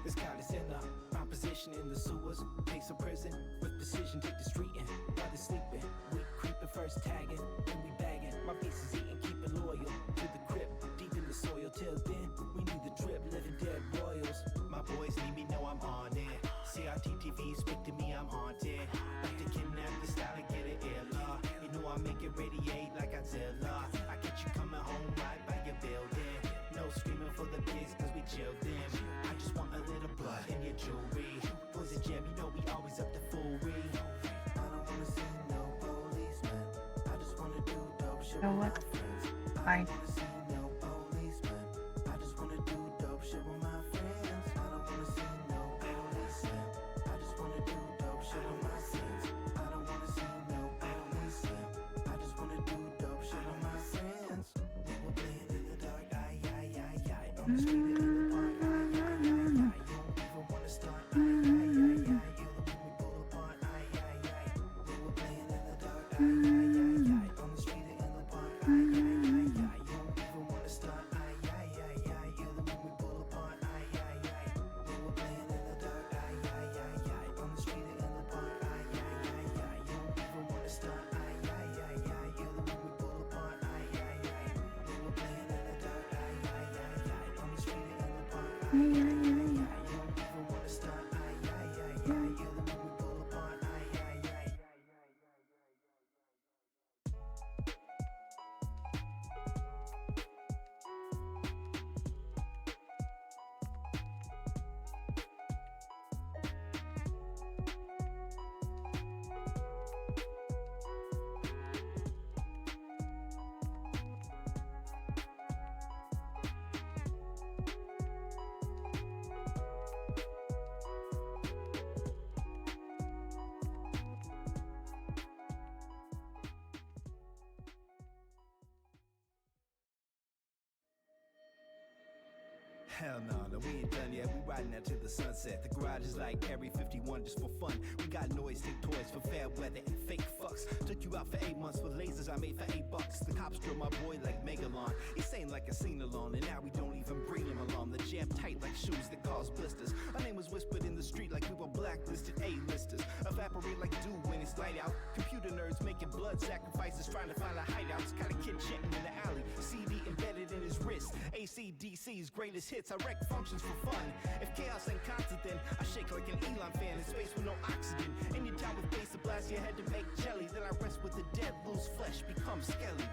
C: This callous in the opposition in the sewers. Take some prison with precision. Take the street and brothers sleeping. We creeping first tagging, then we bagging. My piece is eating, keeping loyal to the grip. Deep in the soil. Till then, we need the drip. Living dead royals. My boys need me, know I'm on it. CRTTV, speak to me, I'm haunted. Like to kidnap the style and get it illa. You know I make it radiate like Godzilla. I get you coming home right by your building. No screaming for the kids cause we chilled in. I just want a little blood in your jewelry. Boys and jam, you know we always up to foolery. I don't wanna see no policeman. I just wanna do
A: know what? Fine.
C: Hell no, we ain't done yet. We riding out to the sunset. The garage is like Area 51 just for fun. We got noise, take toys for fair weather and fake fucks. Took you out for 8 months for lasers I made for $8. The cops drill my boy like Megalon. He's saying like a scene alone, and now we don't even bring him along. The jam tight like shoes that cause blisters. Our name was whispered in the street like we were blacklisted A-listers. Evaporate like dew when it's light out. Computer nerds making blood sacrifices trying to find a hideout. Got a kid chanting in the alley, CD embedded in his wrist. AC/DC's greatest hits. I wreck functions for fun. If chaos ain't constant, then I shake like an Elon fan in space with no oxygen. Anytime with bass to blast your head to make jelly, then I rest with the dead, lose flesh, become skelly.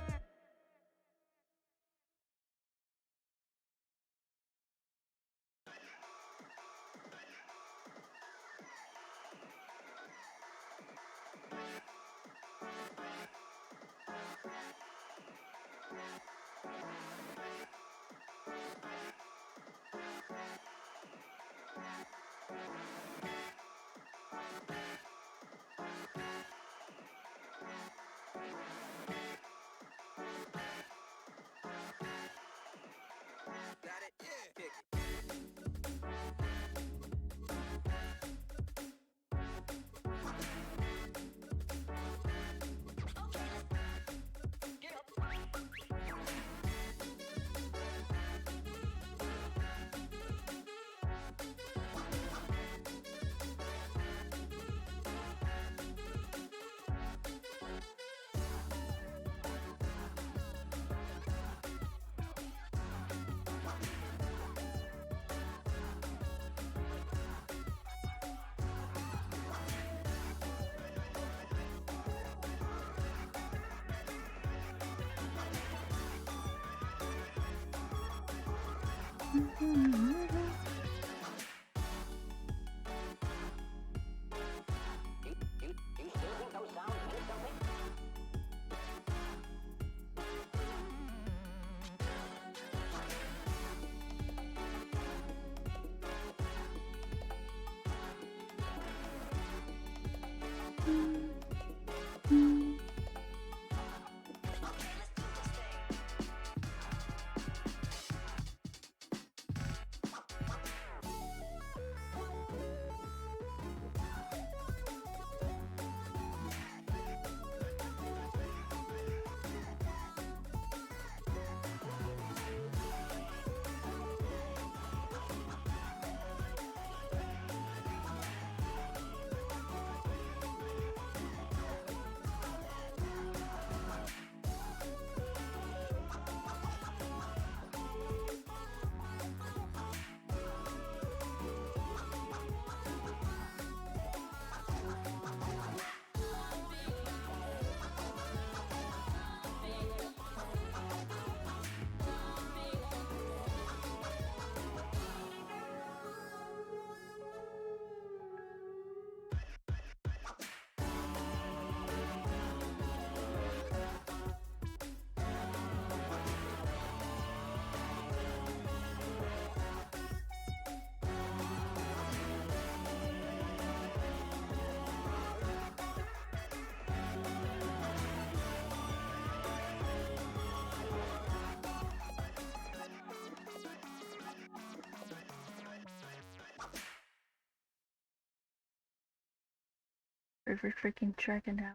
A: favorite freaking track in now.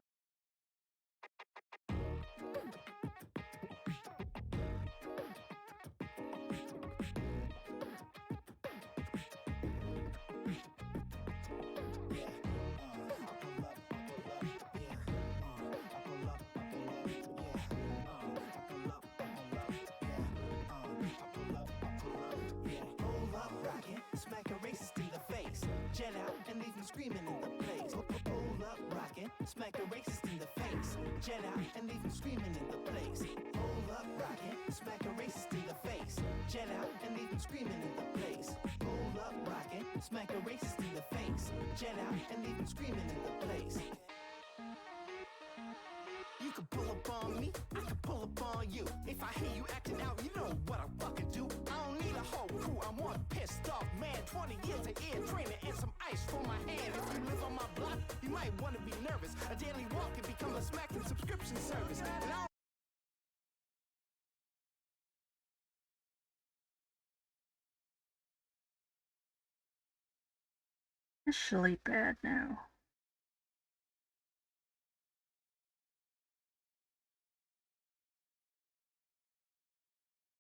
C: Jet out and leave him screaming in the place. Hold up, rockin', smack a racist in the face. Jet out and leave him screaming in the place. Hold up, rockin', smack a racist in the face. Jet out and leave him screaming in the place. Hold up, rockin', smack a racist in the face. Jet out and leave him screaming in the place. You can pull up on me, I can pull up on you. If I hear you acting out, you know what I fucking do. I don't need a whole crew, I'm one pissed off man. 20 years of ear training and some ice for my hand. If you live on my block, you might want to be nervous. A daily walk can become a smacking subscription service. And I
A: Especially bad now.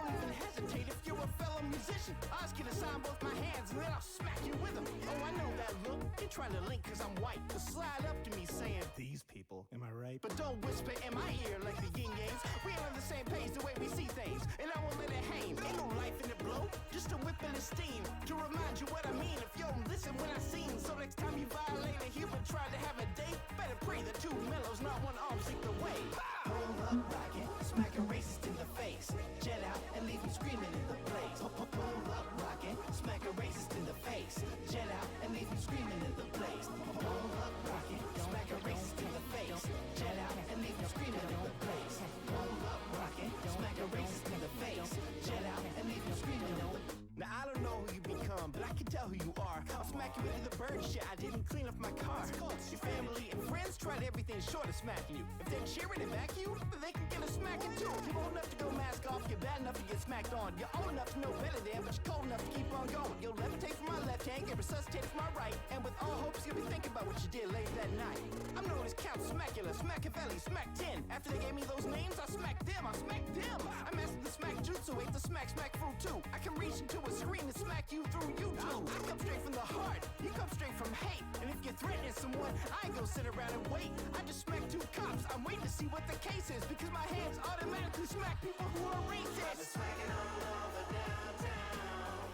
C: don't even hesitate if you're a fellow musician. I just can assign both my hands and then I'll smack you with them. Oh, I know that look. You're trying to link cause I'm white. So slide up to me saying, these people, am I right? But don't whisper in my ear like the yin yangs. We're on the same page the way we see things. And I won't let it hang. Ain't no life in the blow, just a whip in the steam. To remind you what I mean if you don't listen when I sing. So next time you violate a human, try to have a date. Better pray the two mellows, not one arm sink away. Hold up, rocket, smack a racist in the face. Jet out and leave him screaming in the place. Hold up, rocket, smack a racist in the face. Jet out and leave him screaming in the place. Hold up, rocket, smack a racist in the face. Jet out and leave him screaming in the place. Hold up, rocket, smack a racist in the face. Jet out and leave him screaming in the place. Now I don't know who you become, but I can tell who you are. I'll smack you into the bird shit. I didn't clean up my car. Your family and friends tried everything short of smacking you. If they're cheering and back you, then they can get a smacking too. You're old enough to go mask off, you're bad enough to get smacked on. You're old enough to know better than, but you're cold enough to keep on going. You'll levitate from my left hand, get resuscitated from my right. And with all hopes, you'll be thinking about what you did late that night. I'm known as Count Smackula, Smackavelli, Smack 10. After they gave me those names, I smacked them, I smacked them. I mastered the smack jutsu, ate the smack fruit too. I can reach into a screen and smack you through YouTube. I come straight from the heart, you come straight from hate. And if you're threatening someone, I ain't gonna sit around and wait. I just smack two cops, I'm waiting to see what the case is. Because my hands automatically smack people who are racist. I've been smacking all over downtown.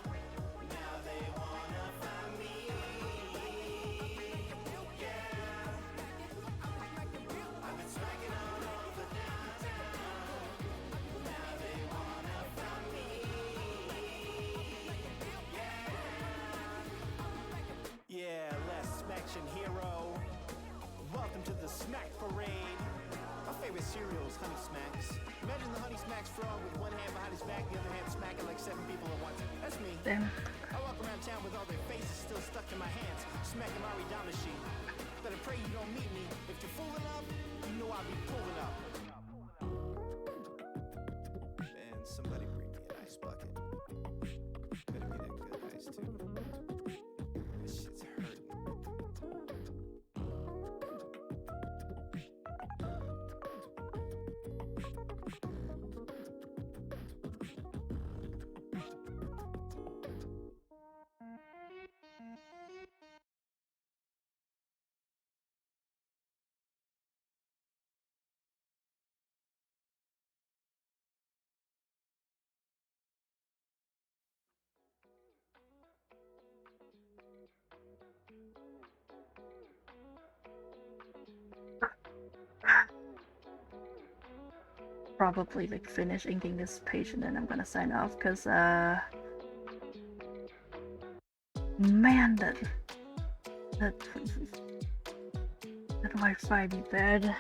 C: Now they wanna find me. Yeah. I've been smacking all over downtown. Now they wanna find me. Yeah, less smaction hero. Welcome to the Smack Parade. My favorite cereal is Honey Smacks. Imagine the Honey Smacks frog with one hand behind his back, the other hand smacking like 7 people at once. That's me.
A: Damn.
C: I walk around town with all their faces still stuck in my hands, smacking my Rida machine. Better pray you don't meet me. If you're fooling up, you know I'll be pulling up. Man, somebody bring me an ice bucket. Better be that good ice too. This shit's hurting.
A: Probably like finish inking this page and then I'm gonna sign off because man, that Wi-Fi be bad.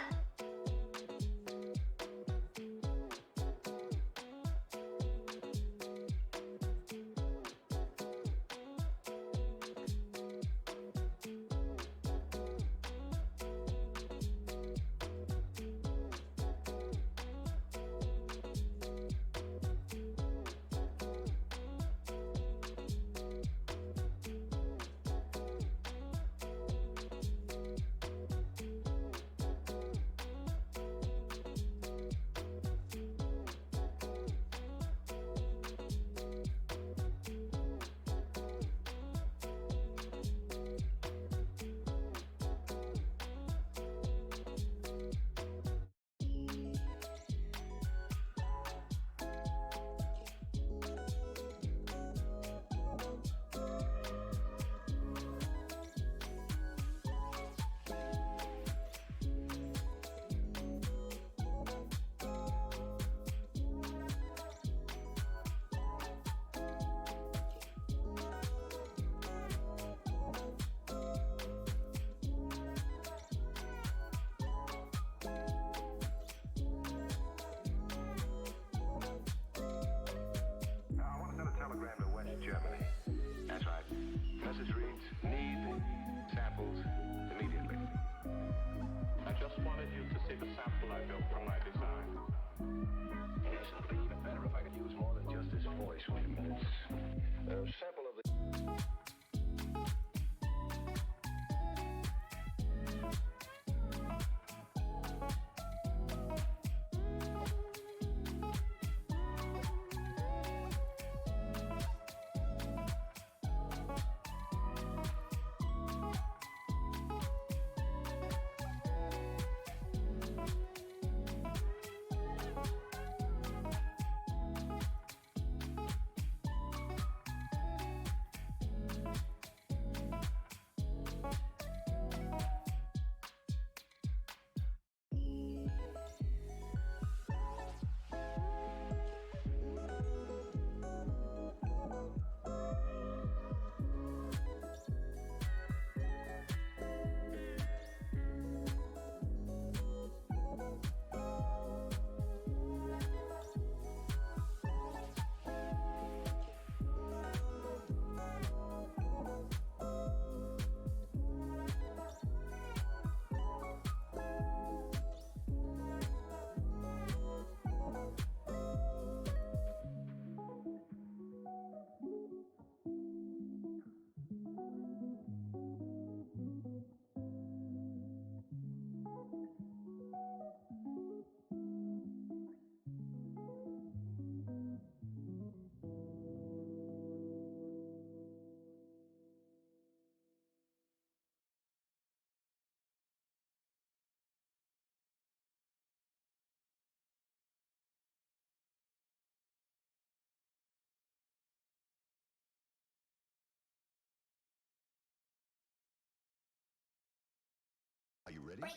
C: Ready?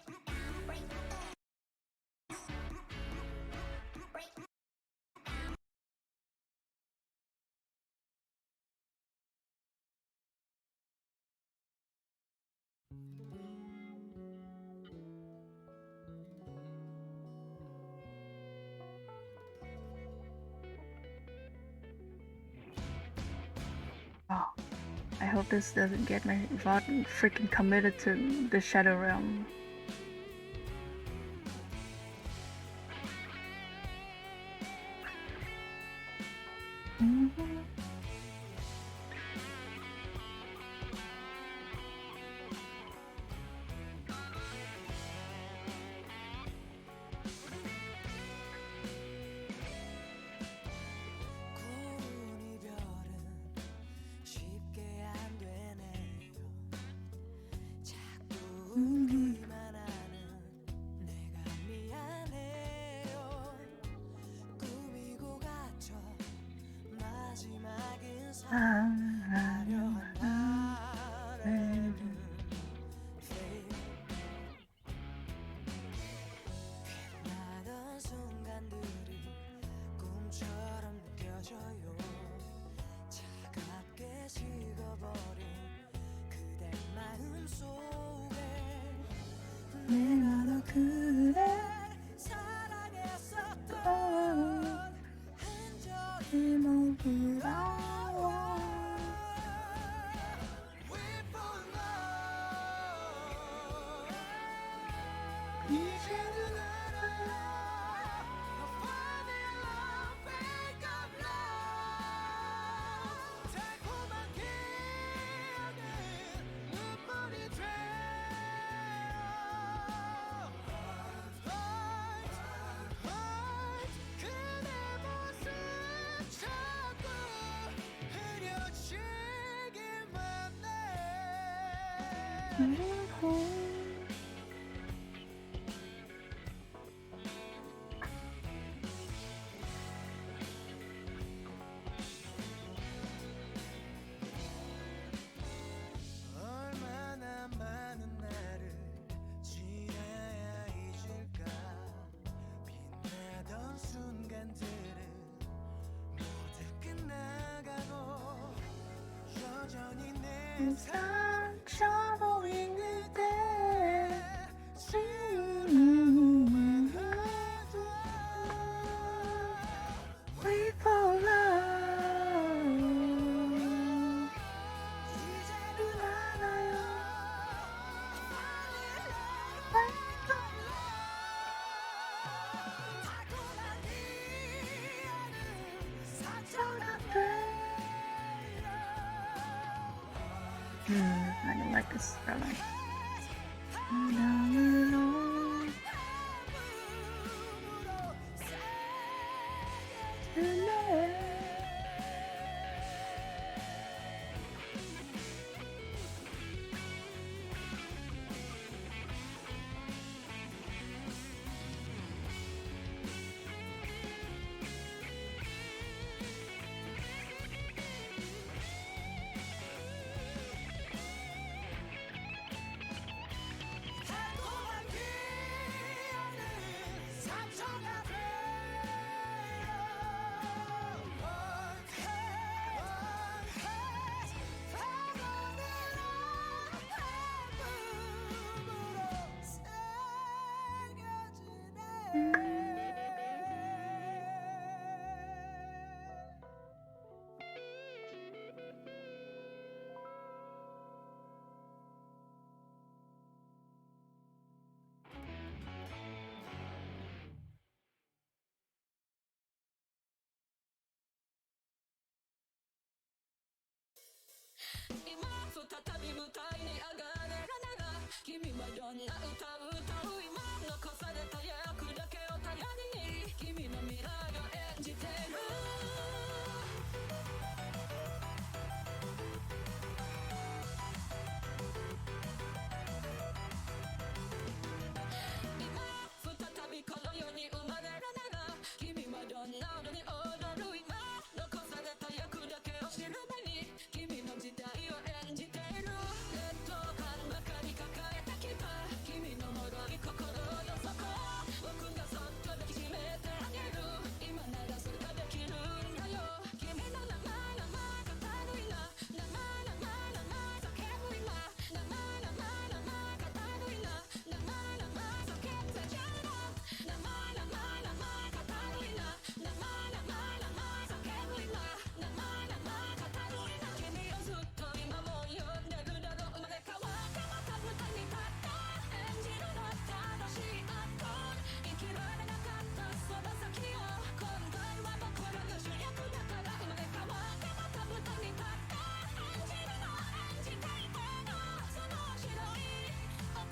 A: Oh, I hope this doesn't get my VOD freaking committed to the Shadow Realm. 상처도 있는데 Wait for love 이제는 알아요 상처가 돼 I don't like this really.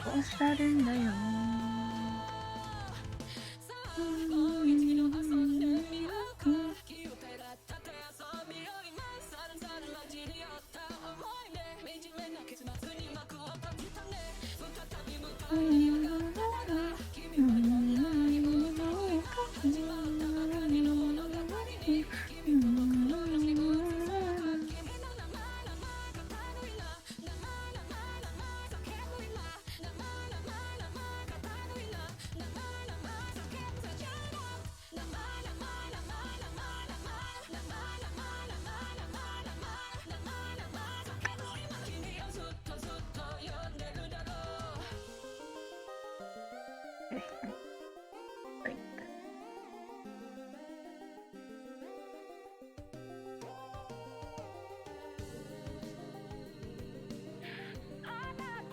A: おしゃれだよ。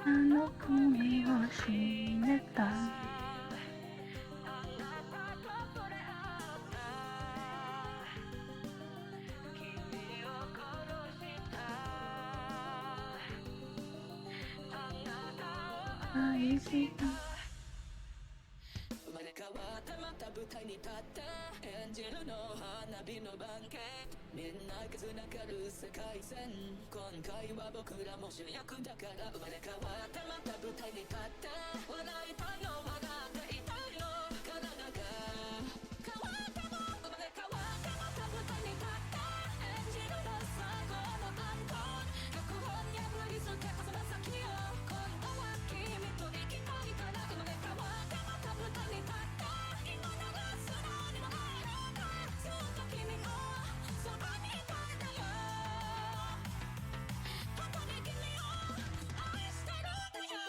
A: あの恋をしめた愛した
O: 生まれ変わったまた舞台に立って演じるの花火の番犬みんな絆がる世界線今回は僕らも主役だから生まれ変わってまた舞台に立って笑いたいの笑っていたいの体が変わっても生まれ変わってまた舞台に立って演じるの最後のアンコール脚本破り捨てこその先よ今度は君と生きたいから生まれ変わってまた舞台に立って今流すのにもないのかずっと君をそばにいたいんだよ本当に君を愛してるんだよ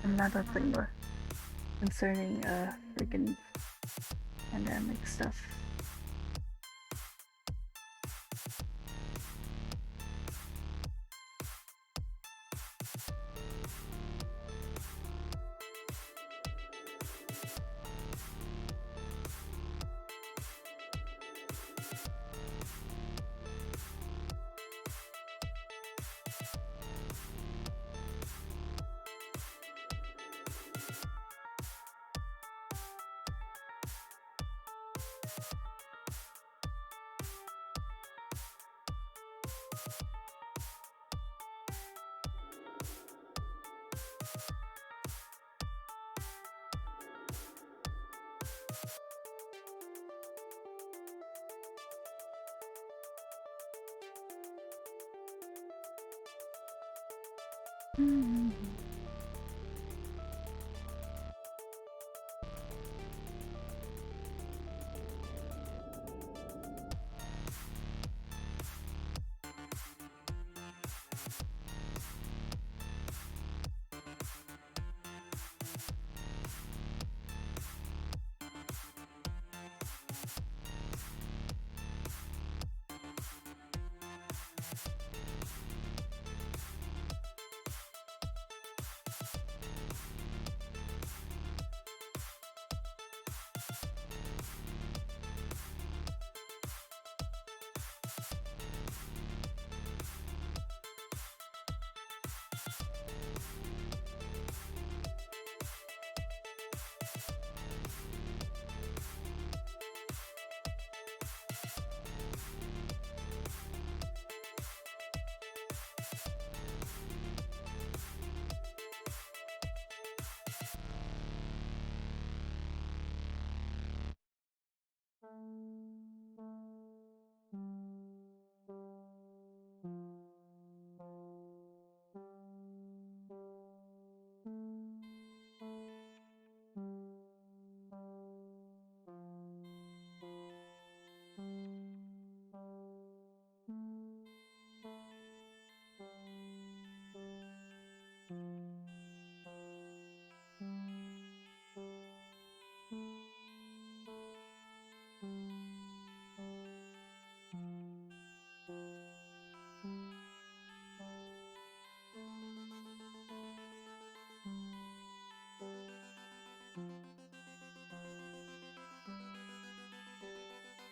A: Another thing concerning freaking pandemic stuff.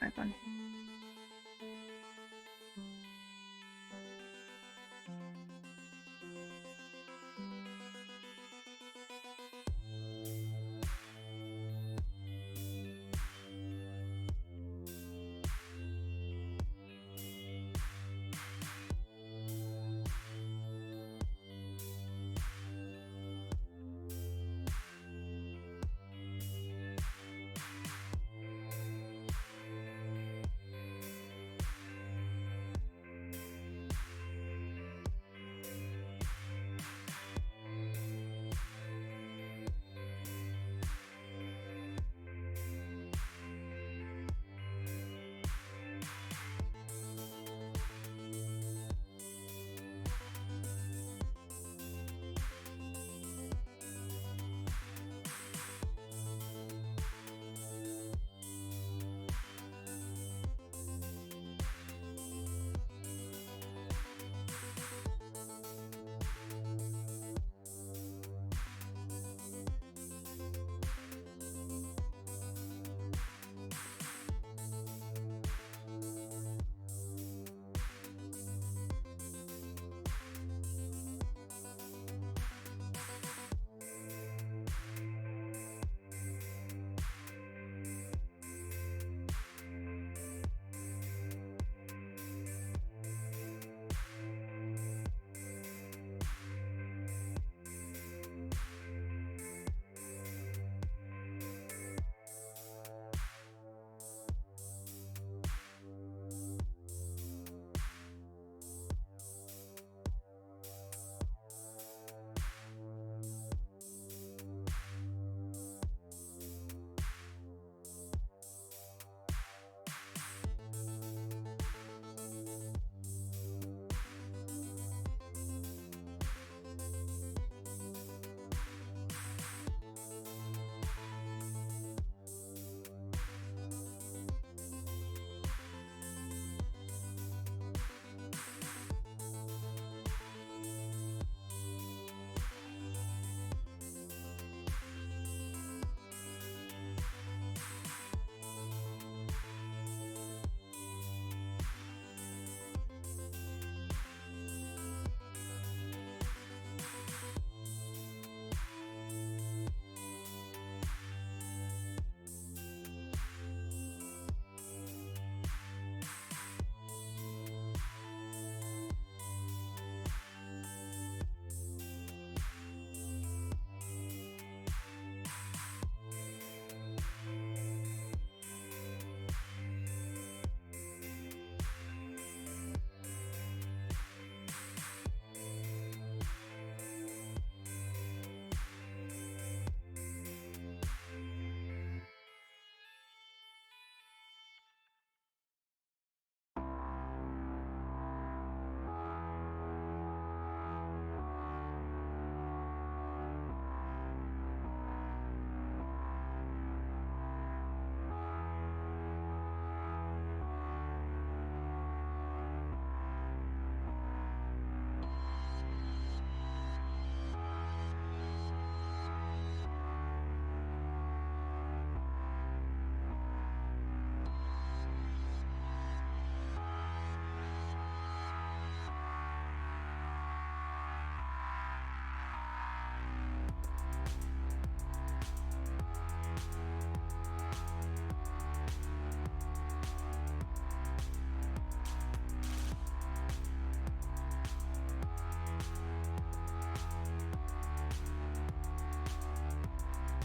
A: icon.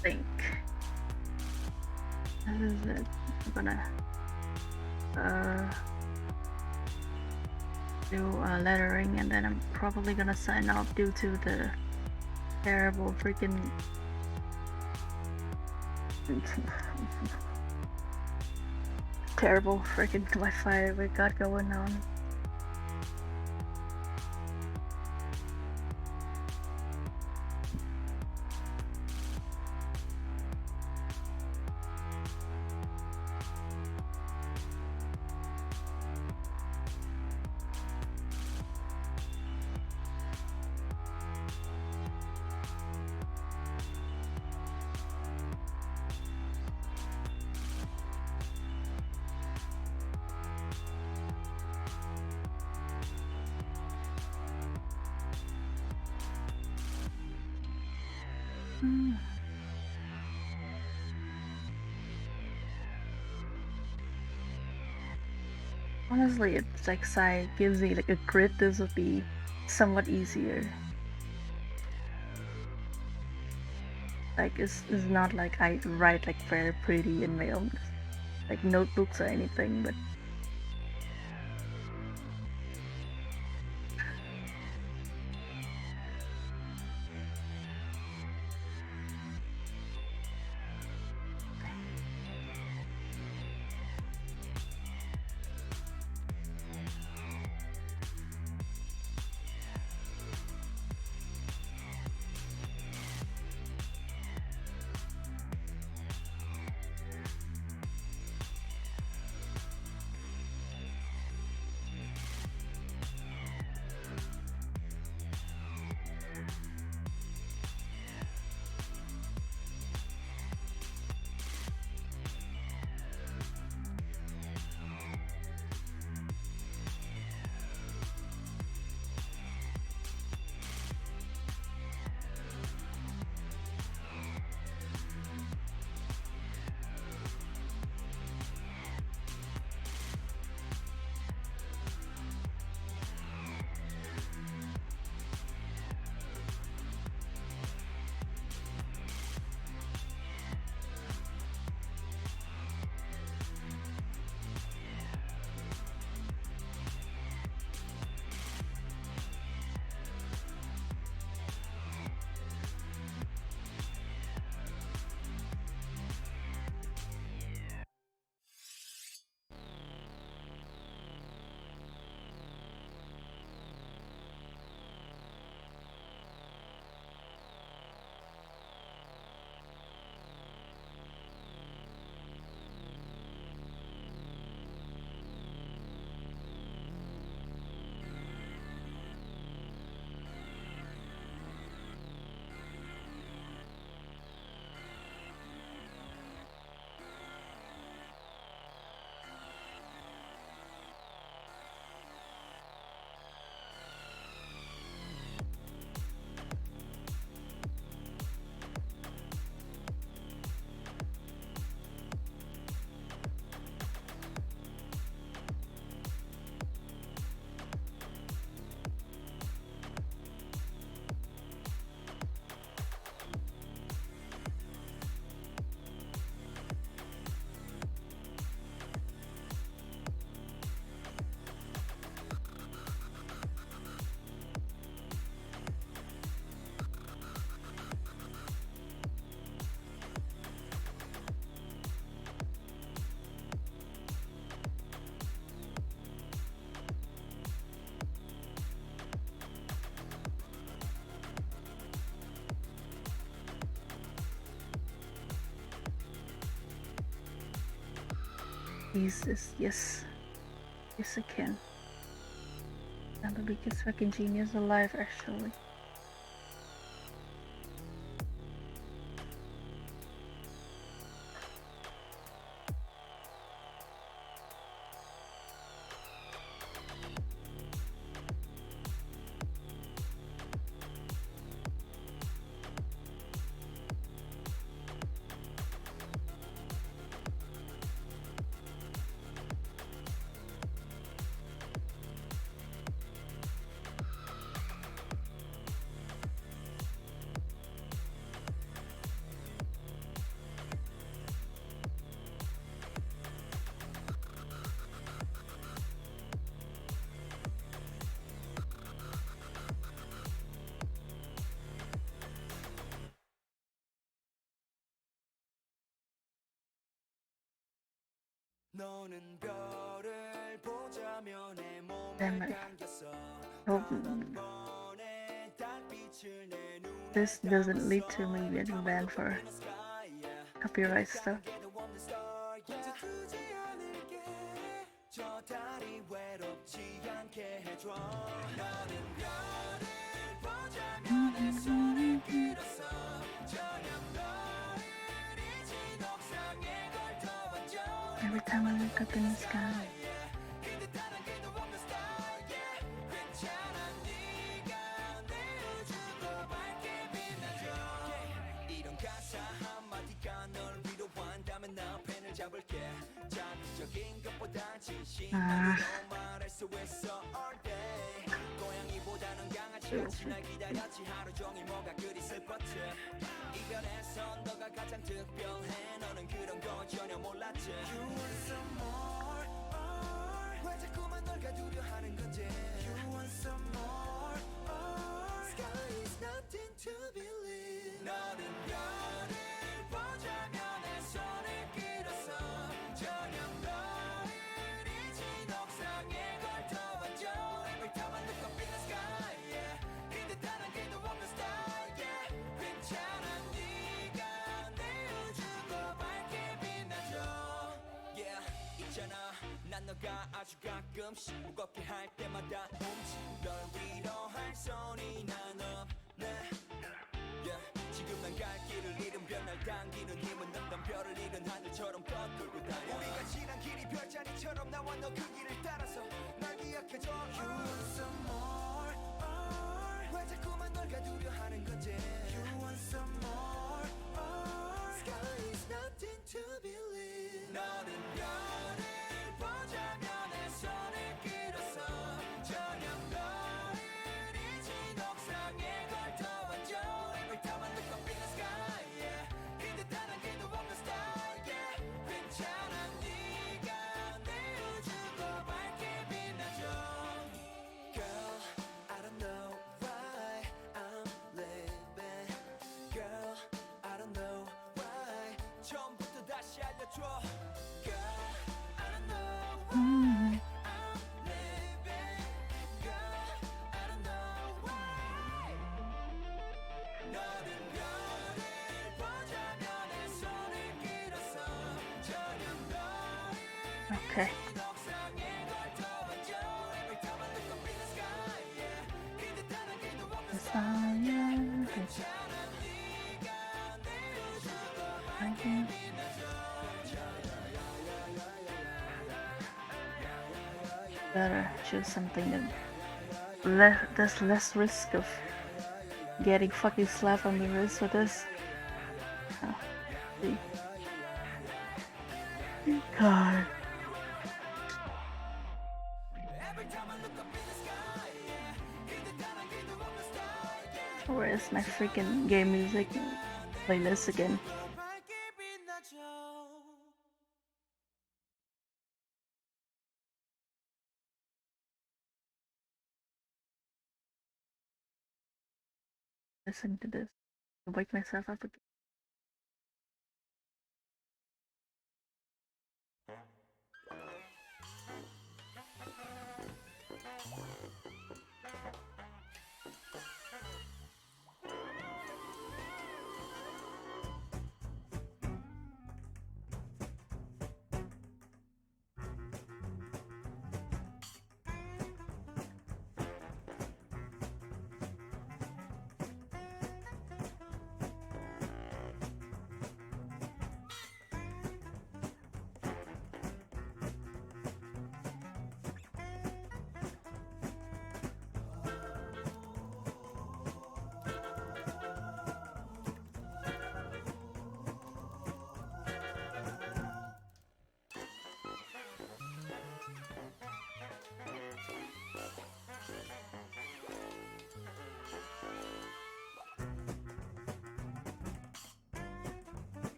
A: Think this is it. I'm gonna do lettering, and then I'm probably gonna sign off due to the terrible freaking terrible freaking Wi-Fi we got going on. Mm. Honestly, it's like Psy gives me like a grid. This would be somewhat easier. Like it's not like I write like very pretty in my own like notebooks or anything, but Jesus, yes. Yes I can. I'm the biggest fucking genius alive actually. Damn it. Hope this doesn't lead to me getting banned for copyright stuff. Every time I look up in the sky.
C: 날 기다렸지 하루 종일 뭐가 그리 슬펐지 이별에선 너가 가장 특별해 너는 그런 거 전혀 몰랐지 You want some more 왜 자꾸만 널 가두려 하는 건지 You want some more Sky is nothing to believe 너는 별을 보자면 내 손을 끌어서 저녁 너를 잊은 옥상에 걸터앉아 Every time I look up in the sky yeah. 듯한 길도 없는 style yeah. 괜찮아 네가 내 우주도 밝게 빛나줘 yeah. 있잖아 난 너가 아주 가끔씩 무겁게 할 때마다 널 위로할 손이 난 없네 yeah. 지금 난 갈 길을 잃은 별날 당기는 힘은 없던 별을 잃은 하늘처럼 떠돌고 다녀 우리가 지난 길이 별자리처럼 나와 너 그 길을 따라서 날 기억해줘 You want some more 왜 자꾸만 널 가두려 하는 건지 You want some more Sky is nothing to believe 너는 별을 보자면 내 손을 끌어서 저녁 너를 잊은 옥상에 걸터앉아 Every time I look up in the sky yeah. 그 듯한 길도 없는 style yeah. 괜찮아 네가 내 우주도 밝게 빛나줘 Girl I don't know why I'm living Girl I don't know why 처음부터 다시 알려줘 Girl I don't know why I'm living Girl I don't know why 너는 별을 보자면 내 손을 끌어서 저녁 너를
A: Okay.
C: 잊은 옥상에 걸터앉아 Every time I look up in the sky yeah. 그 듯한 길도 없는 style yeah. 괜찮아 네가 내 우주도 밝게 빛나줘
A: Better choose something there's less risk of getting fucking slapped on the wrist with this. Oh, see. God. Where is my freaking game music playlist again? Listen to this. Wake myself up again.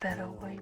A: that always.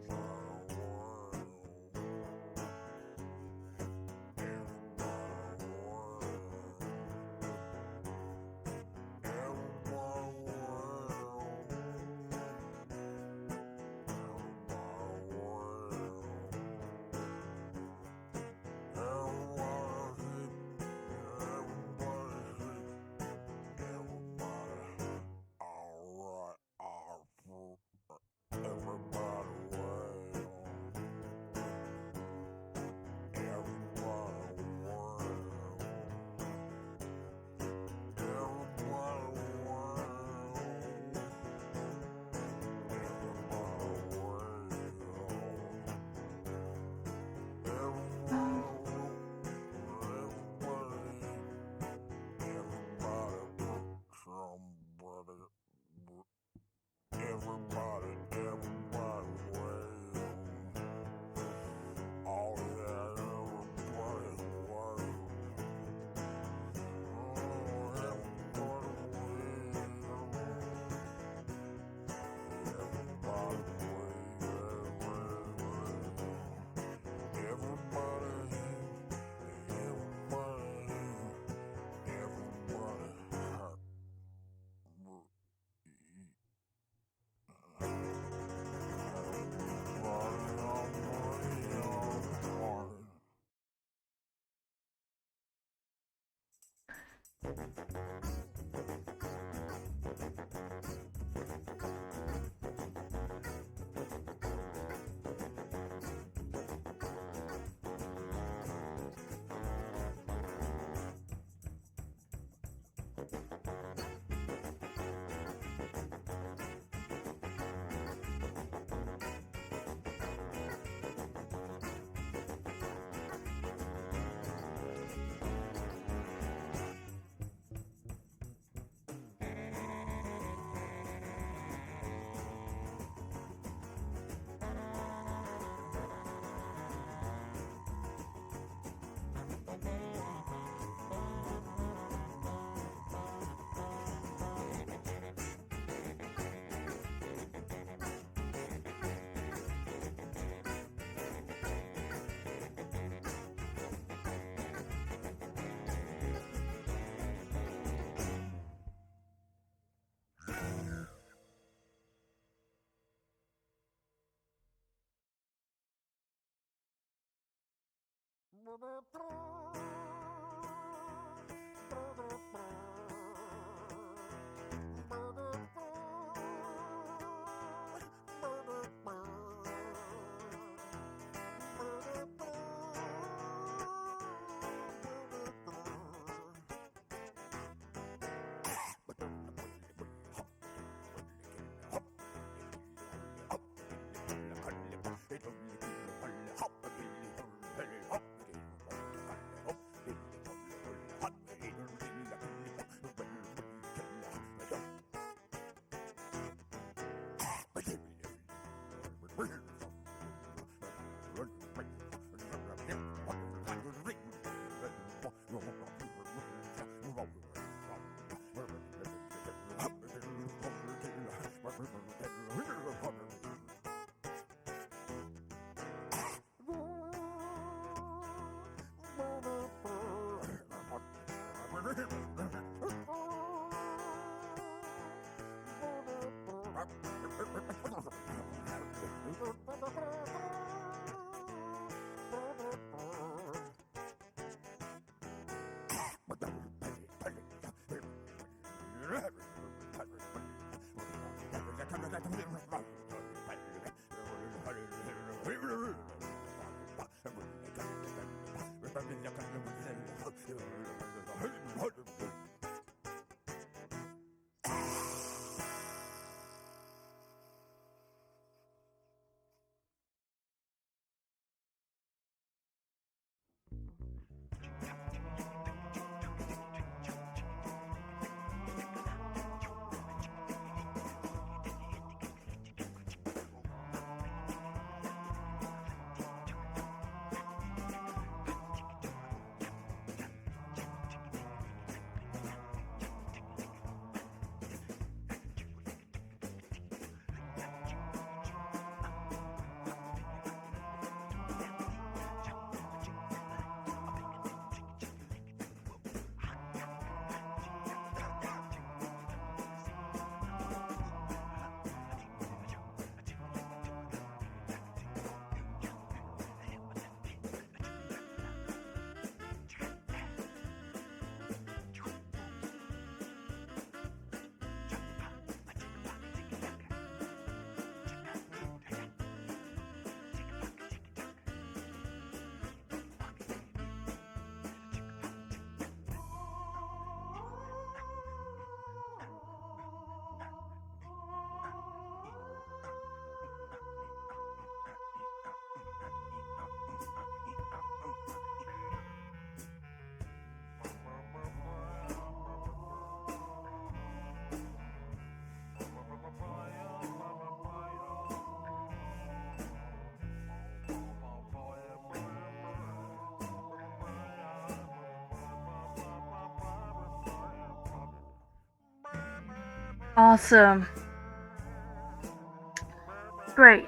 A: Awesome. Great.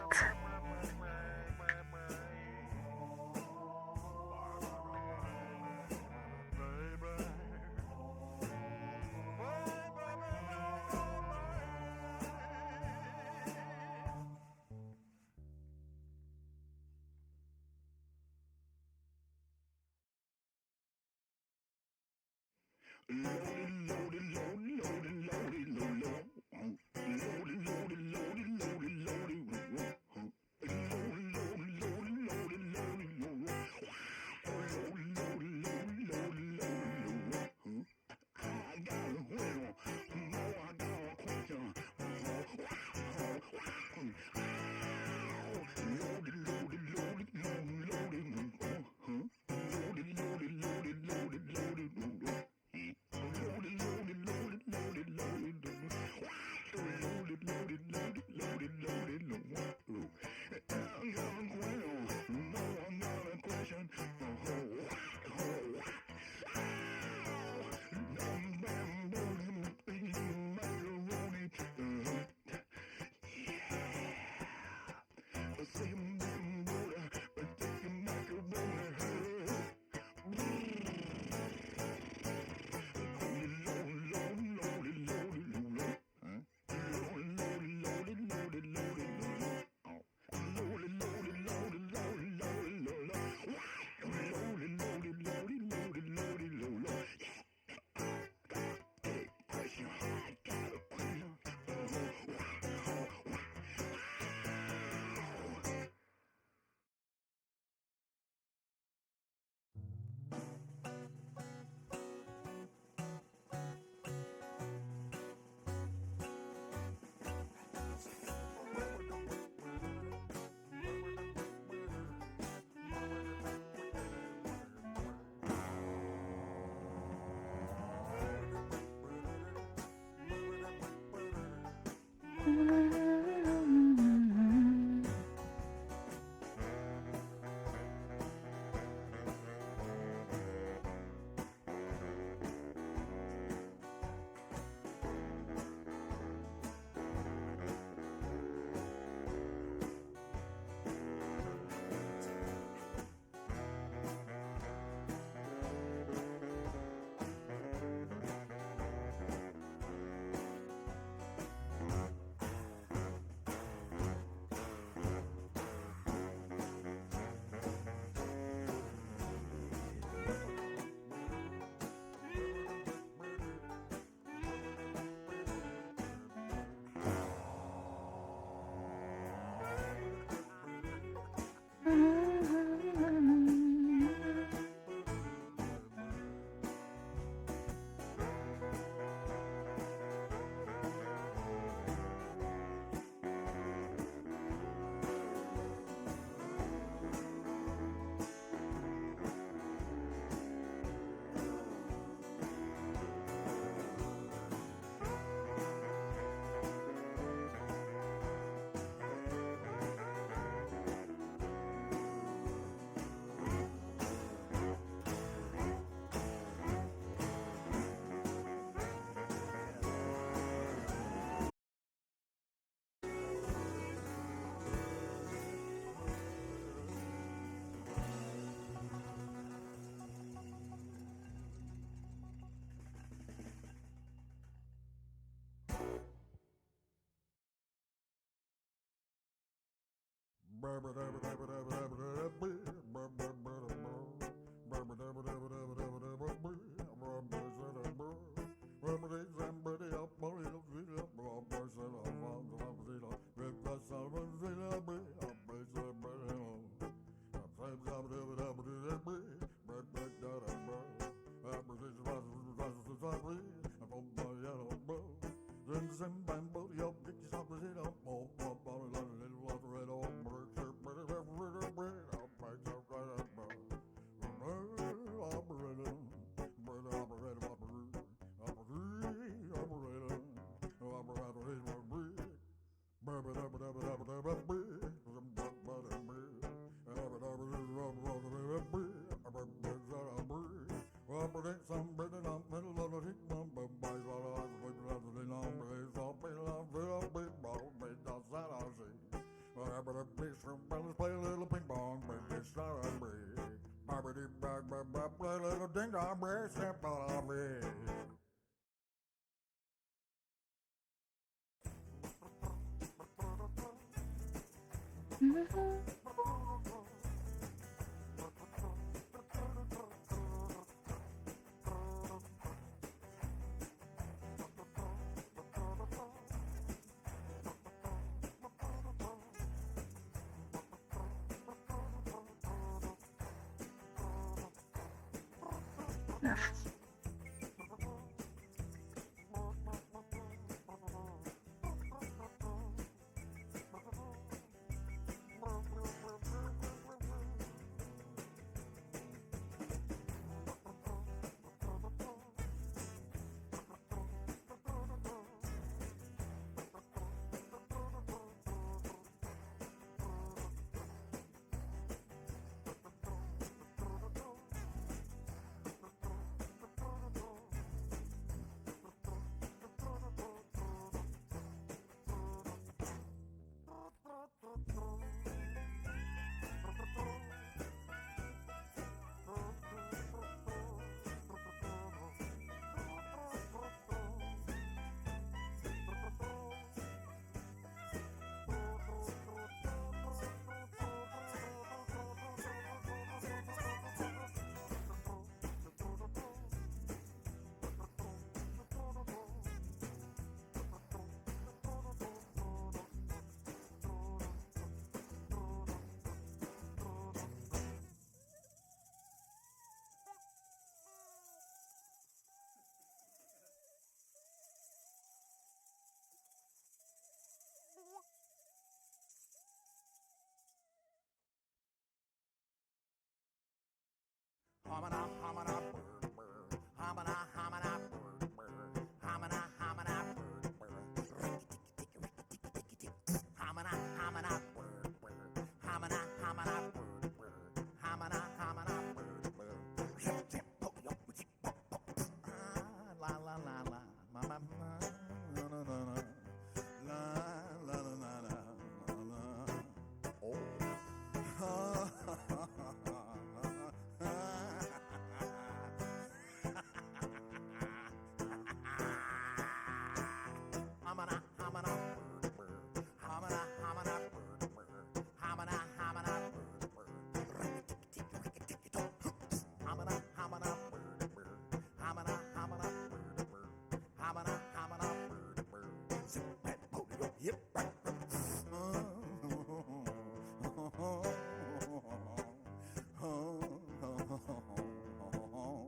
P: Little ding dong, very simple.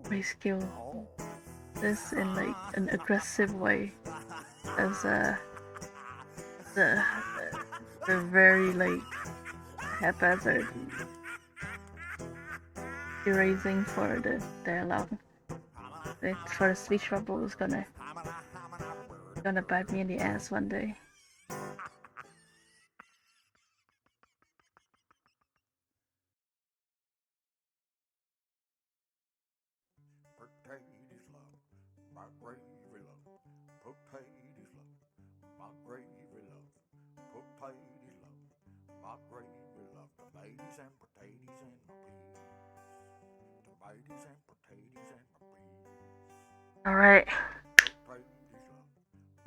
A: Grayscale this in like an aggressive way as the very like haphazard erasing for the dialogue. For the speech bubble is gonna bite me in the ass one day.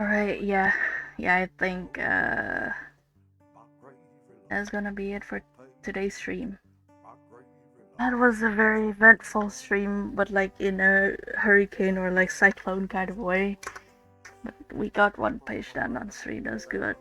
A: Alright, yeah, I think that's gonna be it for today's stream. That was a very eventful stream, but like in a hurricane or like cyclone kind of way. But we got one page done on stream, that's good.